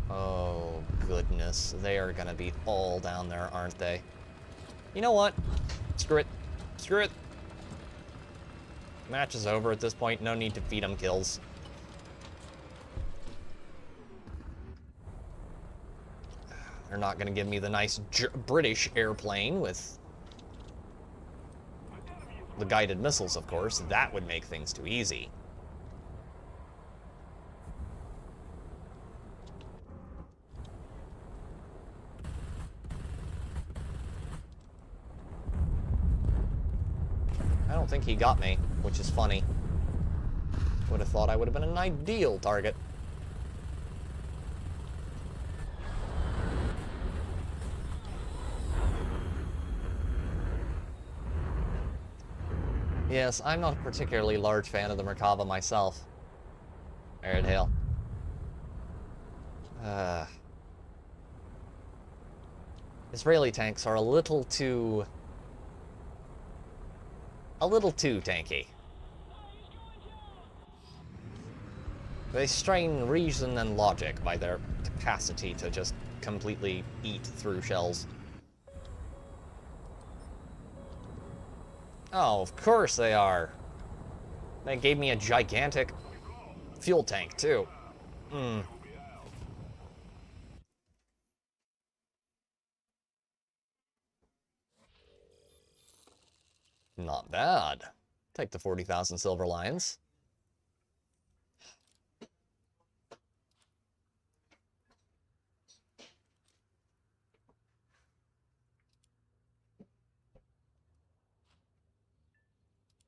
Speaker 1: Oh, goodness. They are gonna be all down there, aren't they? You know what? Screw it. Screw it. Match is over at this point. No need to feed them kills. They're not gonna give me the nice British airplane with the guided missiles, of course. That would make things too easy. I don't think he got me, which is funny. Would have thought I would have been an ideal target. Yes, I'm not a particularly large fan of the Merkava myself. Arid hail. Israeli tanks are a little too tanky. They strain reason and logic by their capacity to just completely eat through shells. Oh, of course they are. They gave me a gigantic fuel tank, too. Not bad. Take the 40,000 silver lions.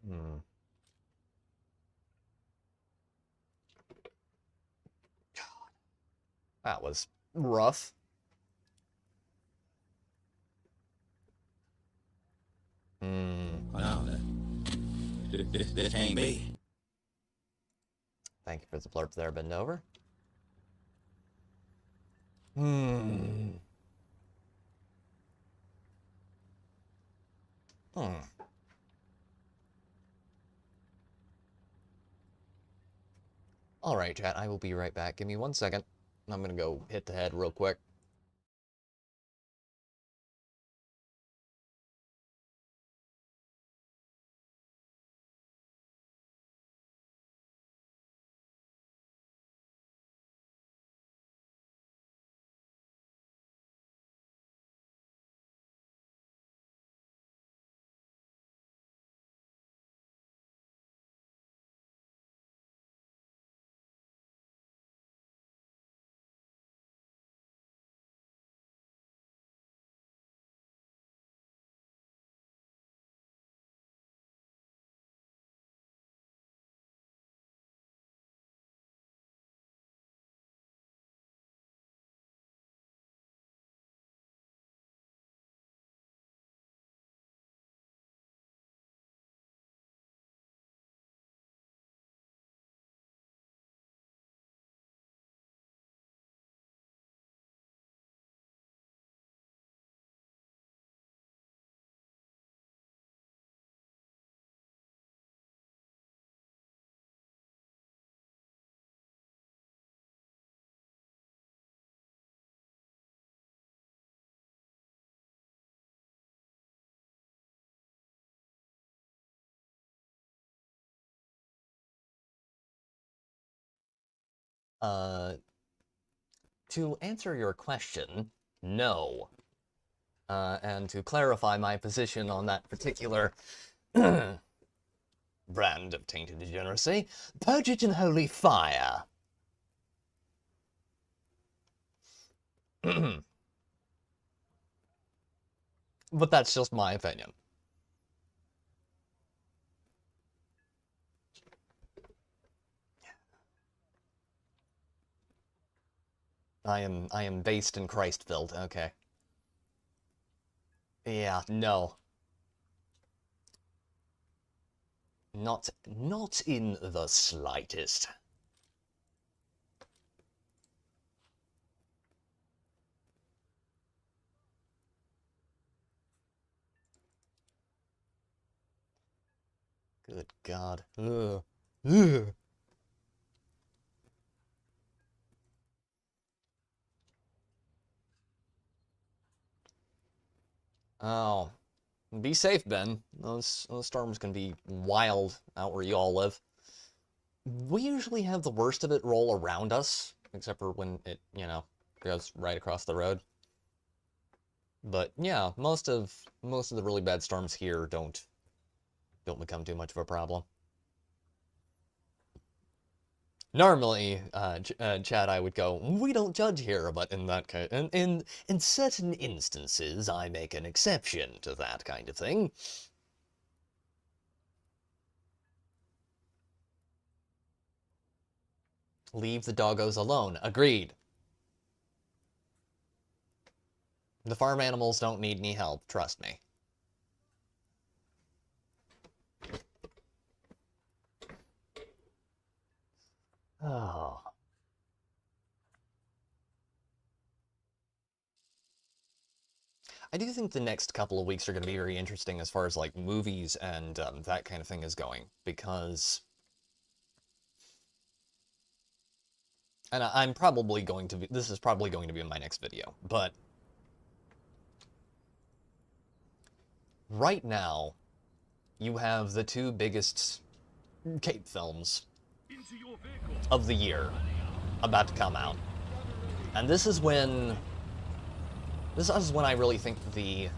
Speaker 1: God. That was rough.
Speaker 18: No, this ain't me.
Speaker 1: Thank you for the blurb there, bend over. Alright, chat, I will be right back. Give me 1 second. I'm gonna go hit the head real quick. To answer your question, no. And to clarify my position on that particular brand of tainted degeneracy, purge it in holy fire. But that's just my opinion. I am based in Christville, okay. Yeah, no. Not in the slightest. Good God. Ugh. Ugh. Oh. Be safe, Ben. Those storms can be wild out where you all live. We usually have the worst of it roll around us, except for when it, you know, goes right across the road. But yeah, most of the really bad storms here don't become too much of a problem. Normally, Chad, I would go, we don't judge here, but in that case, in certain instances, I make an exception to that kind of thing. Leave the doggos alone. Agreed. The farm animals don't need any help, trust me. Oh. I do think the next couple of weeks are going to be very interesting as far as, like, movies and that kind of thing is going, because... And I'm probably going to be... This is probably going to be in my next video, but... Right now, you have the two biggest Cape films of the year about to come out. And this is when I really think the...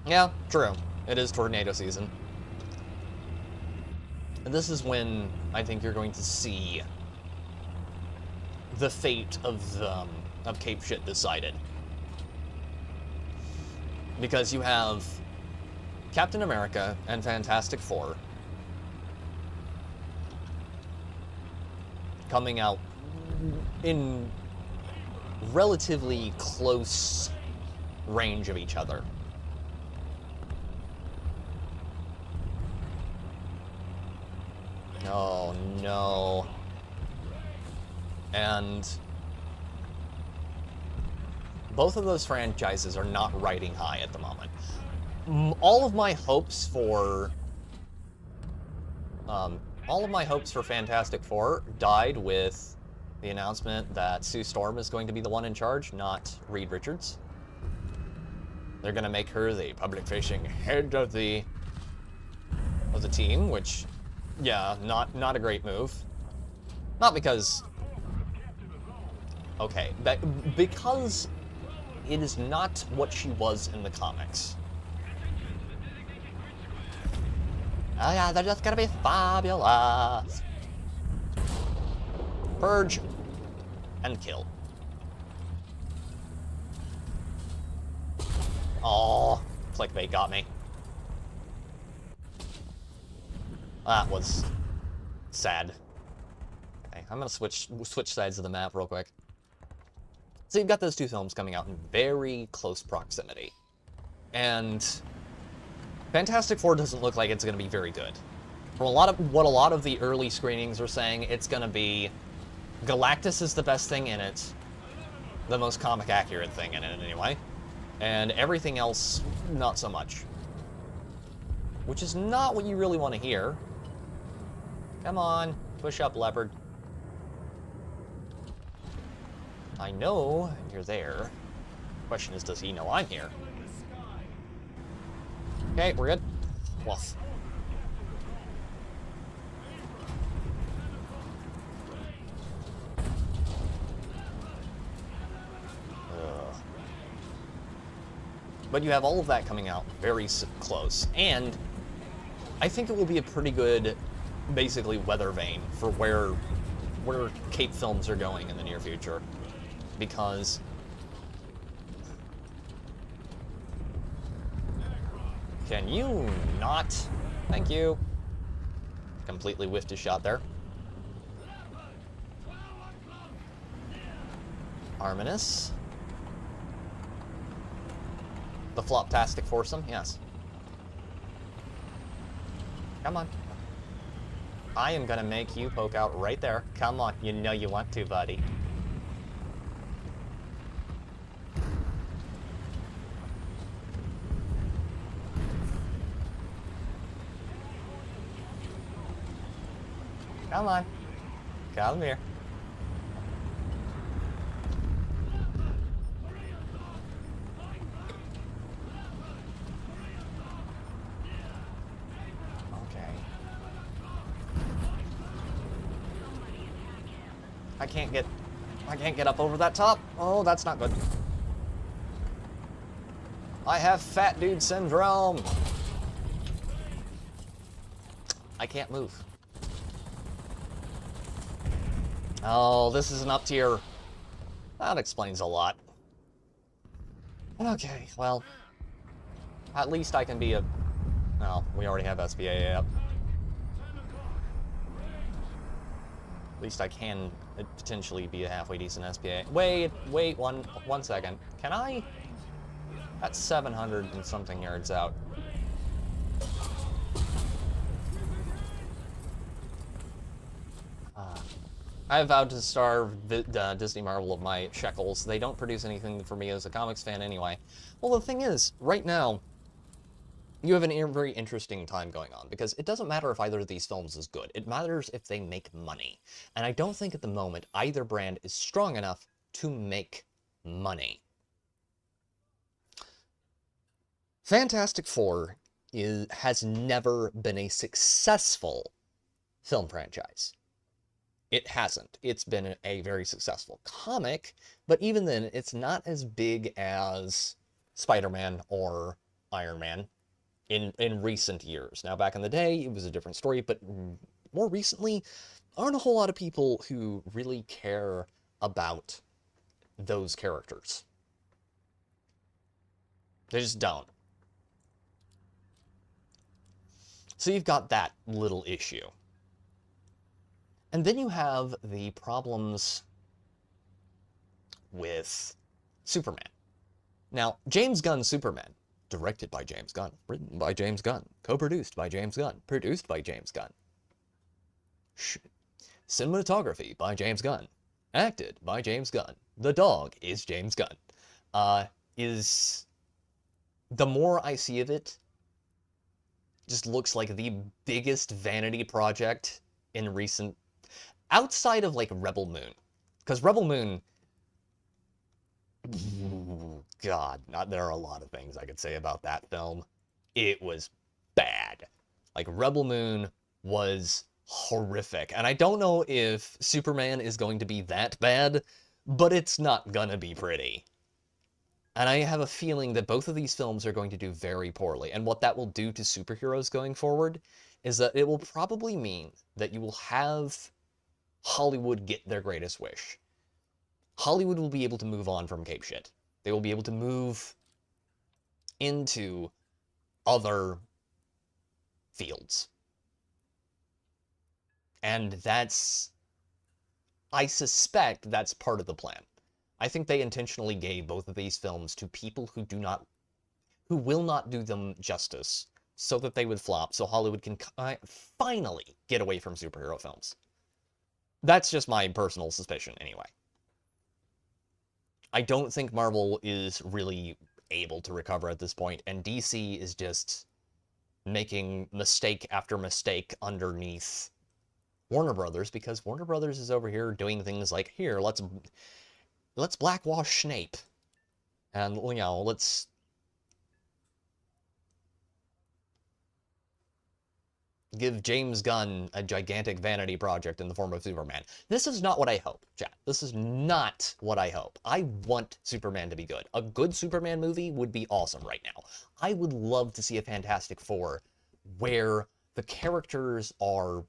Speaker 1: Yeah, true. It is tornado season. And this is when I think you're going to see the fate of Cape shit decided. Because you have Captain America and Fantastic Four coming out in relatively close range of each other. Oh no. And both of those franchises are not riding high at the moment. All of my hopes for Fantastic Four died with the announcement that Sue Storm is going to be the one in charge, not Reed Richards. They're going to make her the public-facing head of the team, which, yeah, not a great move. Not because... Okay, because it is not what she was in the comics. Oh yeah, they're just gonna be fabulous. Purge and kill. Aww, clickbait got me. That was sad. Okay, I'm gonna switch sides of the map real quick. So you've got those two films coming out in very close proximity. And Fantastic Four doesn't look like it's going to be very good. From what a lot of the early screenings are saying, it's going to be Galactus is the best thing in it, the most comic accurate thing in it anyway, and everything else not so much. Which is not what you really want to hear. Come on, push up, Leopard. I know you're there. Question is, does he know I'm here? Okay, we're good. Woof. But you have all of that coming out very close, and I think it will be a pretty good, basically, weather vane for where Cape films are going in the near future, because can you not? Thank you. Completely whiffed his shot there. Arminus. The Floptastic foursome, yes. Come on. I am gonna make you poke out right there. Come on, you know you want to, buddy. Come on. Come here. I can't get up over that top. Oh, that's not good. I have fat dude syndrome. I can't move. Oh, this is an up tier. That explains a lot. Okay, well, at least I can be a... Oh, we already have SPA up. At least I can potentially be a halfway decent SPA. Wait, one second. Can I? That's 700 and something yards out. I vowed to starve Disney Marvel of my shekels. They don't produce anything for me as a comics fan anyway. Well, the thing is, right now, you have a very interesting time going on, because it doesn't matter if either of these films is good. It matters if they make money. And I don't think at the moment either brand is strong enough to make money. Fantastic Four has never been a successful film franchise. It hasn't. It's been a very successful comic, but even then, it's not as big as Spider-Man or Iron Man in recent years. Now, back in the day, it was a different story, but more recently, aren't a whole lot of people who really care about those characters. They just don't. So you've got that little issue. And then you have the problems with Superman. Now, James Gunn's Superman, directed by James Gunn, written by James Gunn, co-produced by James Gunn, produced by James Gunn, cinematography by James Gunn, acted by James Gunn, the dog is James Gunn, is, the more I see of it, just looks like the biggest vanity project in recent, outside of like Rebel Moon, because Rebel Moon, God, there are a lot of things I could say about that film. It was bad. Like, Rebel Moon was horrific. And I don't know if Superman is going to be that bad, but it's not gonna be pretty. And I have a feeling that both of these films are going to do very poorly. And what that will do to superheroes going forward is that it will probably mean that you will have Hollywood get their greatest wish. Hollywood will be able to move on from Cape shit. They will be able to move into other fields. And that's, I suspect that's part of the plan. I think they intentionally gave both of these films to people who will not do them justice, so that they would flop, so Hollywood can finally get away from superhero films. That's just my personal suspicion, anyway. I don't think Marvel is really able to recover at this point, and DC is just making mistake after mistake underneath Warner Brothers, because Warner Brothers is over here doing things like, here, let's blackwash Snape, and, you know, let's give James Gunn a gigantic vanity project in the form of Superman. This is not what I hope, chat. This is not what I hope. I want Superman to be good. A good Superman movie would be awesome right now. I would love to see a Fantastic Four where the characters are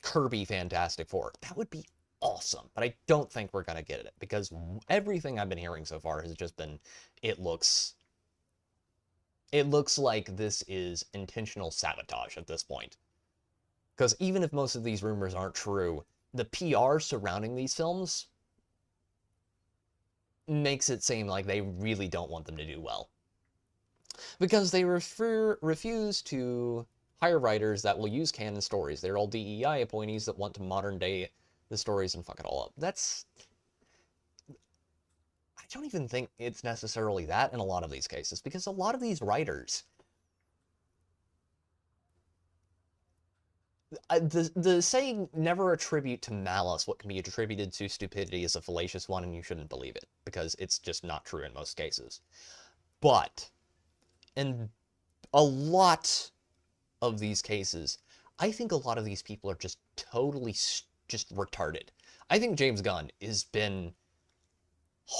Speaker 1: Kirby Fantastic Four. That would be awesome, but I don't think we're going to get it, because everything I've been hearing so far has just been, it looks like this is intentional sabotage at this point. Because even if most of these rumors aren't true, the PR surrounding these films makes it seem like they really don't want them to do well. Because they refuse to hire writers that will use canon stories. They're all DEI appointees that want to modern day the stories and fuck it all up. I don't even think it's necessarily that in a lot of these cases, because a lot of these writers, the saying, never attribute to malice what can be attributed to stupidity, is a fallacious one, and you shouldn't believe it, because it's just not true in most cases. But in a lot of these cases, I think a lot of these people are just totally just retarded. I think James Gunn has been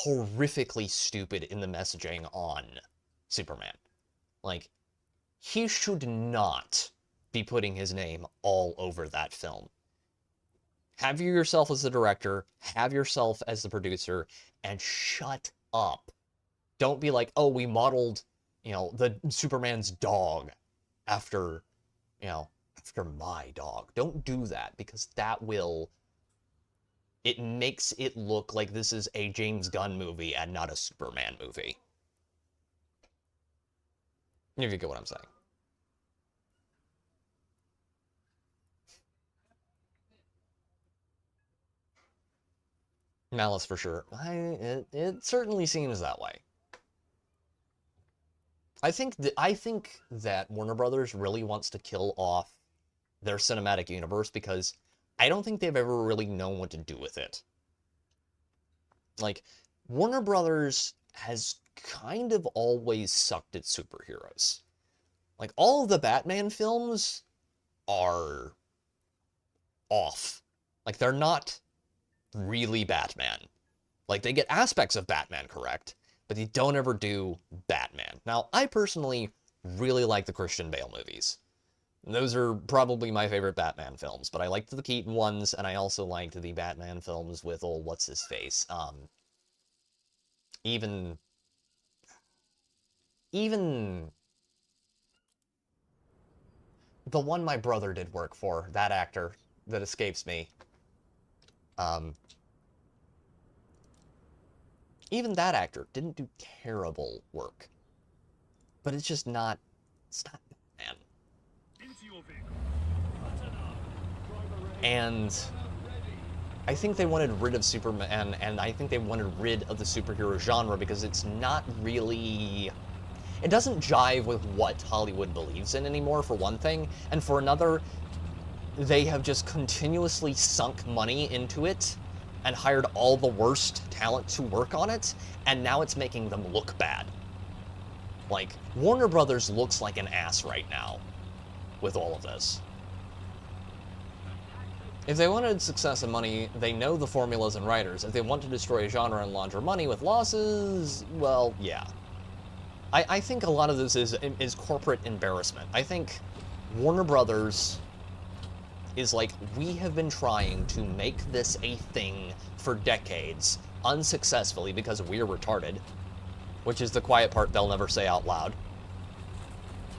Speaker 1: horrifically stupid in the messaging on Superman. Like, he should not be putting his name all over that film. Have you yourself as the director, have yourself as the producer, and shut up. Don't be like, oh, we modeled, the Superman's dog after my dog. Don't do that, because it makes it look like this is a James Gunn movie and not a Superman movie. If you get what I'm saying. Malice for sure. It certainly seems that way. I think that Warner Brothers really wants to kill off their cinematic universe, because I don't think they've ever really known what to do with it. Like, Warner Brothers has kind of always sucked at superheroes. Like, all of the Batman films are off. Like, they're not really Batman. Like, they get aspects of Batman correct, but they don't ever do Batman. Now, I personally really like the Christian Bale movies. Those are probably my favorite Batman films, but I liked the Keaton ones, and I also liked the Batman films with old what's-his-face. Even the one my brother did work for, that actor that escapes me. Even that actor didn't do terrible work. But it's just not, Batman. And I think they wanted rid of Superman, and I think they wanted rid of the superhero genre because it's not really... It doesn't jive with what Hollywood believes in anymore, for one thing. And for another, they have just continuously sunk money into it and hired all the worst talent to work on it, and now it's making them look bad. Like, Warner Brothers looks like an ass right now with all of this. If they wanted success and money, they know the formulas and writers. If they want to destroy a genre and launder money with losses, well, yeah. I think a lot of this is corporate embarrassment. I think Warner Brothers is like, we have been trying to make this a thing for decades, unsuccessfully because we're retarded, which is the quiet part they'll never say out loud.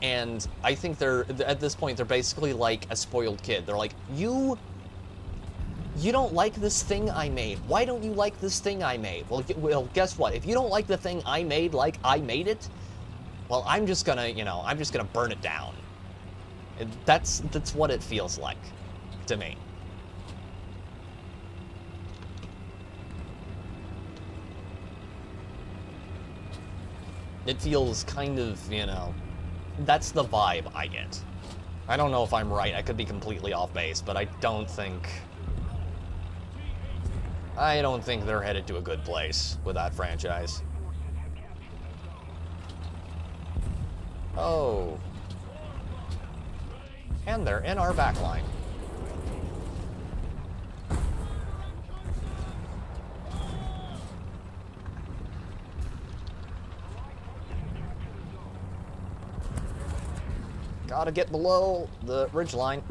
Speaker 1: And I think at this point, they're basically like a spoiled kid. They're like, you don't like this thing I made. Why don't you like this thing I made? Well, guess what? If you don't like the thing I made like I made it, well, I'm just gonna burn it down. That's what it feels like to me. It feels kind of, that's the vibe I get. I don't know if I'm right. I could be completely off base, but I don't think they're headed to a good place with that franchise. And they're in our back line. Gotta get below the ridgeline.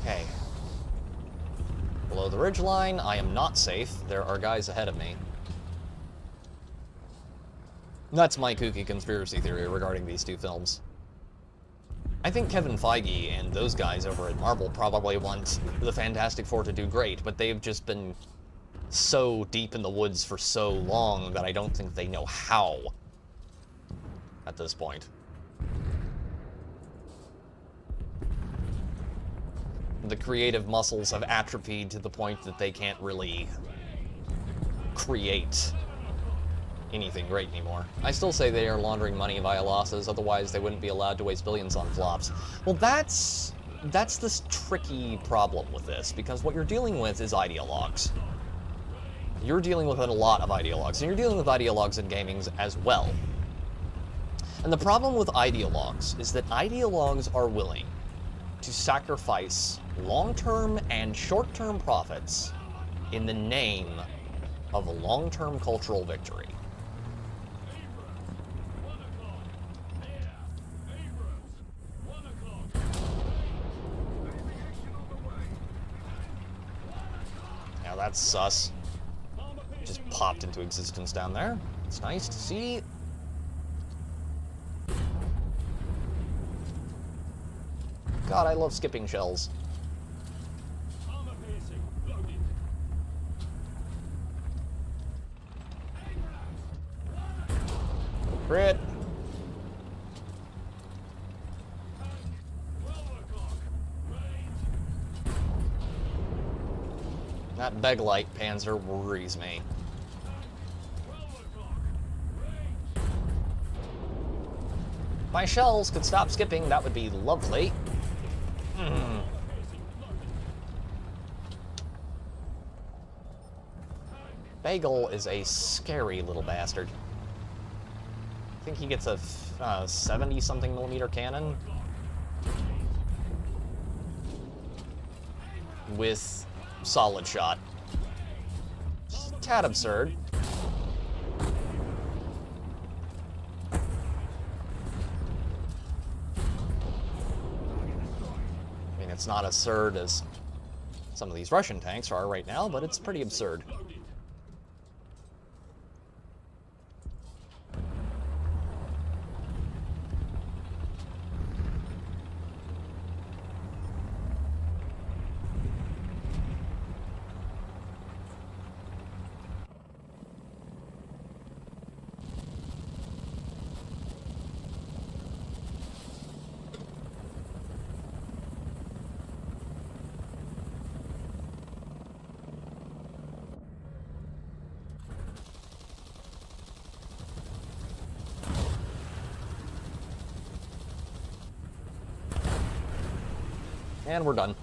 Speaker 1: Okay. Below the ridgeline, I am not safe. There are guys ahead of me. That's my kooky conspiracy theory regarding these two films. I think Kevin Feige and those guys over at Marvel probably want the Fantastic Four to do great, but they've just been so deep in the woods for so long that I don't think they know how at this point. The creative muscles have atrophied to the point that they can't really create anything great anymore. I still say they are laundering money via losses, otherwise they wouldn't be allowed to waste billions on flops. Well, that's this tricky problem with this, because what you're dealing with is ideologues. You're dealing with a lot of ideologues, and you're dealing with ideologues in gaming as well. And the problem with ideologues is that ideologues are willing to sacrifice long-term and short-term profits in the name of a long-term cultural victory. Now that's sus. Just popped into existence down there. It's nice to see. God, I love skipping shells. Crit. That Beglite Panzer worries me. If my shells could stop skipping, that would be lovely. Bagel is a scary little bastard. I think he gets a 70-something millimeter cannon with solid shot. Just a tad absurd. I mean, it's not as absurd as some of these Russian tanks are right now, but it's pretty absurd. And we're done.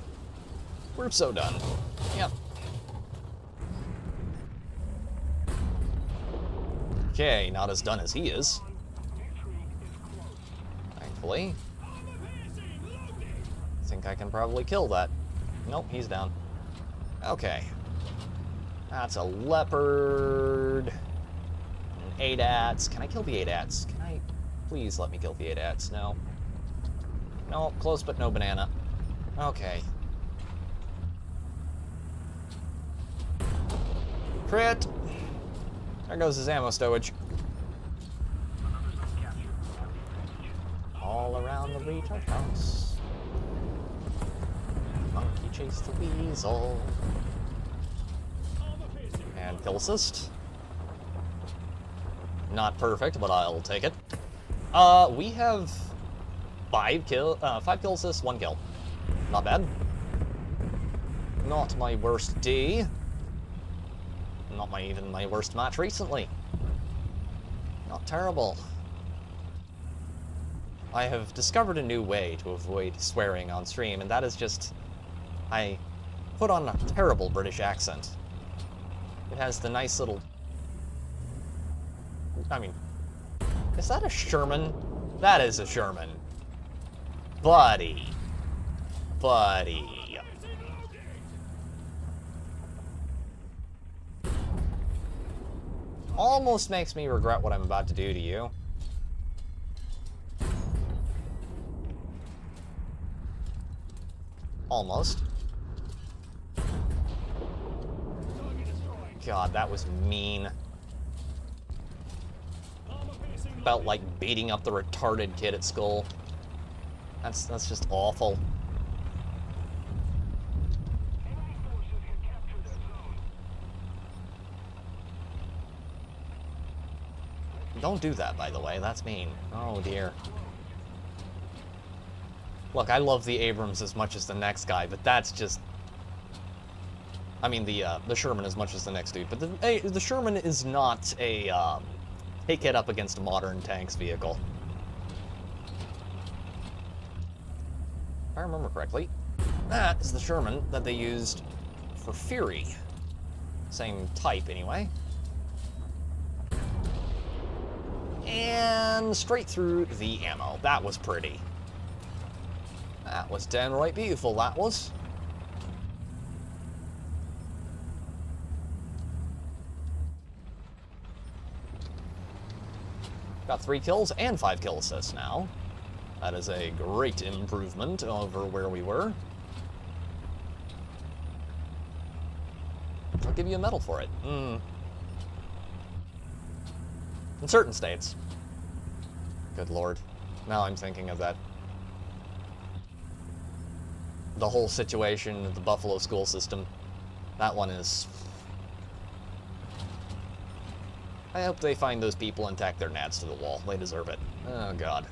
Speaker 1: We're so done. Yep. Okay, not as done as he is. Thankfully. I think I can probably kill that. Nope, he's down. Okay. That's a leopard. An ADATS. Can I kill the ADATS? Can I... Please let me kill the ADATS. No. No, close but no banana. Okay. Crit! There goes his ammo stowage. All around the retard house. Monkey chased the weasel. And kill assist. Not perfect, but I'll take it. We have 5 kill assists, 1 kill. Not bad. Not my worst day. Not even my worst match recently. Not terrible. I have discovered a new way to avoid swearing on stream, and that is just... I put on a terrible British accent. It has the nice little I mean, is that a Sherman? That is a Sherman. Buddy. Buddy. Almost makes me regret what I'm about to do to you. Almost. God, that was mean. About, like, beating up the retarded kid at school. That's just awful. Don't do that, by the way. That's mean. Oh, dear. Look, I love the Abrams as much as the next guy, but that's just... I mean, the Sherman as much as the next dude, but the Sherman is not a, take it up against a modern tanks vehicle. If I remember correctly, that is the Sherman that they used for Fury. Same type, anyway. And straight through the ammo. That was pretty. That was downright beautiful, that was. Got 3 kills and 5 kill assists now. That is a great improvement over where we were. I'll give you a medal for it. In certain states. Good lord. Now I'm thinking of that. The whole situation of the Buffalo school system. That one is... I hope they find those people and tack their nads to the wall. They deserve it. Oh, God.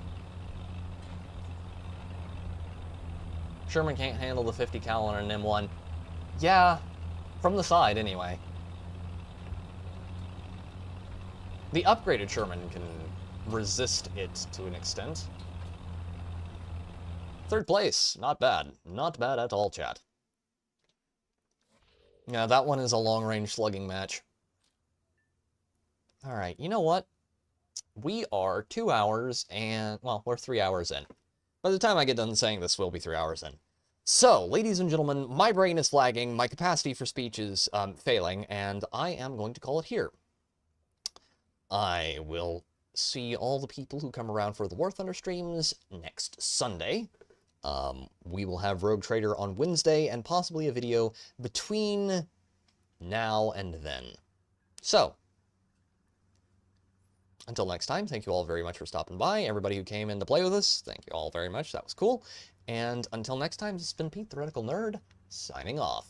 Speaker 1: Sherman can't handle the 50 cal on an M1. Yeah, from the side, anyway. The upgraded Sherman can resist it to an extent. 3rd place. Not bad. Not bad at all, chat. Yeah, that one is a long-range slugging match. Alright, you know what? We are 2 hours and... well, we're 3 hours in. By the time I get done saying this, we'll be 3 hours in. So, ladies and gentlemen, my brain is flagging, my capacity for speech is failing, and I am going to call it here. I will see all the people who come around for the Warthunder streams next Sunday. We will have Rogue Trader on Wednesday, and possibly a video between now and then. So, until next time, thank you all very much for stopping by. Everybody who came in to play with us, thank you all very much. That was cool. And until next time, this has been Pete, the Reticle Nerd, signing off.